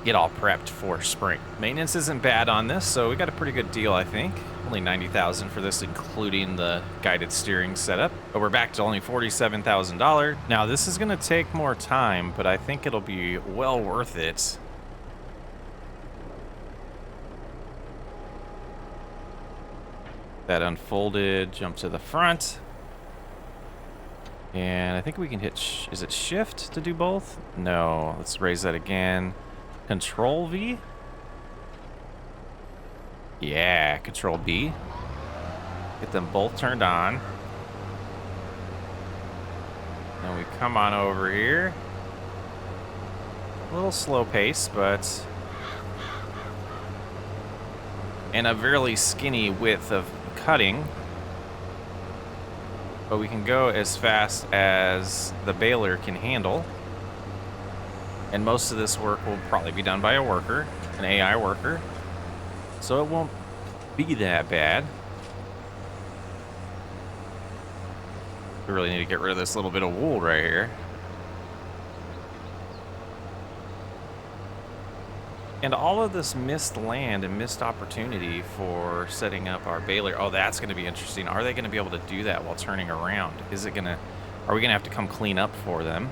get all prepped for spring. Maintenance isn't bad on this, so we got a pretty good deal, I think. Only 90,000 for this, including the guided steering setup. But we're back to only $47,000. Now, this is gonna take more time, but I think it'll be well worth it. That unfolded, jump to the front. And I think we can hit, is it shift to do both? No, let's raise that again. Control V? Yeah, Control B. Get them both turned on. Then we come on over here. A little slow pace, but... and a fairly skinny width of cutting. But we can go as fast as the baler can handle. And most of this work will probably be done by a worker, an AI worker. So it won't be that bad. We really need to get rid of this little bit of wool right here. And all of this missed land and missed opportunity for setting up our baler. Oh, that's going to be interesting. Are they going to be able to do that while turning around? Is it going to, are we going to have to come clean up for them?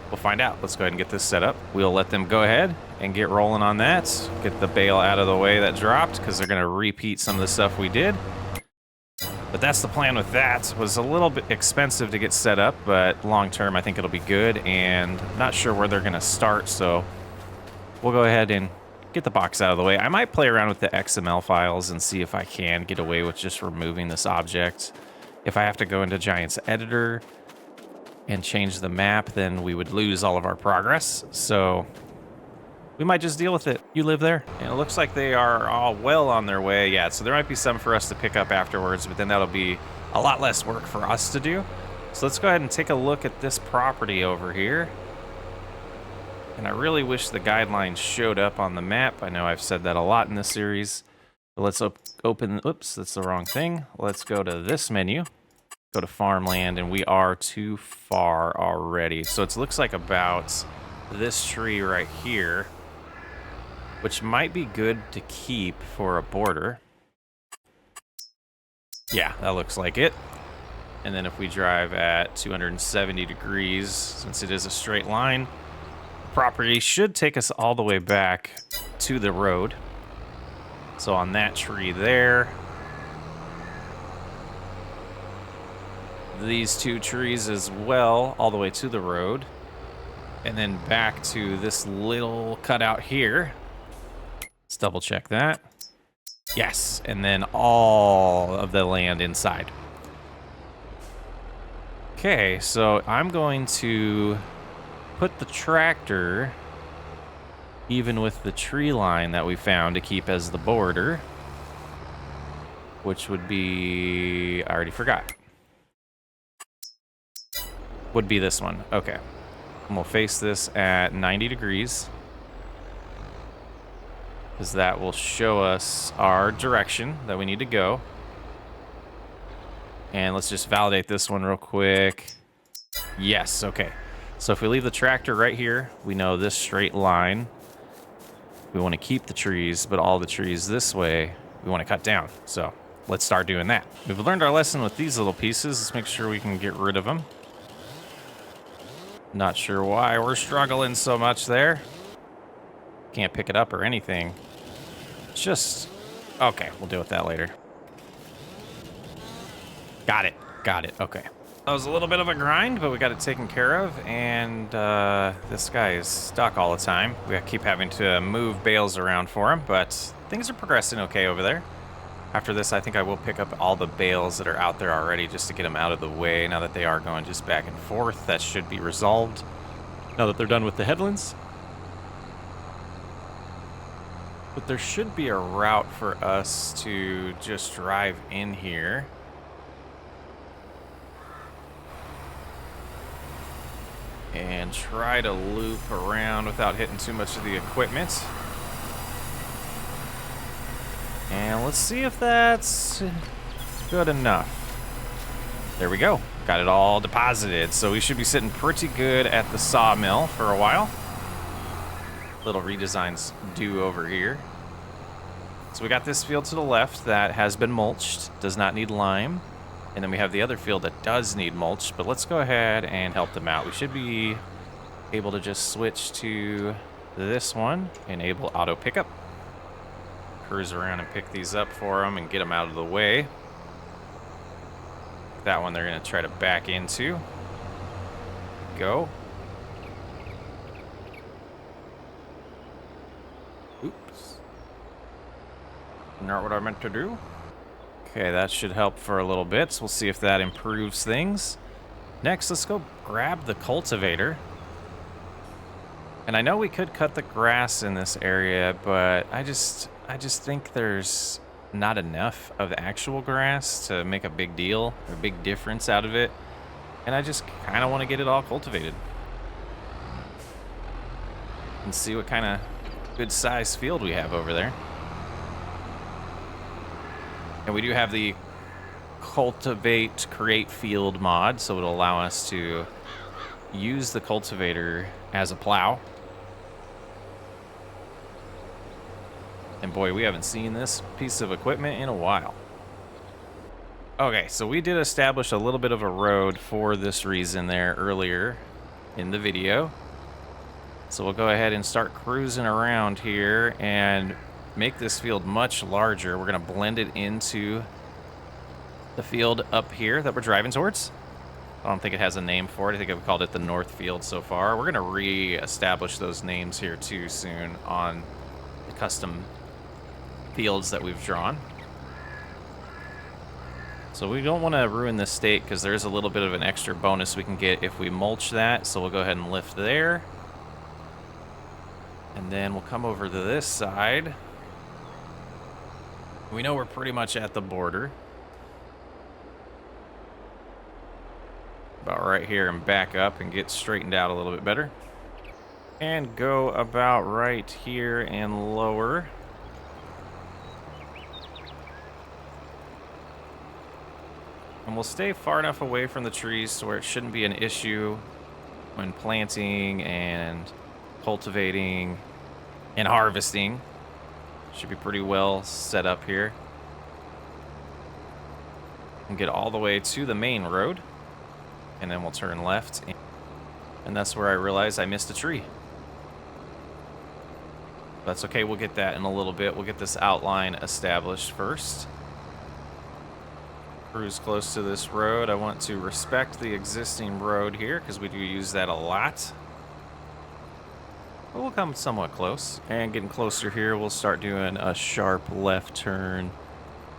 We'll find out. Let's go ahead and get this set up. We'll let them go ahead and get rolling on that. Get the bale out of the way that dropped because they're going to repeat some of the stuff we did. But that's the plan with that. It was a little bit expensive to get set up, but long term I think it'll be good, and I'm not sure where they're going to start, so we'll go ahead and get the box out of the way. I might play around with the XML files and see if I can get away with just removing this object. If I have to go into Giants Editor and change the map, then we would lose all of our progress. So we might just deal with it. You live there. And it looks like they are all well on their way. Yeah, so there might be some for us to pick up afterwards, but then that'll be a lot less work for us to do. So let's go ahead and take a look at this property over here. And I really wish the guidelines showed up on the map. I know I've said that a lot in this series. But let's open, oops, that's the wrong thing. Let's go to this menu. Go to farmland, and we are too far already. So it looks like about this tree right here, which might be good to keep for a border. Yeah, that looks like it. And then if we drive at 270 degrees, since it is a straight line, the property should take us all the way back to the road. So on that tree there, these two trees as well, all the way to the road, and then back to this little cutout here. Let's double check that. Yes, and then all of the land inside. Okay, so I'm going to put the tractor even with the tree line that we found to keep as the border. which would be, I already forgot. Would be this one. Okay. And we'll face this at 90 degrees. Because that will show us our direction that we need to go. And let's just validate this one real quick. Yes, okay. So if we leave the tractor right here, we know this straight line. We want to keep the trees, but all the trees this way, we want to cut down. So let's start doing that. We've learned our lesson with these little pieces. Let's make sure we can get rid of them. Not sure why we're struggling so much there. Can't pick it up or anything. It's just, okay, we'll deal with that later. Got it, okay. That was a little bit of a grind, but we got it taken care of, and this guy is stuck all the time. We keep having to move bales around for him, but things are progressing okay over there. After this, I think I will pick up all the bales that are out there already just to get them out of the way. Now that they are going just back and forth, that should be resolved. Now that they're done with the headlands. But there should be a route for us to just drive in here. And try to loop around without hitting too much of the equipment. And let's see if that's good enough. There we go. Got it all deposited. So we should be sitting pretty good at the sawmill for a while. Little redesigns due over here. So we got this field to the left that has been mulched, does not need lime. And then we have the other field that does need mulch, but let's go ahead and help them out. We should be able to just switch to this one, enable auto pickup. Cruise around and pick these up for them and get them out of the way. That one they're going to try to back into. Go. Oops. Not what I meant to do. Okay, that should help for a little bit. So we'll see if that improves things. Next, let's go grab the cultivator. And I know we could cut the grass in this area, but I just think there's not enough of the actual grass to make a big deal or a big difference out of it. And I just kind of want to get it all cultivated. And see what kind of good size field we have over there. And we do have the cultivate create field mod, so it'll allow us to use the cultivator as a plow. And boy, we haven't seen this piece of equipment in a while. Okay, so we did establish a little bit of a road for this reason there earlier in the video. So we'll go ahead and start cruising around here and make this field much larger. We're going to blend it into the field up here that we're driving towards. I don't think it has a name for it. I think I've called it the North Field so far. We're going to re-establish those names here too soon on the custom fields that we've drawn. So we don't want to ruin this state because there's a little bit of an extra bonus we can get if we mulch that. So we'll go ahead and lift there. And then we'll come over to this side. We know we're pretty much at the border. About right here, and back up and get straightened out a little bit better. And go about right here and lower. And we'll stay far enough away from the trees to where it shouldn't be an issue when planting and cultivating and harvesting. Should be pretty well set up here. And get all the way to the main road. And then we'll turn left. And that's where I realized I missed a tree. That's okay, we'll get that in a little bit. We'll get this outline established first. Cruise close to this road. I want to respect the existing road here because we do use that a lot. But we'll come somewhat close. And getting closer here, we'll start doing a sharp left turn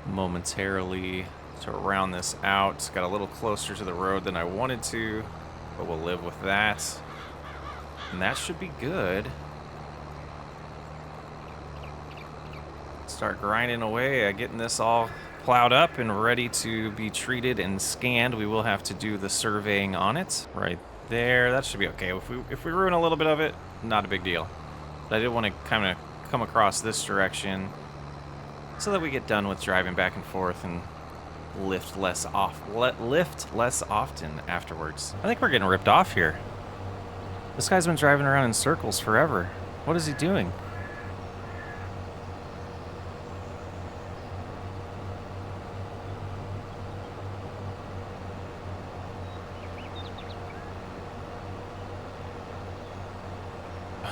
momentarily to round this out. Got a little closer to the road than I wanted to, but we'll live with that. And that should be good. Start grinding away at getting this all plowed up and ready to be treated and scanned. We will have to do the surveying on it right there. That should be okay. If we ruin a little bit of it, not a big deal. But I did want to kind of come across this direction so that we get done with driving back and forth and lift less often afterwards. I think we're getting ripped off here. This guy's been driving around in circles forever. What is he doing?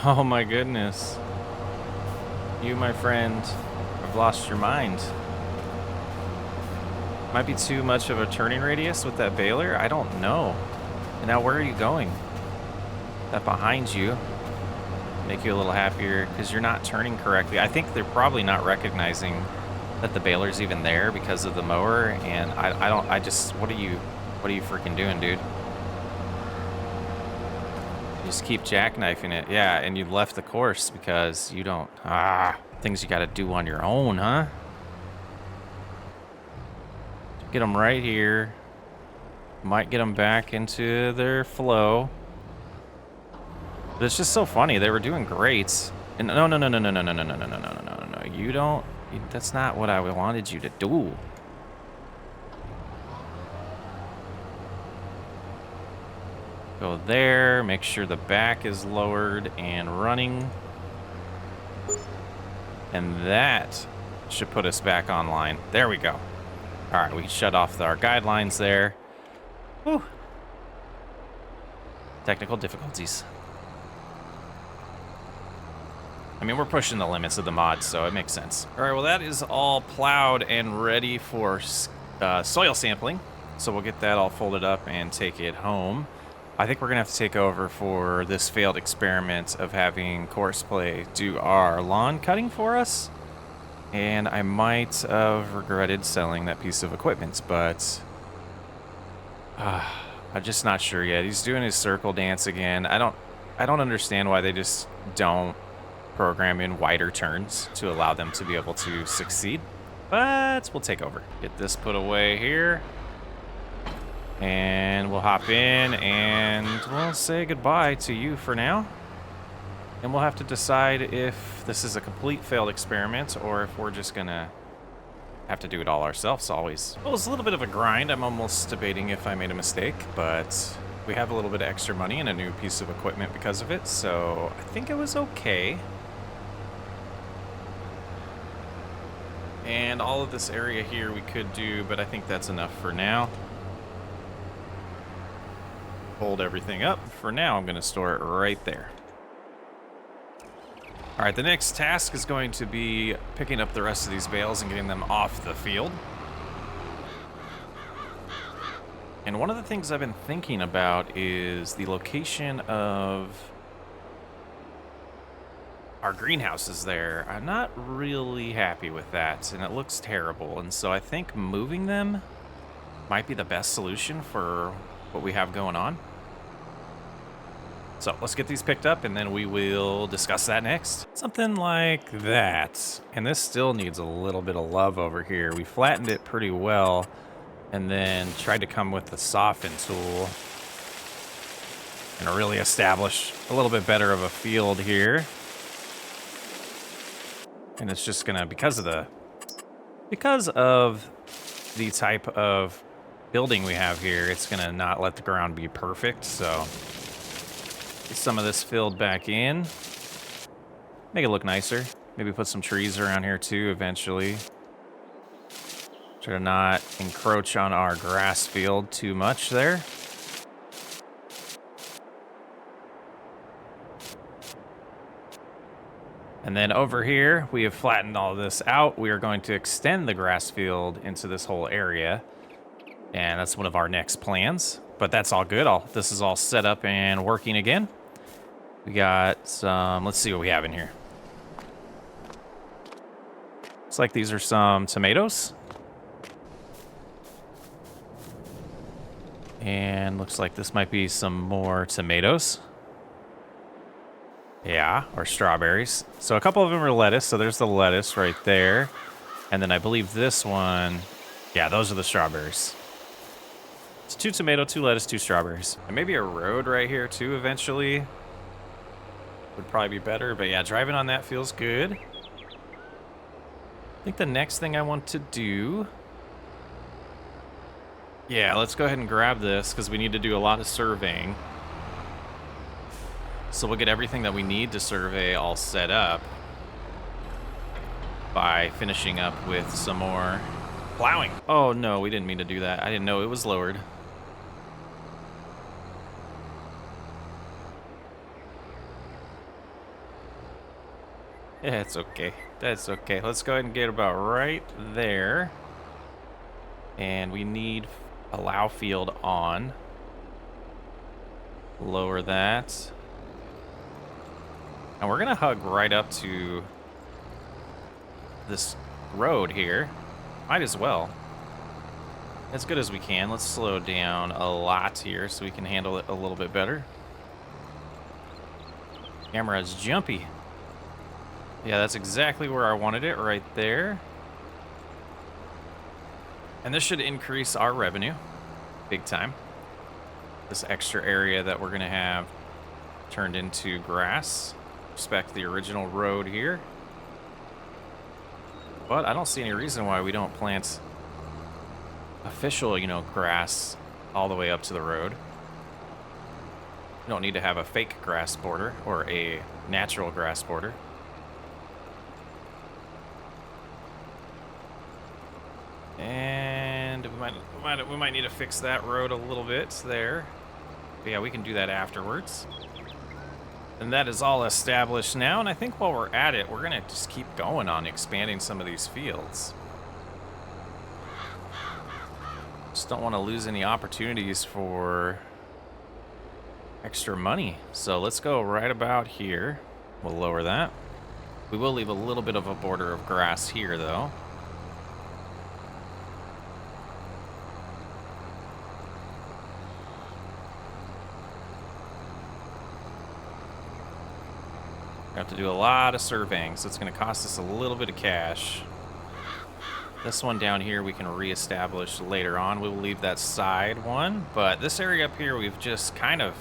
Oh my goodness. You, my friend, have lost your mind. Might be too much of a turning radius with that baler. I don't know. And now where are you going? That behind you make you a little happier because you're not turning correctly. I think they're probably not recognizing that the baler's even there because of the mower. And what are you freaking doing, dude? You just keep jackknifing it. Yeah, and you left the course because you don't, things you got to do on your own, huh? Get them right here. Might get them back into their flow. But it's just so funny. They were doing great. And no. You don't. That's not what I wanted you to do. Go there. Make sure the back is lowered and running. And that should put us back online. There we go. All right, we shut off our guidelines there. Whew. Technical difficulties. I mean, we're pushing the limits of the mod, so it makes sense. All right, well, that is all plowed and ready for soil sampling. So we'll get that all folded up and take it home. I think we're going to have to take over for this failed experiment of having Course Play do our lawn cutting for us. And I might have regretted selling that piece of equipment, but I'm just not sure yet. He's doing his circle dance again. I don't understand why they just don't program in wider turns to allow them to be able to succeed. But we'll take over. Get this put away here. And we'll hop in and we'll say goodbye to you for now. And we'll have to decide if this is a complete failed experiment or if we're just gonna have to do it all ourselves always. Well, it's a little bit of a grind. I'm almost debating if I made a mistake, but we have a little bit of extra money and a new piece of equipment because of it, so I think it was okay. And all of this area here we could do, but I think that's enough for now. Hold everything up. For now, I'm gonna store it right there. All right, the next task is going to be picking up the rest of these bales and getting them off the field. And one of the things I've been thinking about is the location of our greenhouses there. I'm not really happy with that, and it looks terrible. And so I think moving them might be the best solution for what we have going on. So let's get these picked up and then we will discuss that next. Something like that. And this still needs a little bit of love over here. We flattened it pretty well and then tried to come with the soften tool and really establish a little bit better of a field here. And it's just gonna, because of the type of building we have here, it's gonna not let the ground be perfect, so get some of this filled back in. Make it look nicer. Maybe put some trees around here too eventually. Try to not encroach on our grass field too much there. And then over here, we have flattened all this out. We are going to extend the grass field into this whole area. And that's one of our next plans. But that's all good. This is all set up and working again. We got some, let's see what we have in here. Looks like these are some tomatoes. And looks like this might be some more tomatoes. Yeah, or strawberries. So a couple of them are lettuce, so there's the lettuce right there. And then I believe this one Yeah, those are the strawberries. It's 2 tomato, 2 lettuce, 2 strawberries. And maybe a road right here too eventually would probably be better. But yeah, driving on that feels good. I think the next thing I want to do... Yeah, let's go ahead and grab this because we need to do a lot of surveying. So we'll get everything that we need to survey all set up by finishing up with some more plowing. Oh no, we didn't mean to do that. I didn't know it was lowered. Yeah, it's okay. That's okay. Let's go ahead and get about right there. And we need allow field on. Lower that. And we're gonna hug right up to this road here. Might as well. As good as we can. Let's slow down a lot here so we can handle it a little bit better. Camera's jumpy. Yeah, that's exactly where I wanted it, right there. And this should increase our revenue big time. This extra area that we're gonna have turned into grass. Respect the original road here. But I don't see any reason why we don't plant official, you know, grass all the way up to the road. You don't need to have a fake grass border or a natural grass border. And we might need to fix that road a little bit there. But yeah, we can do that afterwards. And that is all established now, and I think while we're at it, we're gonna just keep going on expanding some of these fields. Just don't want to lose any opportunities for extra money. So let's go right about here. We'll lower that. We will leave a little bit of a border of grass here, though. We have to do a lot of surveying, so it's going to cost us a little bit of cash. This one down here we can reestablish later on. We will leave that side one, but this area up here we've just kind of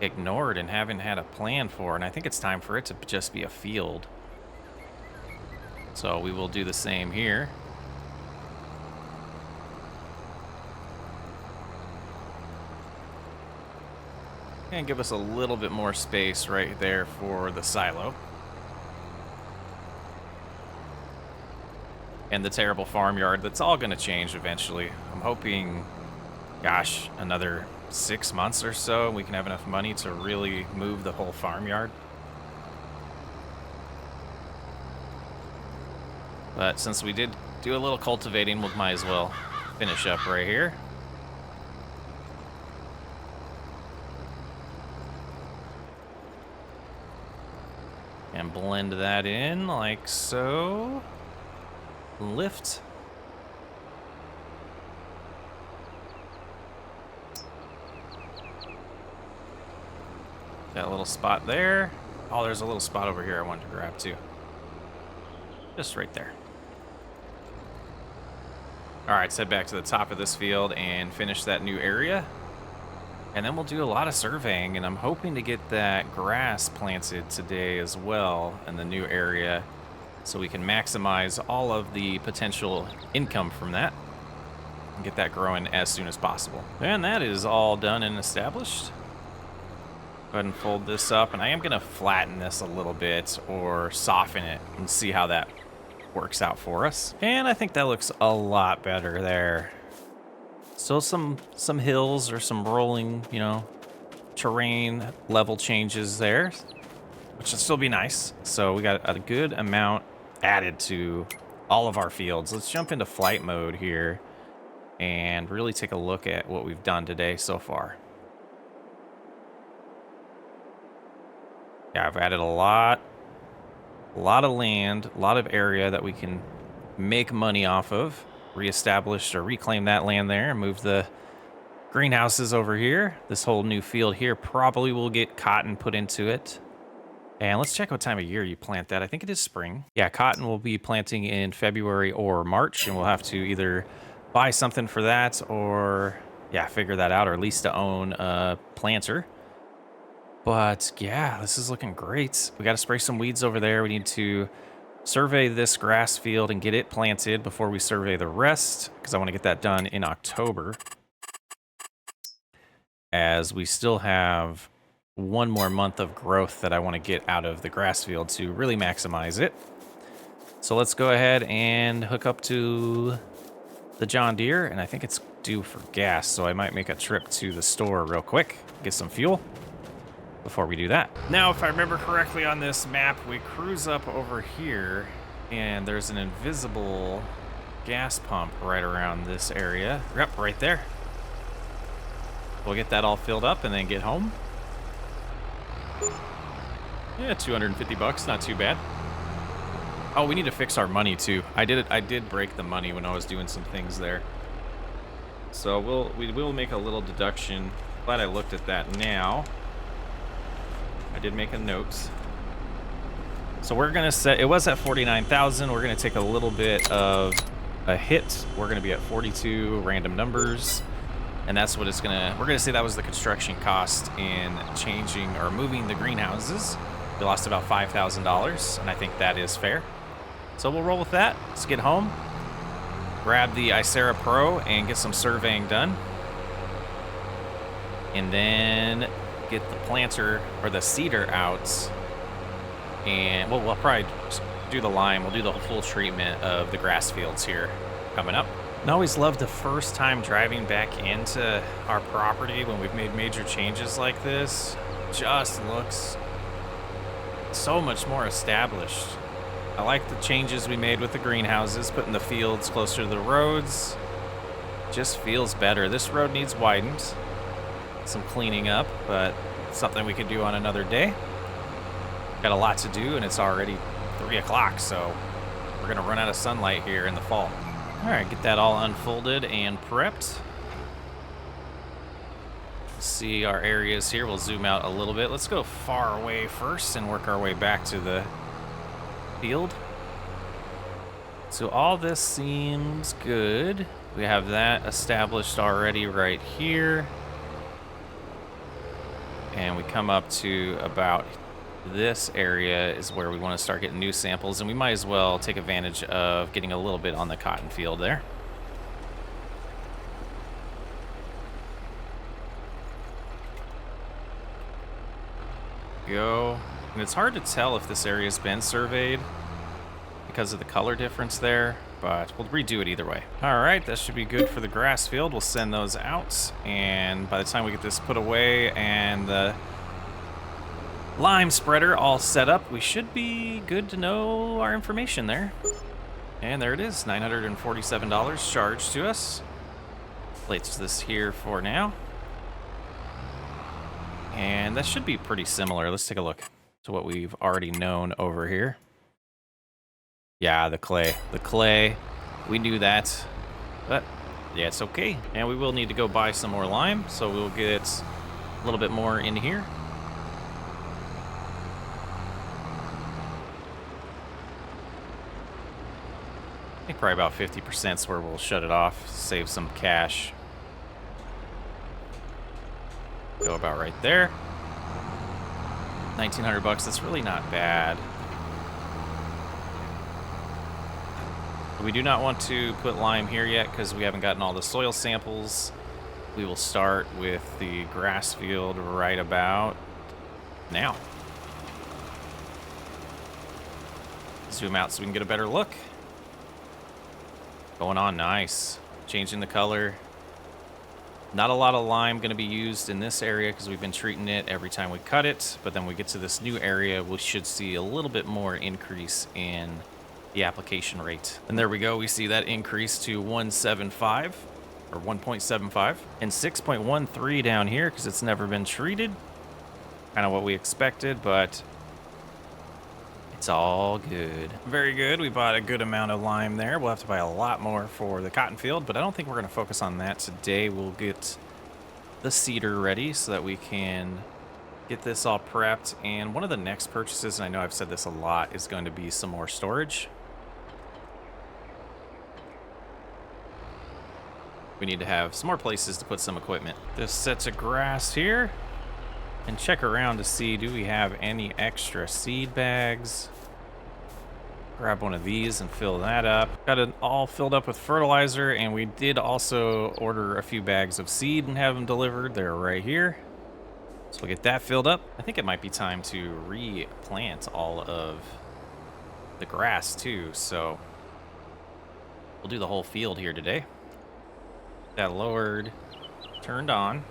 ignored and haven't had a plan for, and I think it's time for it to just be a field. So we will do the same here. And give us a little bit more space right there for the silo. And the terrible farmyard. That's all going to change eventually. I'm hoping, gosh, another 6 months or so, we can have enough money to really move the whole farmyard. But since we did do a little cultivating, we might as well finish up right here. And blend that in like so. Lift. That little spot there. Oh, there's a little spot over here I wanted to grab too. Just right there. All right, let's head back to the top of this field and finish that new area. And then we'll do a lot of surveying, and I'm hoping to get that grass planted today as well in the new area so we can maximize all of the potential income from that and get that growing as soon as possible. And that is all done and established. Go ahead and fold this up, and I am going to flatten this a little bit or soften it and see how that works out for us. And I think that looks a lot better there. Still some hills or some rolling, you know, terrain level changes there, which will still be nice. So we got a good amount added to all of our fields. Let's jump into flight mode here and really take a look at what we've done today so far. Yeah, I've added a lot of land, a lot of area that we can make money off of. Reestablished or reclaim that land there and move the greenhouses over here. This whole new field here probably will get cotton put into it. And let's check what time of year you plant that. I think it is spring. Yeah, cotton will be planting in February or March, and we'll have to either buy something for that, or yeah, figure that out, or at least to own a planter. But yeah, this is looking great. We got to spray some weeds over there. We need to survey this grass field and get it planted before we survey the rest, because I want to get that done in October, as we still have one more month of growth that I want to get out of the grass field to really maximize it. So let's go ahead and hook up to the John Deere, and I think it's due for gas, so I might make a trip to the store real quick, get some fuel before we do that. Now, if I remember correctly on this map, we cruise up over here, and there's an invisible gas pump right around this area. Yep, right there. We'll get that all filled up and then get home. Yeah, 250 bucks, not too bad. Oh, we need to fix our money too. I did break the money when I was doing some things there. So we will make a little deduction. Glad I looked at that now. I did make a note. So we're gonna set, it was at 49,000. We're gonna take a little bit of a hit. We're gonna be at 42 random numbers. And that's what it's gonna, we're gonna say that was the construction cost in changing or moving the greenhouses. We lost about $5,000, and I think that is fair. So we'll roll with that. Let's get home, grab the Icera Pro, and get some surveying done. And then get the planter or the seeder out. And we'll probably do the lime. We'll do the full treatment of the grass fields here coming up. I always love the first time driving back into our property when we've made major changes like this. Just looks so much more established. I like the changes we made with the greenhouses, putting the fields closer to the roads. Just feels better. This road needs widened, some cleaning up, but it's something we could do on another day. Got a lot to do, and it's already 3 o'clock, so we're gonna run out of sunlight here in the fall. All right, get that all unfolded and prepped. See our areas here. We'll zoom out a little bit. Let's go far away first and work our way back to the field. So all this seems good. We have that established already right here. And we come up to about this area is where we want to start getting new samples, and we might as well take advantage of getting a little bit on the cotton field there. Go. And it's hard to tell if this area has been surveyed because of the color difference there, but we'll redo it either way. All right, that should be good for the grass field. We'll send those out, and by the time we get this put away and the lime spreader all set up, we should be good to know our information there. And there it is, $947 charged to us. Place this here for now. And that should be pretty similar. Let's take a look to what we've already known over here. Yeah, the clay. The clay, we knew that, but yeah, it's okay. And we will need to go buy some more lime, so we'll get a little bit more in here. I think probably about 50% is where we'll shut it off, save some cash. Go about right there. 1,900 bucks, that's really not bad. We do not want to put lime here yet because we haven't gotten all the soil samples. We will start with the grass field right about now. Zoom out so we can get a better look. Going on nice. Changing the color. Not a lot of lime going to be used in this area because we've been treating it every time we cut it. But then we get to this new area, we should see a little bit more increase in the application rate. And there we go. We see that increase to 1.75 or 1.75 and 6.13 down here because it's never been treated. Kind of what we expected, but it's all good. Very good. We bought a good amount of lime there. We'll have to buy a lot more for the cotton field, but I don't think we're going to focus on that today. We'll get the seeder ready so that we can get this all prepped. And one of the next purchases, and I know I've said this a lot, is going to be some more storage. we need to have some more places to put some equipment. This sets of grass here, and check around to see, do we have any extra seed bags? Grab one of these and fill that up. Got it all filled up with fertilizer, and we did also order a few bags of seed and have them delivered. They're right here. So we'll get that filled up. I think it might be time to replant all of the grass too, so we'll do the whole field here today. That lowered, turned on.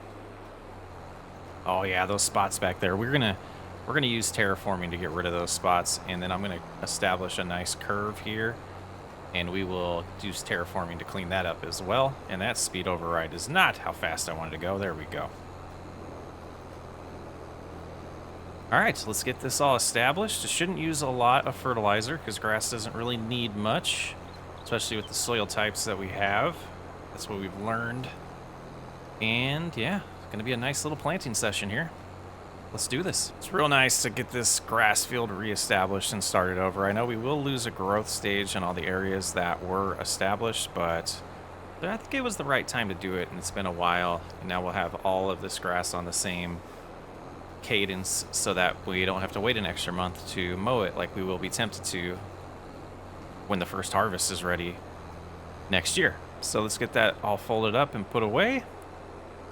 Oh yeah, those spots back there. We're gonna use terraforming to get rid of those spots, and then I'm gonna establish a nice curve here, and we will use terraforming to clean that up as well. And that speed override is not how fast I wanted to go. There we go. All right, so let's get this all established. It shouldn't use a lot of fertilizer because grass doesn't really need much, especially with the soil types that we have. That's what we've learned. And yeah, it's gonna be a nice little planting session here. Let's do this. It's real nice to get this grass field reestablished and started over. I know we will lose a growth stage in all the areas that were established, but I think it was the right time to do it, and it's been a while. And now we'll have all of this grass on the same cadence so that we don't have to wait an extra month to mow it like we will be tempted to when the first harvest is ready next year. So let's get that all folded up and put away.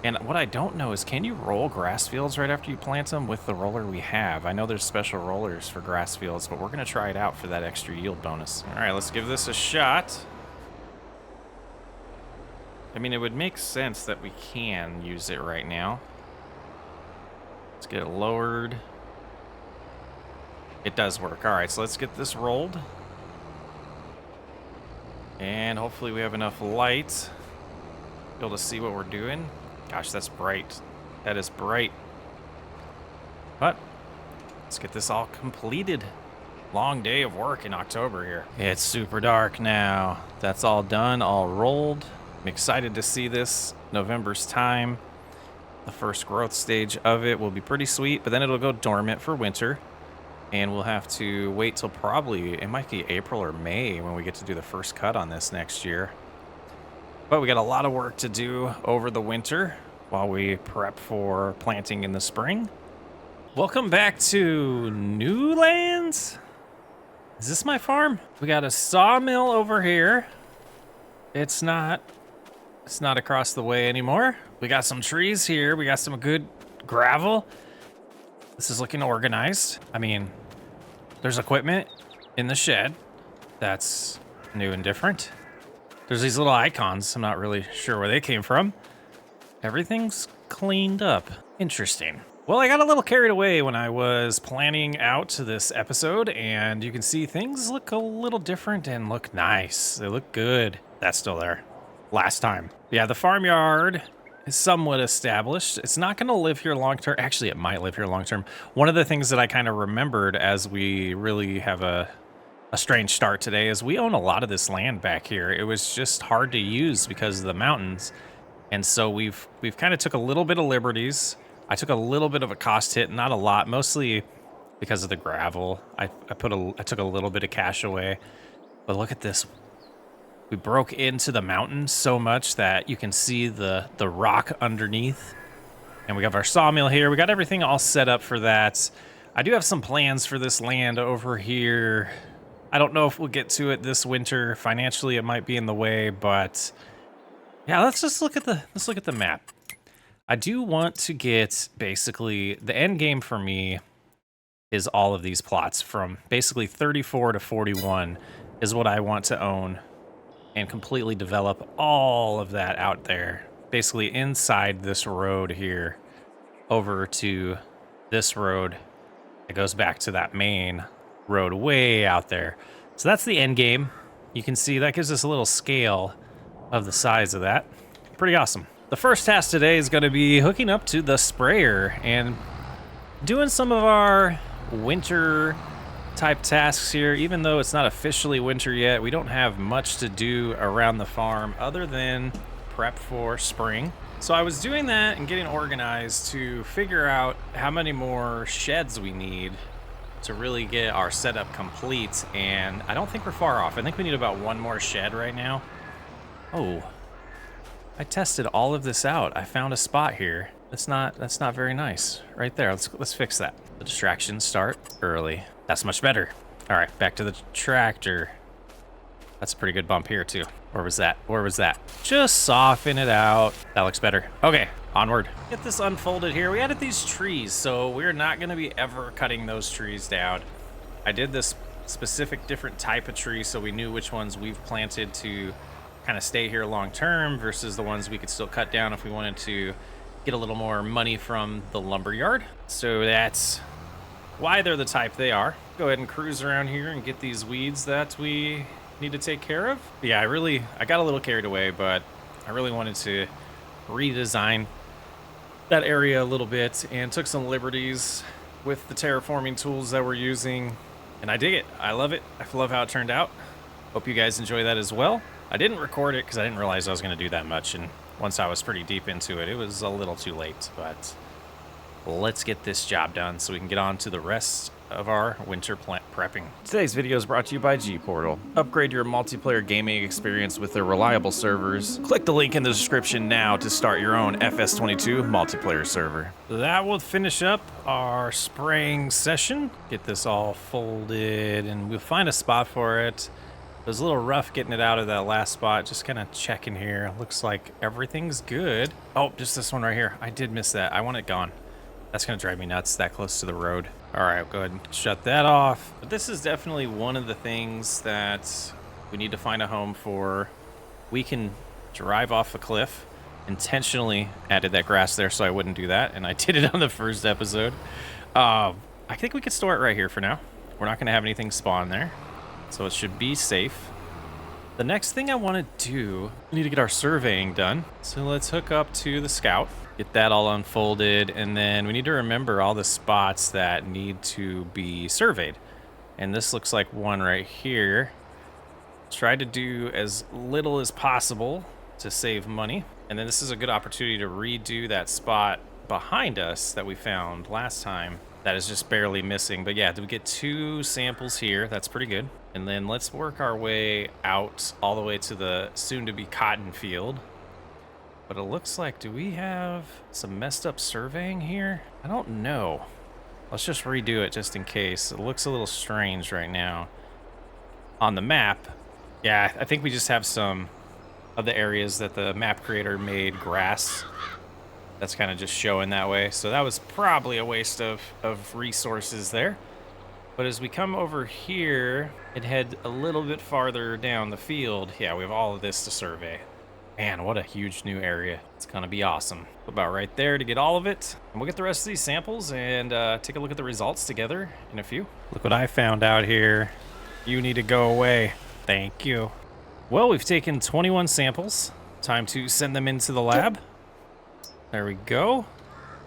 And what I don't know is, can you roll grass fields right after you plant them with the roller we have? I know there's special rollers for grass fields, but we're going to try it out for that extra yield bonus. All right, let's give this a shot. I mean, it would make sense that we can use it right now. Let's get it lowered. It does work. All right, so let's get this rolled. And hopefully we have enough light to be able to see what we're doing. Gosh, that's bright. That is bright. But let's get this all completed. Long day of work in October here. It's super dark now. That's all done, all rolled. I'm excited to see this November's time. The first growth stage of it will be pretty sweet, but then it'll go dormant for winter. And we'll have to wait till probably, it might be April or May when we get to do the first cut on this next year. But we got a lot of work to do over the winter while we prep for planting in the spring. Welcome back to New Lands. Is this my farm? We got a sawmill over here. It's not across the way anymore. We got some trees here. We got some good gravel. This is looking organized. I mean, there's equipment in the shed that's new and different. There's these little icons. I'm not really sure where they came from. Everything's cleaned up. Interesting. Well, I got a little carried away when I was planning out this episode, and you can see things look a little different and look nice. They look good. That's still there. Last time. Yeah, the farmyard is somewhat established. It's not going to live here long term. Actually, it might live here long term. One of the things that I kind of remembered as we really have a strange start today is we own a lot of this land back here. It was just hard to use because of the mountains. And so we've kind of took a little bit of liberties. I took a little bit of a cost hit, not a lot, mostly because of the gravel. I took a little bit of cash away. But look at this. We broke into the mountain so much that you can see the rock underneath. And we have our sawmill here. We got everything all set up for that. I do have some plans for this land over here. I don't know if we'll get to it this winter. Financially, it might be in the way, but yeah, let's look at the map. I do want to get basically the end game for me is all of these plots from basically 34 to 41 is what I want to own and completely develop all of that out there. Basically inside this road here over to this road. It goes back to that main road way out there. So that's the end game. You can see that gives us a little scale of the size of that. Pretty awesome. The first task today is going to be hooking up to the sprayer and doing some of our winter type tasks here. Even though it's not officially winter yet, we don't have much to do around the farm other than prep for spring. So I was doing that and getting organized to figure out how many more sheds we need to really get our setup complete, and I don't think we're far off. I think we need about one more shed right now. Oh, I tested all of this out. I found a spot here. That's not very nice. Right there. Let's fix that. The distractions start early. That's much better. All right, back to the tractor. That's a pretty good bump here too. Where was that? Where was that? Just soften it out. That looks better. Okay, onward. Get this unfolded here. We added these trees, so we're not gonna be ever cutting those trees down. I did this specific different type of tree so we knew which ones we've planted to kind of stay here long term versus the ones we could still cut down if we wanted to get a little more money from the lumber yard. So that's why they're the type they are. Go ahead and cruise around here and get these weeds that we need to take care of. Yeah, I got a little carried away, but I really wanted to redesign that area a little bit and took some liberties with the terraforming tools that we're using, and I dig it. I love it. I love how it turned out. Hope you guys enjoy that as well. I didn't record it because I didn't realize I was going to do that much, and once I was pretty deep into it, it was a little too late, but let's get this job done so we can get on to the rest of our winter plant prepping. Today's video is brought to you by G-Portal. Upgrade your multiplayer gaming experience with their reliable servers. Click the link in the description now to start your own FS22 multiplayer server. That will finish up our spraying session. Get this all folded and we'll find a spot for it. It was a little rough getting it out of that last spot. Just kind of checking here. Looks like everything's good. Oh, just this one right here. I did miss that. I want it gone. That's gonna drive me nuts that close to the road. All right, go ahead and shut that off. But this is definitely one of the things that we need to find a home for. We can drive off a cliff. Intentionally added that grass there so I wouldn't do that, and I did it on the first episode. I think we could store it right here for now. We're not gonna have anything spawn there, so it should be safe. The next thing I wanna do, we need to get our surveying done. So let's hook up to the Scout. Get that all unfolded, and then we need to remember all the spots that need to be surveyed. And this looks like one right here. Try to do as little as possible to save money. And then this is a good opportunity to redo that spot behind us that we found last time. That is just barely missing. But yeah, did we get 2 samples here? That's pretty good. And then let's work our way out all the way to the soon-to-be cotton field. But it looks like, do we have some messed up surveying here? I don't know. Let's just redo it just in case. It looks a little strange right now on the map. Yeah, I think we just have some of the areas that the map creator made grass. That's kind of just showing that way. So that was probably a waste of resources there. But as we come over here and head a little bit farther down the field, yeah, we have all of this to survey. Man, what a huge new area. It's gonna be awesome. About right there to get all of it. And we'll get the rest of these samples and take a look at the results together in a few. Look what I found out here. You need to go away. Thank you. Well, we've taken 21 samples. Time to send them into the lab. There we go.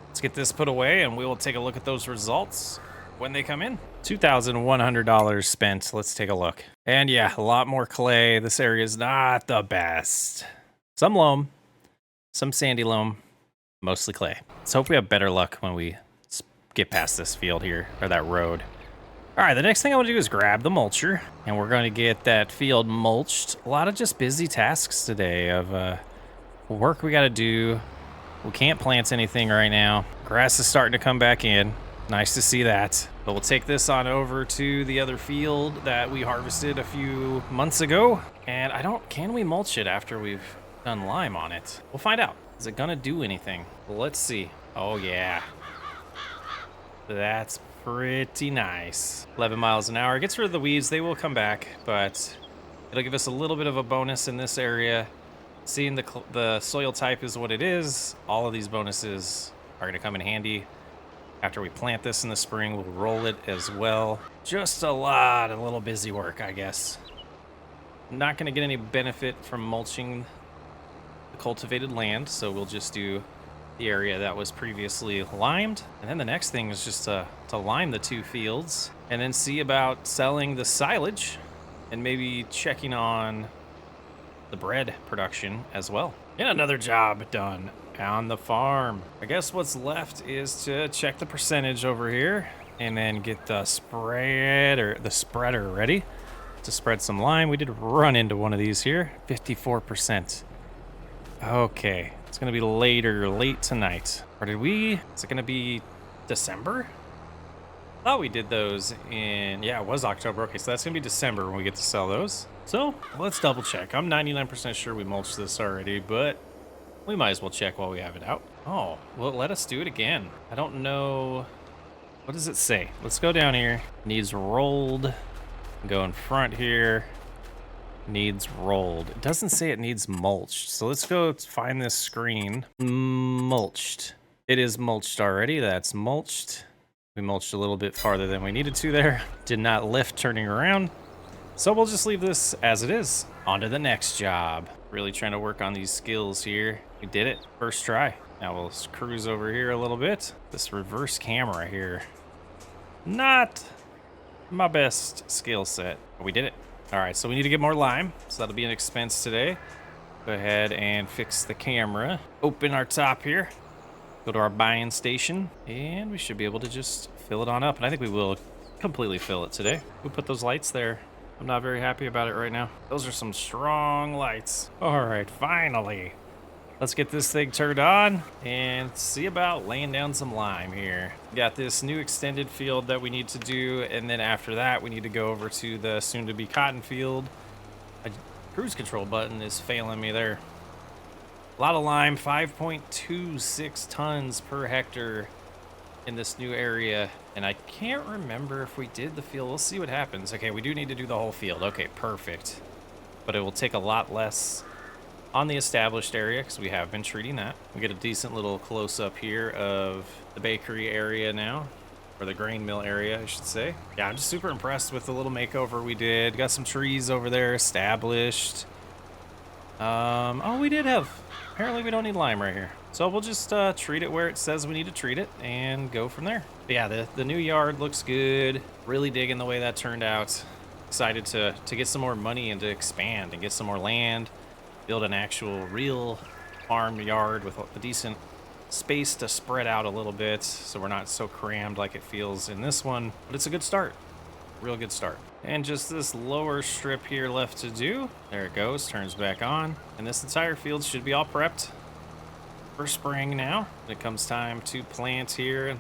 Let's get this put away and we will take a look at those results when they come in. $2,100 spent. Let's take a look. And yeah, a lot more clay. This area is not the best. Some loam, some sandy loam, mostly clay. Let's hope we have better luck when we get past this field here, or that road. All right, the next thing I want to do is grab the mulcher, and we're going to get that field mulched. A lot of just busy tasks today of work we got to do. We can't plant anything right now. Grass is starting to come back in. Nice to see that. But we'll take this on over to the other field that we harvested a few months ago. And can we mulch it after we've done lime on it? We'll find out. Is it gonna do anything? Well, let's see. Oh yeah. That's pretty nice. 11 miles an hour. It gets rid of the weeds. They will come back, but it'll give us a little bit of a bonus in this area. Seeing the soil type is what it is. All of these bonuses are gonna come in handy. After we plant this in the spring, we'll roll it as well. Just a little busy work, I guess. Not gonna get any benefit from mulching the cultivated land, so we'll just do the area that was previously limed. And then the next thing is just to lime the 2 fields and then see about selling the silage and maybe checking on the bread production as well. And another job done on the farm. I guess what's left is to check the percentage over here and then get the spreader ready to spread some lime. We did run into one of these here, 54%. Okay, it's gonna be late tonight. Or did we? Is it gonna be December? I thought we did those in, yeah, it was October. Okay, so that's gonna be December when we get to sell those. So let's double check. I'm 99% sure we mulched this already, but we might as well check while we have it out. Oh, well, let us do it again. I don't know. What does it say? Let's go down here. Needs rolled. Go in front here. Needs rolled. It doesn't say it needs mulched. So let's go find this screen. Mulched. It is mulched already. That's mulched. We mulched a little bit farther than we needed to there. Did not lift turning around. So we'll just leave this as it is. On to the next job. Really trying to work on these skills here. We did it. First try. Now we'll cruise over here a little bit. This reverse camera here. Not my best skill set. But we did it. All right, so we need to get more lime. So that'll be an expense today. Go ahead and fix the camera. Open our top here. Go to our buying station. And we should be able to just fill it on up. And I think we will completely fill it today. Who put those lights there? I'm not very happy about it right now. Those are some strong lights. All right, finally. Let's get this thing turned on and see about laying down some lime here. Got this new extended field that we need to do, and then after that, we need to go over to the soon-to-be cotton field. A cruise control button is failing me there. A lot of lime, 5.26 tons per hectare in this new area, and I can't remember if we did the field. We'll see what happens. Okay, we do need to do the whole field. Okay, perfect. But it will take a lot less on the established area because we have been treating that. We get a decent little close-up here of the bakery area now, or the grain mill area, I should say. Yeah, I'm just super impressed with the little makeover we did. Got some trees over there established. Oh, we did have, apparently we don't need lime right here. So we'll just treat it where it says we need to treat it and go from there. But yeah, the new yard looks good. Really digging the way that turned out. Excited to get some more money and to expand and get some more land. Build an actual real farm yard with a decent space to spread out a little bit so we're not so crammed like it feels in this one. But it's a good start. Real good start. And just this lower strip here left to do. There it goes, turns back on. And this entire field should be all prepped for spring now. When it comes time to plant here.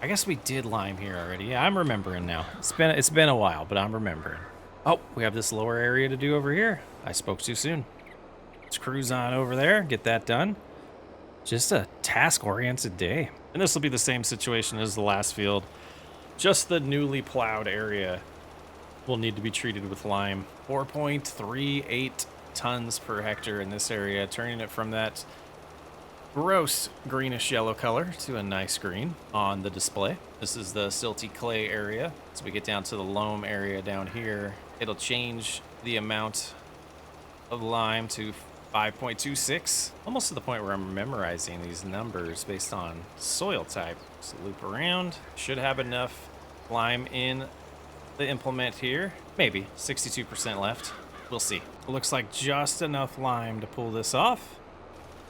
I guess we did lime here already. Yeah, I'm remembering now. It's been a while, but I'm remembering. Oh, we have this lower area to do over here. I spoke too soon. Let's cruise on over there, get that done. Just a task-oriented day. And this will be the same situation as the last field. Just the newly plowed area will need to be treated with lime. 4.38 tons per hectare in this area, turning it from that gross greenish yellow color to a nice green on the display. This is the silty clay area. As we get down to the loam area down here, it'll change the amount of lime to 5.26, almost to the point where I'm memorizing these numbers based on soil type. So loop around, should have enough lime in the implement here. Maybe 62% left. We'll see. It looks like just enough lime to pull this off.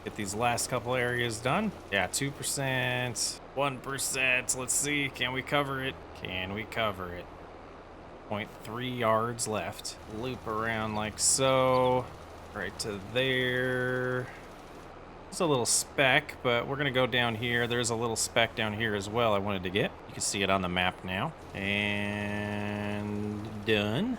Get these last couple areas done. Yeah, 2%, 1%. Let's see. Can we cover it? Can we cover it? 0.3 yards left. Loop around like so. Right to there. It's a little speck, but we're gonna go down here. There's a little speck down here as well I wanted to get. You can see it on the map now. And done.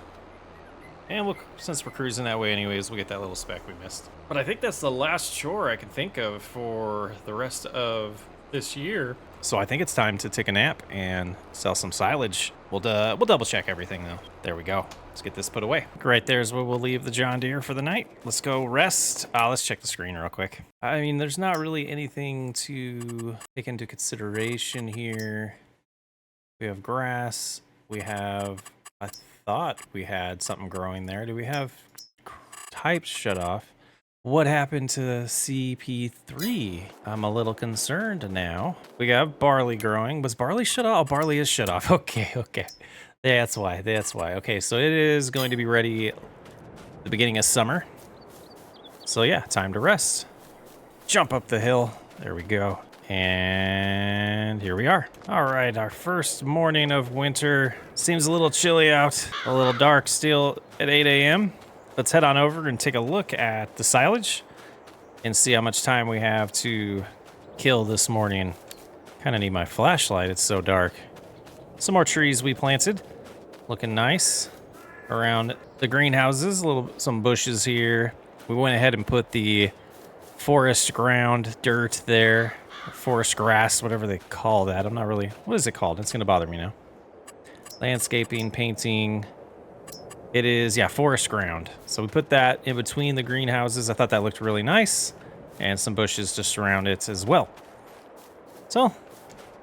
And we'll, since we're cruising that way anyways, we'll get that little speck we missed. But I think that's the last chore I can think of for the rest of this year. So I think it's time to take a nap and sell some silage. We'll double check everything though. There we go. Let's get this put away. Right there's where we'll leave the John Deere for the night. Let's go rest. Let's check the screen real quick. I mean, there's not really anything to take into consideration here. We have grass. We have, I thought we had something growing there. Do we have types shut off? What happened to CP3? I'm a little concerned now. We got barley growing. Was barley shut off? Oh, barley is shut off. Okay. That's why. Okay, so it is going to be ready at the beginning of summer. So yeah, time to rest. Jump up the hill. There we go. And here we are. All right, our first morning of winter. Seems a little chilly out, a little dark still at 8 a.m. Let's head on over and take a look at the silage and see how much time we have to kill this morning. Kind of need my flashlight, it's so dark. Some more trees we planted, looking nice around the greenhouses. Some bushes here. We went ahead and put the forest ground dirt there, forest grass, whatever they call that. I'm not really, what is it called? It's gonna bother me now. Landscaping, painting. It is, yeah, forest ground. So we put that in between the greenhouses. I thought that looked really nice, and some bushes just around it as well. So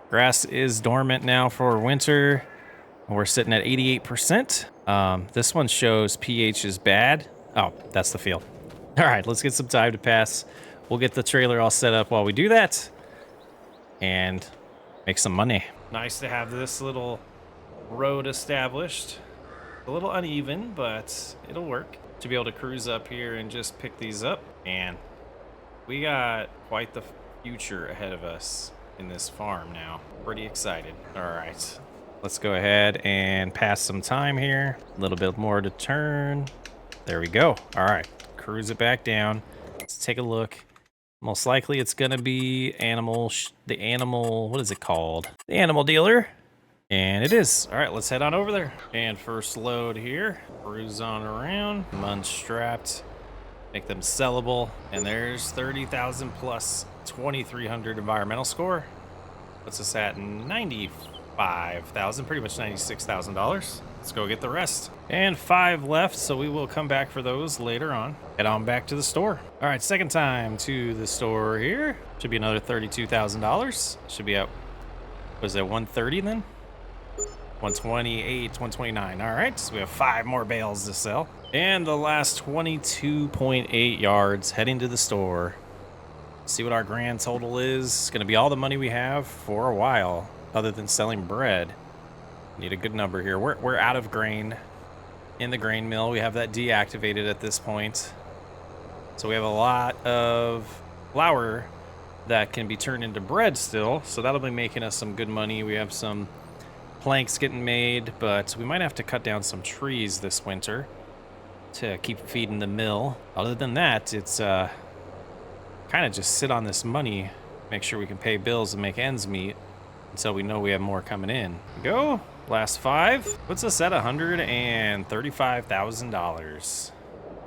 grass is dormant now for winter. We're sitting at 88%. This one shows pH is bad. Oh, that's the field. All right, let's get some time to pass. We'll get the trailer all set up while we do that and make some money. Nice to have this little road established. A little uneven, but it'll work. To be able to cruise up here and just pick these up. And we got quite the future ahead of us in this farm now. Pretty excited. All right, let's go ahead and pass some time here. A little bit more to turn. There we go. All right, cruise it back down. Let's take a look. Most likely it's gonna be the animal, what is it called? The animal dealer. And it is. All right, let's head on over there. And first load here, cruise on around, I'm unstrapped, make them sellable. And there's 30,000 plus 2,300 environmental score. Puts us at 95,000, pretty much $96,000. Let's go get the rest. And 5 left, so we will come back for those later on. Head on back to the store. All right, second time to the store here. Should be another $32,000. Should be at, was that 130 then? 128, 129. All right, so we have 5 more bales to sell. And the last 22.8 yards heading to the store. See what our grand total is. It's gonna be all the money we have for a while, other than selling bread. Need a good number here. We're out of grain in the grain mill. We have that deactivated at this point. So we have a lot of flour that can be turned into bread still. So that'll be making us some good money. We have some planks getting made, but we might have to cut down some trees this winter to keep feeding the mill. Other than that, it's kind of just sit on this money, make sure we can pay bills and make ends meet until we know we have more coming in. Go. Last 5 puts us at $135,000.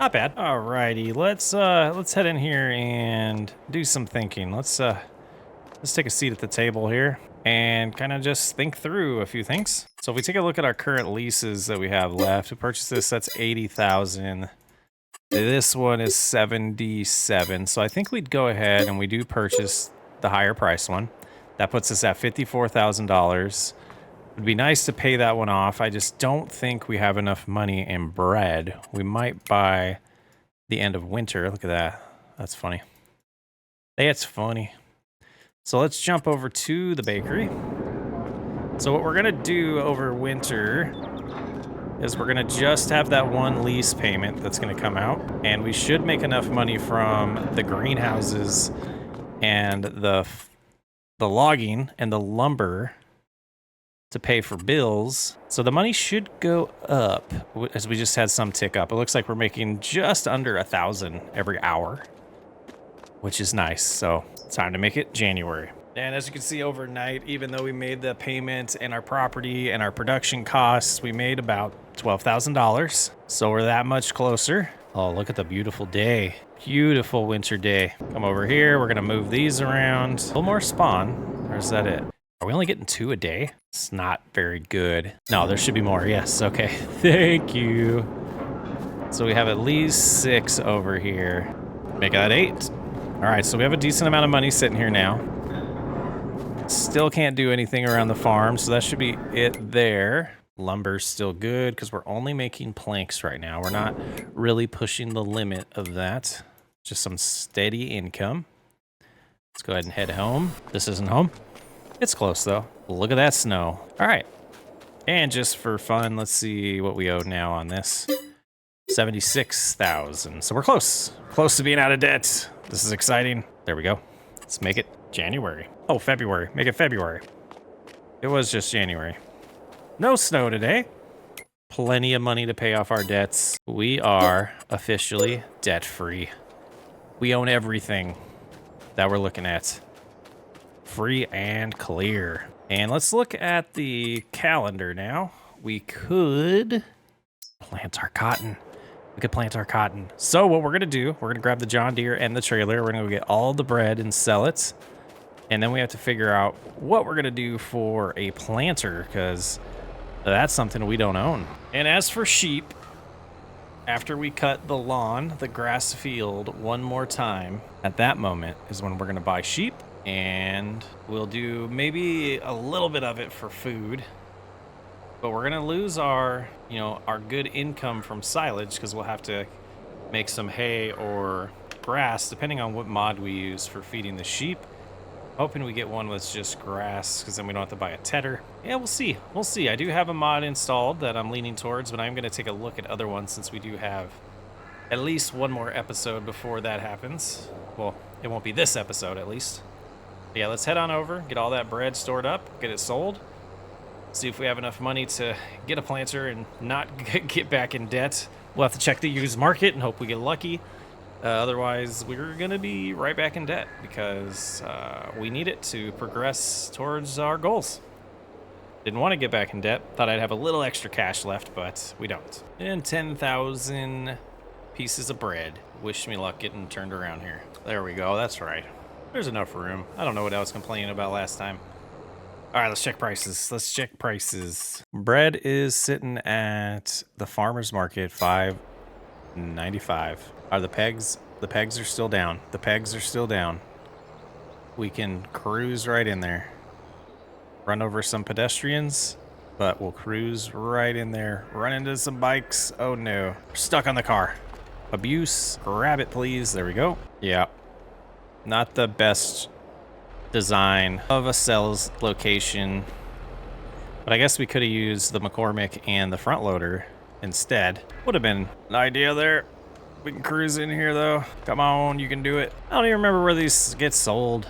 Not bad. Alrighty, let's head in here and do some thinking. Let's take a seat at the table here and kind of just think through a few things. So if we take a look at our current leases that we have left, we purchased this, that's 80,000. This one is 77. So I think we'd go ahead and we do purchase the higher price one. That puts us at $54,000. It'd be nice to pay that one off. I just don't think we have enough money in bread. We might buy the end of winter. Look at that. That's funny. That's funny. So let's jump over to the bakery. So what we're gonna do over winter is we're gonna just have that one lease payment that's gonna come out, and we should make enough money from the greenhouses and the logging and the lumber to pay for bills. So the money should go up as we just had some tick up. It looks like we're making just under 1,000 every hour, which is nice. So it's time to make it January. And as you can see overnight, even though we made the payment and our property and our production costs, we made about $12,000. So we're that much closer. Oh, look at the beautiful day. Beautiful winter day. Come over here. We're gonna move these around. A little more spawn, or is that it? Are we only getting 2 a day? It's not very good. No, there should be more. Yes, okay. Thank you. So we have at least 6 over here. Make that 8. All right, so we have a decent amount of money sitting here now. Still can't do anything around the farm, so that should be it there. Lumber's still good because we're only making planks right now. We're not really pushing the limit of that. Just some steady income. Let's go ahead and head home. This isn't home. It's close though. Look at that snow. All right. And just for fun, let's see what we owe now on this. 76,000. So we're close. Close to being out of debt. This is exciting. There we go. Let's make it January. Oh, February. Make it February. It was just January. No snow today. Plenty of money to pay off our debts. We are officially debt-free. We own everything that we're looking at. Free and clear. And let's look at the calendar now. We could plant our cotton. We could plant our cotton. So what we're gonna do, we're gonna grab the John Deere and the trailer. We're gonna go get all the bread and sell it. And then we have to figure out what we're gonna do for a planter, because that's something we don't own. And as for sheep, after we cut the lawn, the grass field one more time, at that moment is when we're gonna buy sheep, and we'll do maybe a little bit of it for food. But we're gonna lose our, our good income from silage, because we'll have to make some hay or grass, depending on what mod we use for feeding the sheep. Hoping we get one with just grass, because then we don't have to buy a tedder. Yeah, we'll see. We'll see. I do have a mod installed that I'm leaning towards, but I'm gonna take a look at other ones since we do have at least one more episode before that happens. Well, it won't be this episode at least. But yeah, let's head on over, get all that bread stored up, get it sold. See if we have enough money to get a planter and not get back in debt. We'll have to check the used market and hope we get lucky. Otherwise, we're going to be right back in debt because we need it to progress towards our goals. Didn't want to get back in debt. Thought I'd have a little extra cash left, but we don't. And 10,000 pieces of bread. Wish me luck getting turned around here. There we go. That's right. There's enough room. I don't know what I was complaining about last time. All right, let's check prices. Let's check prices. Bread is sitting at the farmer's market, $5.95. Are the pegs? The pegs are still down. The pegs are still down. We can cruise right in there. Run over some pedestrians, but we'll cruise right in there. Run into some bikes. Oh no. We're stuck on the car. Abuse. Grab it, please. There we go. Yeah. Not the best design of a sales location, but I guess we could have used the McCormick and the front loader instead. Would have been an idea there. We can cruise in here though. Come on, you can do it. I don't even remember where these get sold,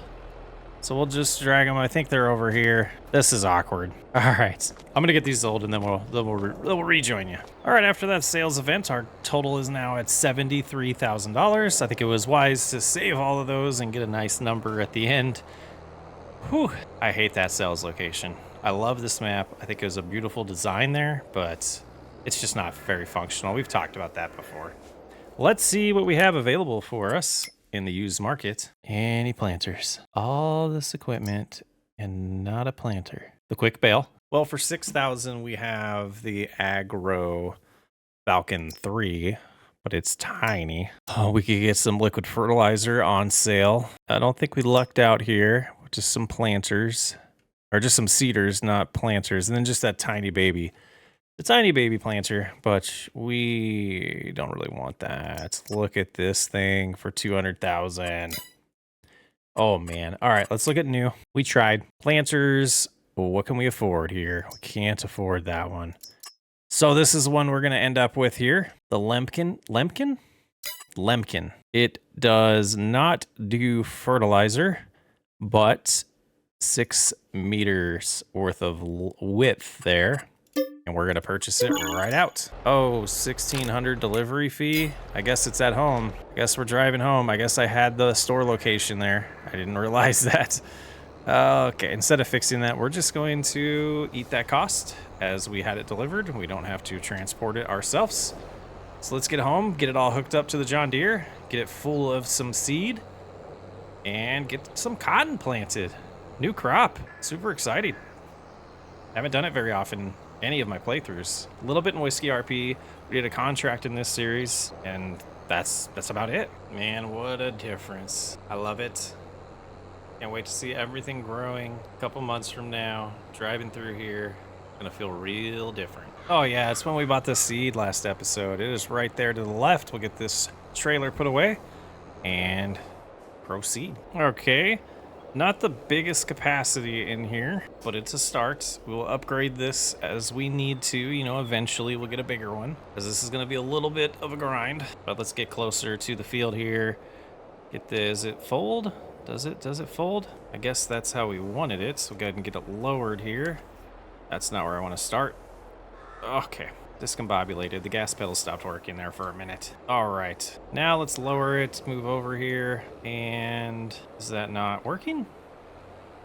so we'll just drag them. I think they're over here. This is awkward. All right, I'm gonna get these sold and then we'll rejoin you. All right, after that sales event, our total is now at $73,000. I think it was wise to save all of those and get a nice number at the end. Whew, I hate that sales location. I love this map. I think it was a beautiful design there, but it's just not very functional. We've talked about that before. Let's see what we have available for us in the used market. Any planters? All this equipment and not a planter. The quick bale. Well, for 6,000, we have the Agro Falcon 3, but it's tiny. Oh, we could get some liquid fertilizer on sale. I don't think we lucked out here. Just some planters, or just some seeders, not planters, and then just that tiny baby. The tiny baby planter, but we don't really want that. Look at this thing for 200,000. Oh man. All right, let's look at new. We tried planters. What can we afford here? We can't afford that one. So this is one we're gonna end up with here. The Lemkin. It does not do fertilizer, but 6 meters worth of width there. And we're gonna purchase it right out. Oh, 1,600 delivery fee. I guess it's at home. I guess we're driving home. I guess I had the store location there. I didn't realize that. Okay, instead of fixing that, we're just going to eat that cost as we had it delivered. We don't have to transport it ourselves. So let's get home, get it all hooked up to the John Deere, get it full of some seed, and get some cotton planted. New crop. Super excited. Haven't done it very often. Any of my playthroughs. A little bit in Whiskey RP. We did a contract in this series, and that's about it. Man, what a difference. I love it. Can't wait to see everything growing a couple months from now. Driving through here, gonna feel real different. Oh yeah, it's when we bought the seed last episode. It is right there to the left. We'll get this trailer put away and proceed. Okay. Not the biggest capacity in here, but it's a start. We will upgrade this as we need to. Eventually we'll get a bigger one, because this is going to be a little bit of a grind. But let's get closer to the field here. Get this. Does it fold? Does it fold? I guess that's how we wanted it. So go ahead and get it lowered here. That's not where I want to start. Okay. discombobulated. The gas pedal stopped working there for a minute. All right, now let's lower it, move over here. And is that not working?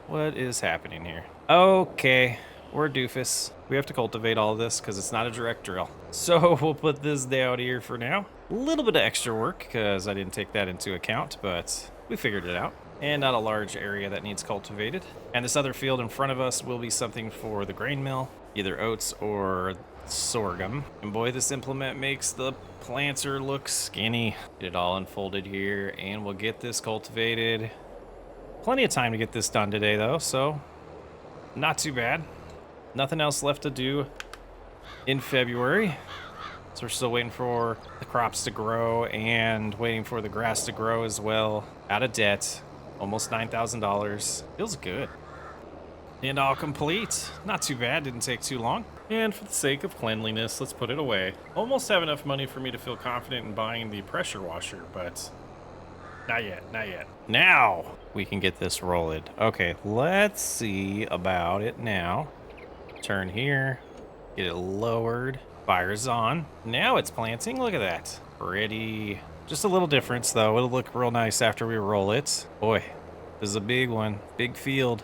What is happening here? Okay, we're doofus. We have to cultivate all of this because it's not a direct drill. So we'll put this down here for now. A little bit of extra work because I didn't take that into account, but we figured it out. And not a large area that needs cultivated. And this other field in front of us will be something for the grain mill, either oats or sorghum. And boy, this implement makes the planter look skinny. Get it all unfolded here, and we'll get this cultivated. Plenty of time to get this done today, though, so not too bad. Nothing else left to do in February. So we're still waiting for the crops to grow and waiting for the grass to grow as well. Out of debt. Almost $9,000. Feels good. And all complete. Not too bad. Didn't take too long. And for the sake of cleanliness, let's put it away. Almost have enough money for me to feel confident in buying the pressure washer, but not yet. Not yet. Now we can get this rolling. Okay, let's see about it now. Turn here. Get it lowered. Fire's on. Now it's planting. Look at that. Pretty. Just a little difference, though. It'll look real nice after we roll it. Boy, this is a big one. Big field.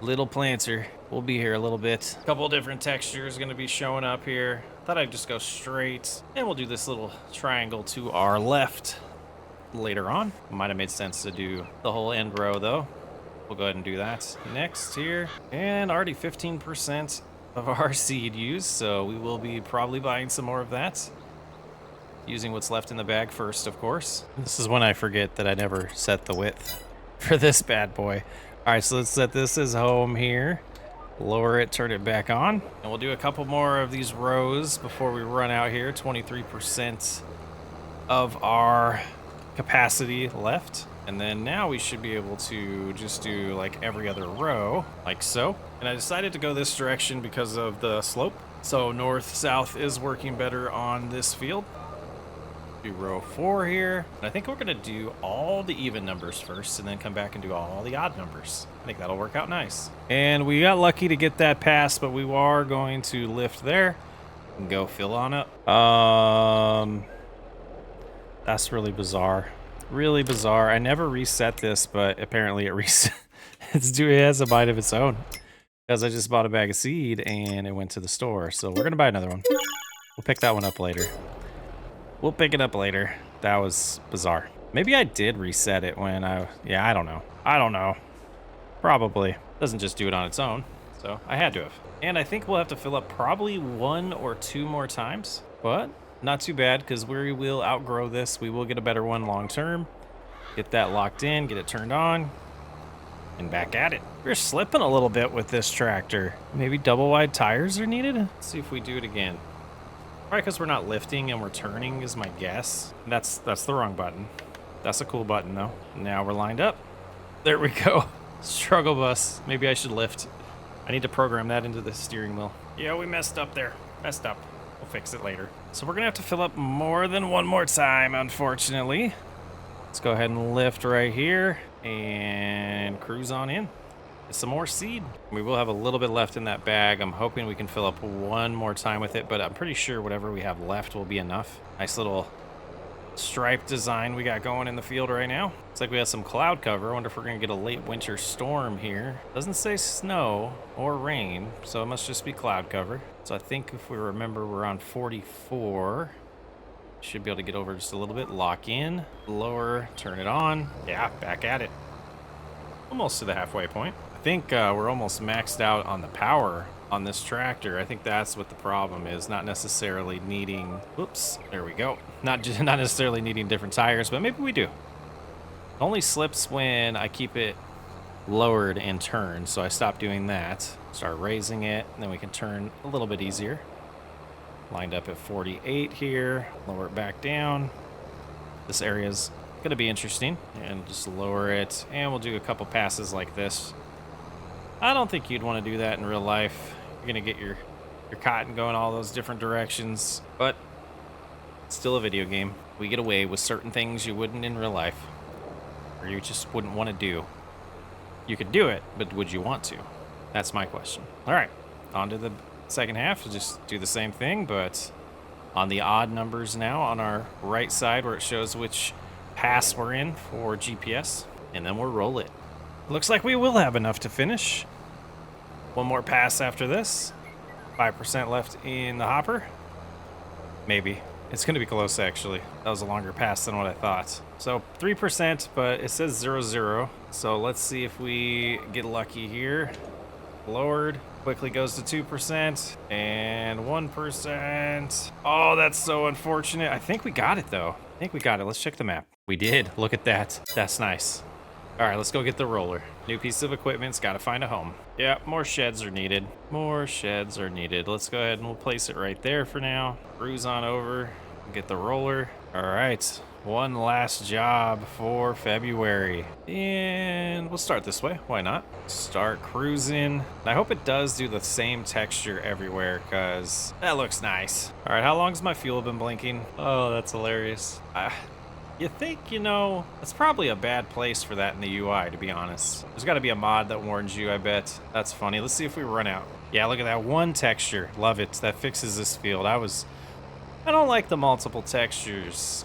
Little planter. We'll be here a little bit. A couple different textures going to be showing up here. Thought I'd just go straight. And we'll do this little triangle to our left later on. Might have made sense to do the whole end row, though. We'll go ahead and do that next here. And already 15% of our seed used, so we will be probably buying some more of that. Using what's left in the bag first, of course. This is when I forget that I never set the width for this bad boy. All right, so let's set this as home here. Lower it, turn it back on. And we'll do a couple more of these rows before we run out here. 23% of our capacity left. And then now we should be able to just do like every other row, like so. And I decided to go this direction because of the slope. So north-south is working better on this field. Do row 4 here. And I think we're gonna do all the even numbers first and then come back and do all the odd numbers. I think that'll work out nice. And we got lucky to get that pass, but we are going to lift there and go fill on up. That's really bizarre. Really bizarre. I never reset this, but apparently it reset. It has a mind of its own. Because I just bought a bag of seed and it went to the store. So we're gonna buy another one. We'll pick that one up later. We'll pick it up later. That was bizarre. Maybe I did reset it when yeah, I don't know. I don't know. Probably. Doesn't just do it on its own. So I had to have. And I think we'll have to fill up probably 1 or 2 more times. But not too bad because we will outgrow this. We will get a better one long term. Get that locked in, get it turned on, and back at it. We're slipping a little bit with this tractor. Maybe double wide tires are needed? Let's see if we do it again. Probably because we're not lifting and we're turning is my guess. That's the wrong button. That's a cool button though. Now we're lined up. There we go. Struggle bus. Maybe I should lift. I need to program that into the steering wheel. Yeah, we messed up there. Messed up. We'll fix it later. So we're gonna have to fill up more than one more time, unfortunately. Let's go ahead and lift right here and cruise on in. Get some more seed. We will have a little bit left in that bag. I'm hoping we can fill up one more time with it, but I'm pretty sure whatever we have left will be enough. Nice little stripe design we got going in the field right now. Looks like we have some cloud cover. I wonder if we're gonna get a late winter storm here. Doesn't say snow or rain, so it must just be cloud cover. So I think if we remember, we're on 44. Should be able to get over just a little bit. Lock in, lower, turn it on. Yeah, back at it. Almost to the halfway point. I think we're almost maxed out on the power on this tractor. I think that's what the problem is. Not necessarily needing, oops, there we go. Not necessarily needing different tires, but maybe we do. It only slips when I keep it lowered and turned, so I stop doing that. Start raising it, and then we can turn a little bit easier. Lined up at 48 here. Lower it back down. This area's gonna be interesting. And just lower it, and we'll do a couple passes like this. I don't think you'd want to do that in real life. You're gonna get your cotton going all those different directions, but it's still a video game. We get away with certain things you wouldn't in real life, or you just wouldn't want to do. You could do it, but would you want to? That's my question. All right, on to the second half, we'll just do the same thing, but on the odd numbers now on our right side where it shows which pass we're in for GPS, and then we'll roll it. Looks like we will have enough to finish. One more pass after this. 5% left in the hopper. Maybe. It's going to be close, actually. That was a longer pass than what I thought. So 3%, but it says 0-0. So let's see if we get lucky here. Lowered. Quickly goes to 2% and 1%. Oh, that's so unfortunate. I think we got it, though. I think we got it. Let's check the map. We did. Look at that. That's nice. All right, let's go get the roller. New piece of equipment's got to find a home. Yeah, more sheds are needed. More sheds are needed. Let's go ahead and we'll place it right there for now. Cruise on over, get the roller. All right, one last job for February. And we'll start this way. Why not? Start cruising. I hope it does do the same texture everywhere because that looks nice. All right, how long has my fuel been blinking? Oh, that's hilarious. You think, you know, it's probably a bad place for that in the UI, to be honest. There's got to be a mod that warns you, I bet. That's funny. Let's see if we run out. Yeah, look at that one texture. Love it. That fixes this field. I don't like the multiple textures,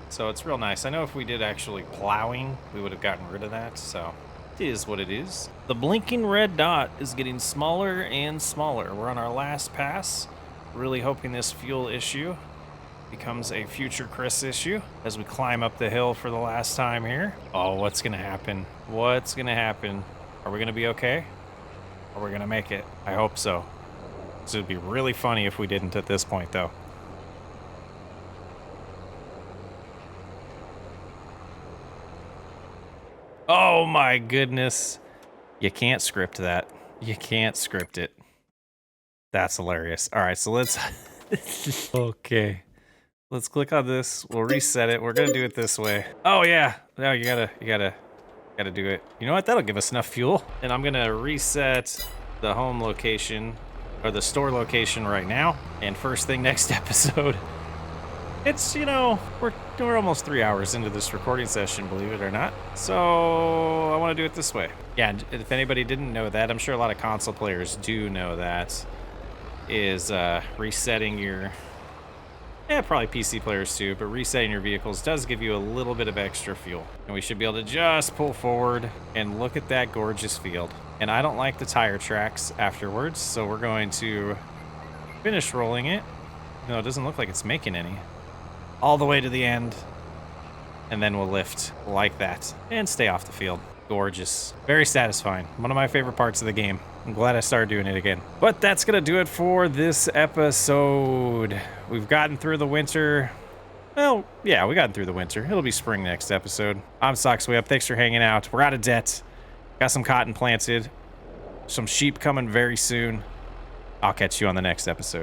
so it's real nice. I know if we did actually plowing, we would have gotten rid of that, so it is what it is. The blinking red dot is getting smaller and smaller. We're on our last pass. Really hoping this fuel issue becomes a future Chris issue as we climb up the hill for the last time here. Oh, what's gonna happen? What's gonna happen? Are we gonna be okay? Are we gonna make it? I hope so. This would be really funny if we didn't at this point, though. Oh my goodness. You can't script that. You can't script it. That's hilarious. All right, so let's... Okay. Let's click on this. We'll reset it. We're gonna do it this way. Oh yeah. No, you gotta do it. You know what? That'll give us enough fuel. And I'm gonna reset the home location or the store location right now. And first thing next episode. It's, you know, we're almost 3 hours into this recording session, believe it or not. So I want to do it this way. Yeah, if anybody didn't know that, I'm sure a lot of console players do know that, is resetting your... Yeah, probably PC players too, but resetting your vehicles does give you a little bit of extra fuel. And we should be able to just pull forward and look at that gorgeous field. And I don't like the tire tracks afterwards, so we're going to finish rolling it. No, it doesn't look like it's making any. All the way to the end. And then we'll lift like that and stay off the field. Gorgeous. Very satisfying. One of my favorite parts of the game. I'm glad I started doing it again. But that's going to do it for this episode. We've gotten through the winter. Well, yeah, we gotten through the winter. It'll be spring next episode. I'm SocksWayUp. Thanks for hanging out. We're out of debt. Got some cotton planted. Some sheep coming very soon. I'll catch you on the next episode.